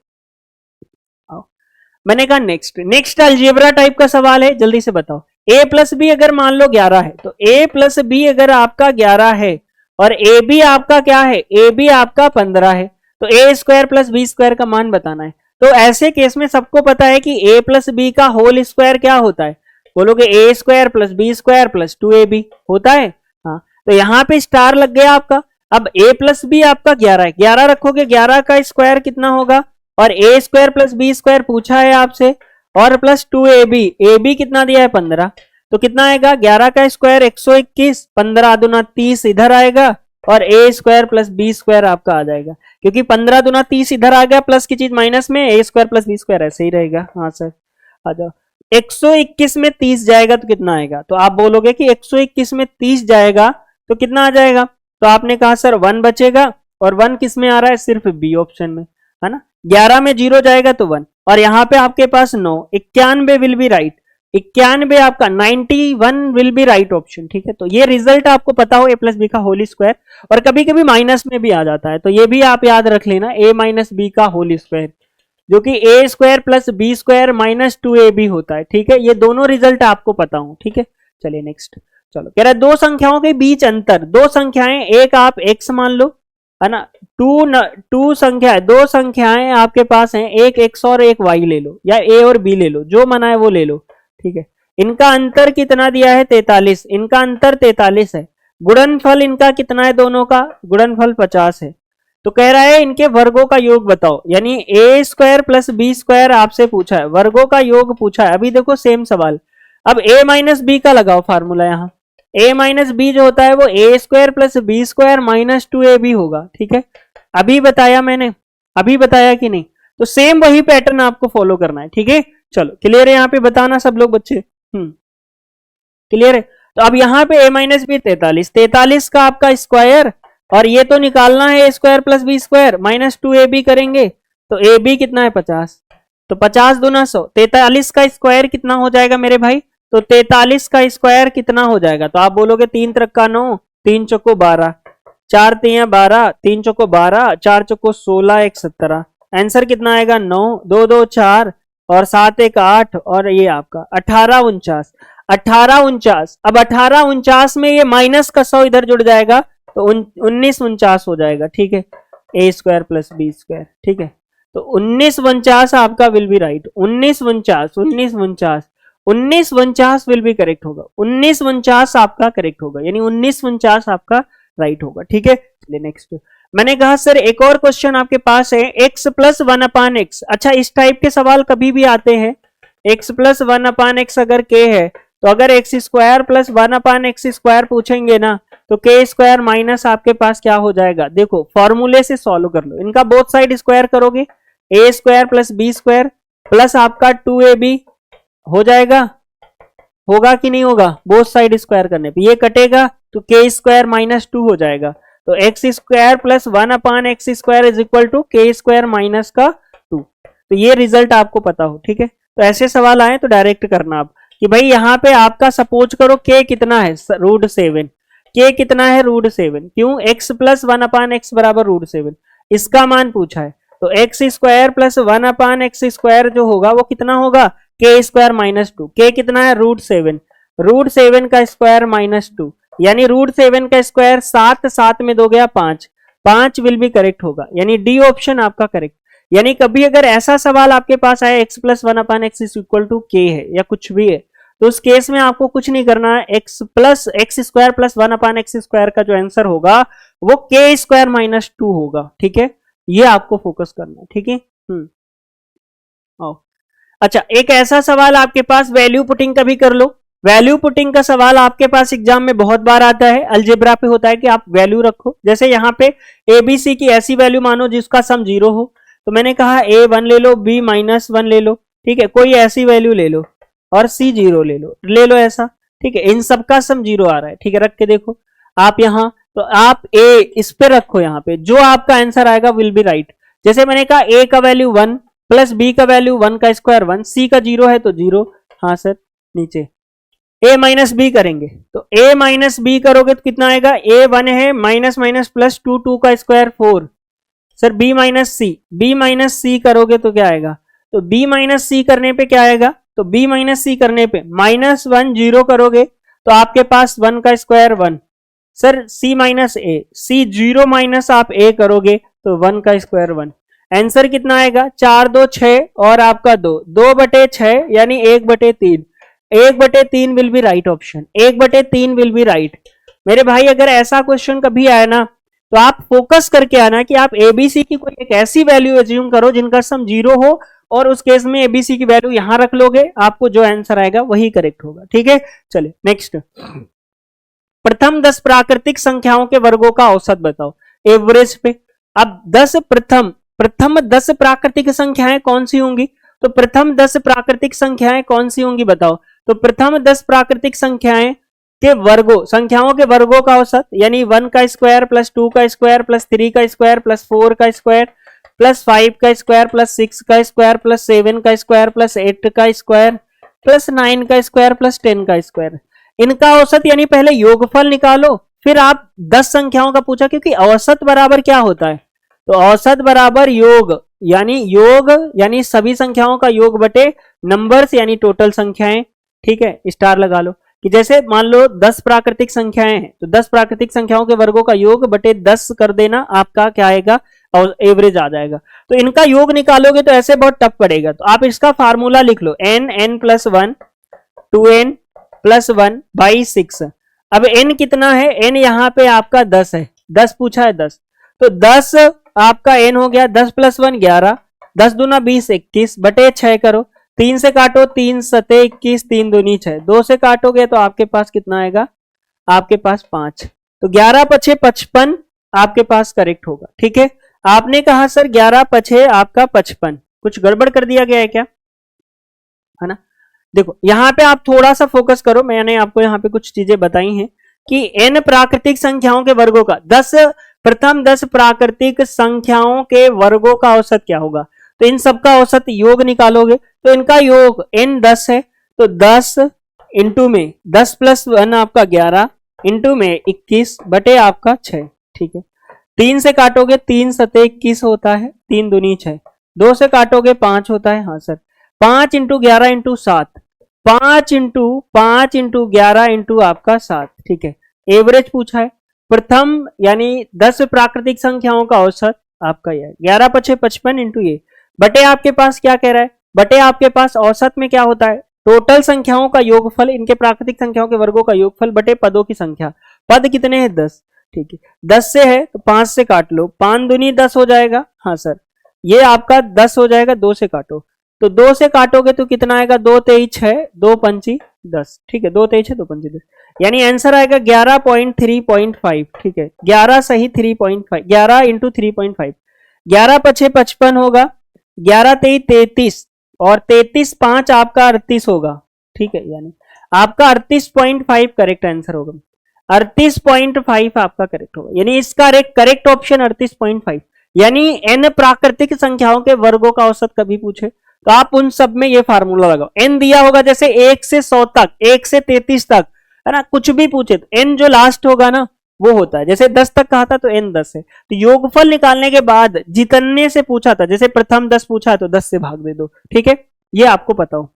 मैंने कहा नेक्स्ट अलजेब्रा टाइप का सवाल है, जल्दी से बताओ। a प्लस बी अगर मान लो 11 है, तो a प्लस बी अगर आपका 11 है और ए बी आपका क्या है, ए बी आपका 15 है, तो a square plus b square का मान बताना है। तो ऐसे केस में सबको पता है कि a प्लस बी का होल स्क्वायर क्या होता है, बोलोगे a square plus b square plus 2ab होता है। हाँ, तो यहाँ पे स्टार लग गया आपका। अब a प्लस बी आपका 11 है, 11 रखोगे, 11 का स्क्वायर कितना होगा, और a square plus b square पूछा है आपसे, और प्लस 2ab, ab कितना दिया है 15, तो कितना आएगा 11 का स्क्वायर 121, 15 दूना 30 इधर आएगा, और a square plus b square आपका आ जाएगा, क्योंकि 15 दूना 30 इधर आ गया, प्लस की चीज माइनस में, a square plus b square ऐसे ही रहेगा। हाँ सर आ जाओ, 121 में 30 जाएगा तो कितना आएगा, तो आप बोलोगे कि 121 में 30 जाएगा तो कितना आ जाएगा, तो आपने कहा सर 1 बचेगा, और 1 किस में आ रहा है, सिर्फ बी ऑप्शन में, है ना। 11 में 0 जाएगा तो 1, और यहाँ पे आपके पास 9, 91 विल बी राइट, 91 आपका 91 विल बी राइट ऑप्शन, ठीक है। तो ये रिजल्ट आपको पता हो a प्लस बी का होल स्क्वायर, और कभी कभी माइनस में भी आ जाता है, तो ये भी आप याद रख लेना, a माइनस बी का होल स्क्वायर, जो कि a square plus b square minus 2ab होता है, ठीक है। ये दोनों रिजल्ट आपको पता हो, ठीक है। चलिए नेक्स्ट, चलो कह रहा है दो संख्याओं के बीच अंतर, दो संख्याएं, एक आप x मान लो, है ना, टू संख्या है, दो संख्याएं आपके पास हैं, एक x और एक y ले लो, या a और b ले लो, जो मना है वो ले लो, ठीक है। इनका अंतर कितना दिया है 43, इनका अंतर 43 है। गुणनफल इनका कितना है, दोनों का गुणनफल 50 है। तो कह रहा है इनके वर्गों का योग बताओ, यानी a square plus b square आपसे पूछा है, वर्गों का योग पूछा है। अभी देखो सेम सवाल, अब a माइनस बी का लगाओ फार्मूला, यहाँ a माइनस बी जो होता है वो a square plus b square minus 2ab होगा, ठीक है। अभी बताया मैंने, अभी बताया कि नहीं, तो सेम वही पैटर्न आपको फॉलो करना है, ठीक है। चलो क्लियर है, यहाँ पे बताना सब लोग बच्चे, क्लियर है। तो अब यहाँ पे a माइनस बी 43 का आपका स्क्वायर, और ये तो निकालना है a square plus b square minus 2ab करेंगे, तो ab कितना है 50, तो 50 दूना 100, 43 का स्क्वायर कितना हो जाएगा मेरे भाई, तो 43 का स्क्वायर कितना हो जाएगा, तो आप बोलोगे 3 त्रिक का 9, 3 चौको 12, 4 तिया 12, 3 चौको 12, 4 चौको 16, 1 17, आंसर कितना आएगा 9, 2 2 4 और 7 1 8, और ये आपका 18 49, 18 49। अब 18 49 में ये माइनस का 100 इधर जुड़ जाएगा, तो 19 49 हो जाएगा, ठीक है, a square plus b square, ठीक है। तो 19 49 आपका will be right, 19 49 19 49 19 49 will be correct होगा, 19 49 आपका करेक्ट होगा, यानी 19 49 आपका राइट होगा, ठीक है। चलिए नेक्स्ट, मैंने कहा सर एक और क्वेश्चन आपके पास है, x प्लस 1 अपान एक्स। अच्छा, इस टाइप के सवाल कभी भी आते हैं, x प्लस 1 अपान एक्स अगर k है, तो अगर x square plus 1 upon x square पूछेंगे ना, तो k स्क्वायर माइनस आपके पास क्या हो जाएगा, देखो फॉर्मूले से सॉल्व कर लो, इनका बोथ साइड स्क्वायर करोगे, a square plus b square plus आपका 2ab हो जाएगा, होगा कि नहीं होगा, बोथ साइड स्क्वायर करने पे ये कटेगा, तो k स्क्वायर माइनस 2 हो जाएगा, तो x square plus 1 upon x square is equal to k square minus का 2। तो ये रिजल्ट आपको पता हो, ठीक है। तो ऐसे सवाल आए तो डायरेक्ट करना आप, कि भाई यहाँ पे आपका सपोज करो k कितना है, √7, k कितना है √7, क्यों, x प्लस 1 अपान एक्स बराबर √7, इसका मान पूछा है, तो x square plus 1 upon x square जो होगा वो कितना होगा, k स्क्वायर माइनस 2, k कितना है √7 का स्क्वायर माइनस 2, यानी √7 का स्क्वायर 7, 7 में 2 गया 5, 5 विल बी करेक्ट होगा, यानी डी ऑप्शन आपका करेक्ट। यानी कभी अगर ऐसा सवाल आपके पास आए x plus 1 upon x is equal to k है या कुछ भी है, तो उस केस में आपको कुछ नहीं करना है, x square plus 1 upon x square का जो आंसर होगा वो k स्क्वायर माइनस 2 होगा, ठीक है। ये आपको फोकस करना है, ठीक है। अच्छा, एक ऐसा सवाल आपके पास वैल्यू पुटिंग का भी कर लो, वैल्यू पुटिंग का सवाल आपके पास एग्जाम में बहुत बार आता है, अलजेब्रा पे होता है कि आप वैल्यू रखो, जैसे यहाँ पे ABC की ऐसी वैल्यू मानो जिसका सम 0 हो, तो मैंने कहा A1 ले लो, B -1 ले लो, ठीक है, कोई ऐसी वैल्यू ले लो, और C 0 ले लो ऐसा, ठीक है, इन सबका सम 0 आ रहा है, ठीक है, रख के देखो आप यहाँ, तो आप A इस पे रखो, यहाँ पे जो आपका आंसर आएगा विल बी राइट। जैसे मैंने कहा A का वैल्यू 1 प्लस B का वैल्यू 1 का स्क्वायर 1, C का 0 है तो 0, हाँ सर, नीचे a माइनस बी करेंगे, तो a माइनस बी करोगे तो कितना आएगा, a 1 है माइनस माइनस प्लस 2, 2 का स्क्वायर 4, सर b माइनस सी करोगे तो क्या आएगा, तो b माइनस सी करने पे क्या आएगा, तो b माइनस सी करने पे -1 0 करोगे तो आपके पास 1 का स्क्वायर 1, सर c माइनस ए, c 0 माइनस आप a करोगे तो 1 का स्क्वायर 1, आंसर कितना आएगा, 4 2 6 और आपका 2/6 यानी 1/3, 1/3 will be right option, 1/3 will be right. मेरे भाई अगर ऐसा क्वेश्चन कभी आए ना, तो आप फोकस करके आना कि आप ABC की कोई एक ऐसी वैल्यू एज्यूम करो जिनका सम 0 हो, और उस केस में ABC की वैल्यू यहां रख लोगे, आपको जो आंसर आएगा वही करेक्ट होगा, ठीक है। चलिए नेक्स्ट, प्रथम 10 प्राकृतिक संख्याओं के वर्गों का औसत बताओ एवरेज पे। अब 10 प्रथम 10 प्राकृतिक संख्याएं कौन सी होंगी, तो प्रथम 10 प्राकृतिक संख्याएं कौन सी होंगी बताओ, तो प्रथम 10 प्राकृतिक संख्याएं के वर्गों, संख्याओं के वर्गों का औसत, यानी 1 का स्क्वायर प्लस 2 का स्क्वायर प्लस 3 का स्क्वायर प्लस 4 का स्क्वायर प्लस 5 का स्क्वायर प्लस 6 का स्क्वायर प्लस 7 का स्क्वायर प्लस 8 का स्क्वायर प्लस 9 का स्क्वायर प्लस 10 का स्क्वायर। इनका औसत यानी पहले योगफल निकालो, फिर आप 10 संख्याओं का पूछा, क्योंकि औसत बराबर क्या होता है, तो औसत बराबर योग यानी सभी संख्याओं का योग बटे नंबर्स यानी टोटल संख्याएं। ठीक है, स्टार लगा लो कि जैसे मान लो 10 प्राकृतिक संख्याएं हैं, तो 10 प्राकृतिक संख्याओं के वर्गों का योग बटे 10 कर देना, आपका क्या आएगा, और एवरेज आ जाएगा। तो इनका योग निकालोगे तो ऐसे बहुत टफ पड़ेगा, तो आप इसका फार्मूला लिख लो, n plus 1 2n plus 1 by 6। अब n कितना है, n यहाँ पे आपका 10 है, 10 पूछा है 10, तो 10 आपका n हो गया, 10 प्लस 1 11, 10 दूना 20 21 बटे 6 करो, 3 से काटो, 3 सते 21, 3 दूनी 6, 2 से काटोगे तो आपके पास कितना आएगा, आपके पास 5, तो 11 पछे 55 आपके पास करेक्ट होगा। ठीक है, आपने कहा सर 11 पछे आपका 55, कुछ गड़बड़ कर दिया गया है क्या, है ना। देखो यहां पे आप थोड़ा सा फोकस करो, मैंने आपको यहाँ पे कुछ चीजें बताई हैं कि n प्राकृतिक संख्याओं के वर्गों का प्रथम 10 प्राकृतिक संख्याओं के वर्गों का औसत क्या होगा, तो इन सबका औसत योग निकालोगे, तो इनका योग n 10 है, तो 10 इंटू में 10 प्लस 1 आपका 11 इंटू में 21 बटे आपका 6। ठीक है, 3 से काटोगे 3 सते 21 होता है, 3 दूनी 6, 2 से काटोगे 5 होता है, हाँ sir, 5 into 11 into 7, 5 into 11 into आपका 7। ठीक है, एवरेज पूछा है, प्रथम यानी 10 प्राकृतिक संख्याओं का औसत आपका यह 11 पछे 55 इंटू ये बटे आपके पास क्या कह रहा है, बटे आपके पास औसत में क्या होता है, टोटल संख्याओं का योगफल, इनके प्राकृतिक संख्याओं के वर्गों का योगफल बटे पदों की संख्या। पद कितने हैं 10, ठीक है, 10 से है तो 5 से काट लो, 5 दूनी 10 हो जाएगा, हाँ सर, ये आपका 10 हो जाएगा, 2 से काटो, तो 2 से काटोगे तो कितना आएगा, 2 तेईस 6, 2 पंची 10। ठीक है, 2 तेईस 6, 2 पंची 10, यानी आंसर आएगा 11.3.5। ठीक है, 11 सही 3.5, 11 इंटू 3.5, 11 पछे 55 होगा, 11 तेईस 33 और 33 5 आपका 38 होगा। ठीक है, यानी आपका 38.5 करेक्ट आंसर होगा, 38.5 आपका करेक्ट होगा, यानी इसका करेक्ट ऑप्शन 38.5। यानी n प्राकृतिक संख्याओं के वर्गों का औसत कभी पूछे तो आप उन सब में ये फार्मूला लगाओ। n दिया होगा जैसे 1 से 100 तक, 1 से 33 तक, है ना, कुछ भी पूछे तो n जो लास्ट होगा ना वो होता है, जैसे 10 तक कहा था तो n 10 है, तो योगफल निकालने के बाद जितने से पूछा था, जैसे प्रथम 10 पूछा तो 10 से भाग दे दो। ठीक है, ये आपको पता हो।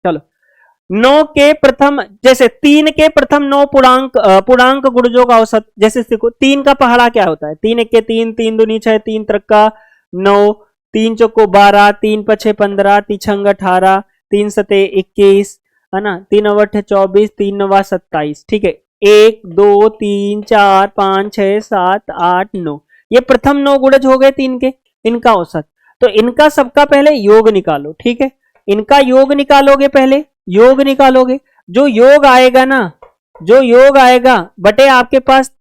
चलो 9 के प्रथम, जैसे 3 के प्रथम 9 पूर्णांक गुणजों का औसत, जैसे देखो 3 का पहाड़ा क्या होता है, 3 1 3, 3 दूनी 6, 3 त्रिका 9, 3 चौको 12, 3 पछे 15, 3 छंग 18, 3 सते 21, है ना, 3 अवठ 24, 3 नवा 27। ठीक है, 1 2 3 4 5 6 7 8 9, ये प्रथम 9 गुणज हो गए 3 के, इनका औसत, तो इनका सबका पहले योग निकालो। ठीक है, इनका योग निकालोगे, पहले योग निकालोगे, जो योग आएगा ना, जो योग आएगा बटे आपके पास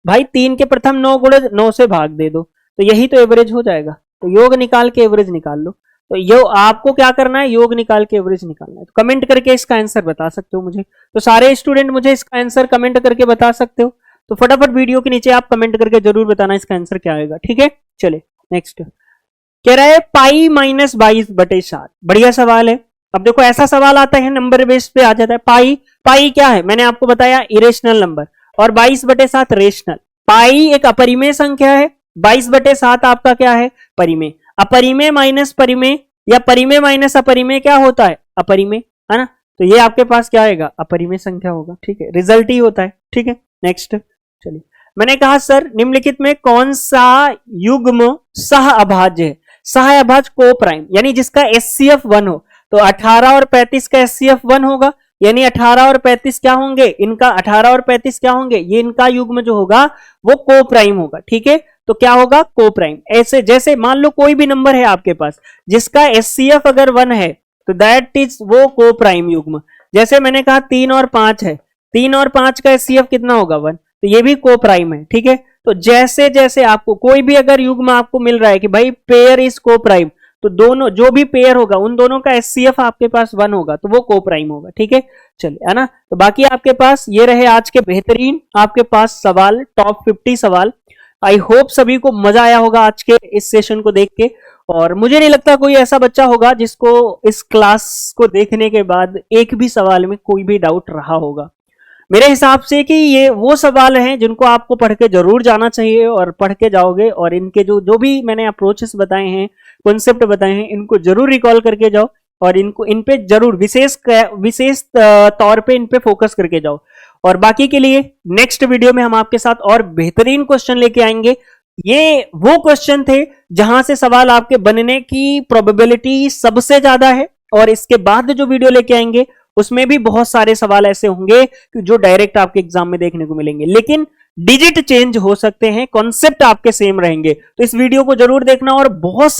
भाई 3 के प्रथम 9 गुणज 9 से भाग दे दो, तो यही तो एवरेज हो जाएगा। तो योग निकाल के एवरेज निकाल लो, तो यो आपको क्या करना है, योग निकाल के एवरेज निकालना है। तो कमेंट करके इसका आंसर बता सकते हो मुझे, तो सारे स्टूडेंट मुझे इसका आंसर कमेंट करके बता सकते हो, तो फटाफट वीडियो के नीचे आप कमेंट करके जरूर बताना इसका आंसर क्या आएगा। ठीक है, चले नेक्स्ट कह रहा है पाई माइनस 22/7, बढ़िया सवाल है। अब देखो ऐसा सवाल आता है नंबर बेस पे आ जाता है, पाई क्या है, मैंने आपको बताया इरेशनल नंबर, और 22/7 रेशनल। पाई एक अपरिमेय संख्या है, 22/7 आपका क्या है, परिमेय। अपरिमेय माइनस परिमेय या परिमेय माइनस अपरिमेय क्या होता है, अपरिमेय, है ना, तो ये आपके पास क्या आएगा, अपरिमेय संख्या होगा। ठीक है, रिजल्ट ही होता है। ठीक है, नेक्स्ट चलिए, मैंने कहा सर निम्नलिखित में कौन सा युग्म सह अभाज्य है, सह अभाज्य को प्राइम, यानी जिसका एचसीएफ 1 हो, तो 18 और 35 का एचसीएफ 1 होगा, यानी 18 और 35 क्या होंगे, इनका 18 और 35 क्या होंगे, ये इनका युग्म जो होगा वो को प्राइम होगा। ठीक है, तो क्या होगा, को प्राइम। ऐसे जैसे मान लो कोई भी नंबर है आपके पास जिसका एचसीएफ अगर 1 है तो दैट इज वो को प्राइम युग्म। जैसे मैंने कहा 3 और 5 है, 3 और 5 का एचसीएफ कितना होगा, 1, तो ये भी को प्राइम है। ठीक है, तो जैसे जैसे आपको कोई भी अगर युग्म आपको मिल रहा है कि भाई पेयर इज को प्राइम, तो दोनों जो भी पेयर होगा उन दोनों का एचसीएफ आपके पास 1 होगा तो वो को प्राइम होगा। ठीक है, चलिए, है ना, तो बाकी आपके पास ये रहे आज के बेहतरीन आपके पास सवाल, टॉप 50 सवाल। आई होप सभी को मजा आया होगा आज के इस सेशन को देख के, और मुझे नहीं लगता कोई ऐसा बच्चा होगा जिसको इस क्लास को देखने के बाद एक भी सवाल में कोई भी डाउट रहा होगा। मेरे हिसाब से कि ये वो सवाल हैं जिनको आपको पढ़ के जरूर जाना चाहिए, और पढ़ के जाओगे और इनके जो जो भी मैंने अप्रोचेस बताए हैं, कॉन्सेप्ट बताए हैं, इनको जरूर रिकॉल करके जाओ और इनको इन पे जरूर विशेष तौर पे इन पे फोकस करके जाओ। और बाकी के लिए नेक्स्ट वीडियो में हम आपके साथ और बेहतरीन क्वेश्चन लेके आएंगे। ये वो क्वेश्चन थे जहां से सवाल आपके बनने की प्रोबेबिलिटी सबसे ज्यादा है, और इसके बाद जो वीडियो लेके आएंगे उसमें भी बहुत सारे सवाल ऐसे होंगे जो डायरेक्ट आपके एग्जाम में देखने को मिलेंगे, लेकिन डिजिट चेंज हो सकते हैं, कॉन्सेप्ट आपके सेम रहेंगे। तो इस वीडियो को जरूर देखना और बहुत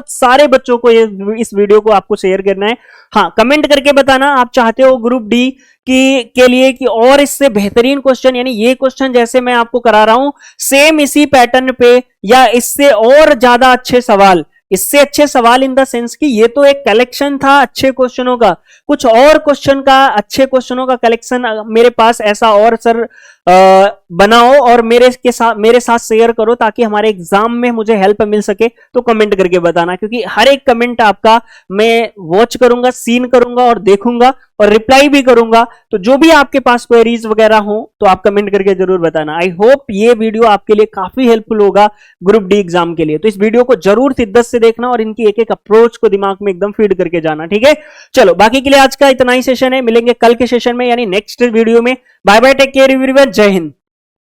सारे बच्चों को इस वीडियो को आपको शेयर करना है। हाँ, कमेंट करके बताना आप चाहते हो ग्रुप डी के लिए कि और इससे बेहतरीन क्वेश्चन, यानी ये क्वेश्चन जैसे मैं आपको करा रहा हूं सेम इसी पैटर्न पे, या इससे और ज्यादा अच्छे सवाल, इससे अच्छे सवाल इन द सेंस कि ये तो एक कलेक्शन था अच्छे क्वेश्चनों का, कुछ और क्वेश्चन का, अच्छे क्वेश्चनों का कलेक्शन मेरे पास ऐसा और सर बनाओ और मेरे साथ शेयर करो ताकि हमारे एग्जाम में मुझे हेल्प मिल सके। तो कमेंट करके बताना, क्योंकि हर एक कमेंट आपका मैं वॉच करूंगा, सीन करूंगा और देखूंगा और रिप्लाई भी करूंगा। तो जो भी आपके पास क्वेरीज वगैरह हो तो आप कमेंट करके जरूर बताना। आई होप ये वीडियो आपके लिए काफी हेल्पफुल होगा ग्रुप डी एग्जाम के लिए। तो इस वीडियो को जरूर शिद्दत से देखना और इनकी एक एक अप्रोच को दिमाग में एकदम फीड करके जाना, ठीक है। चलो, बाकी के लिए आज का इतना ही सेशन है, मिलेंगे कल के सेशन में यानी नेक्स्ट वीडियो में। Bye bye, take care everyone, जय हिंद।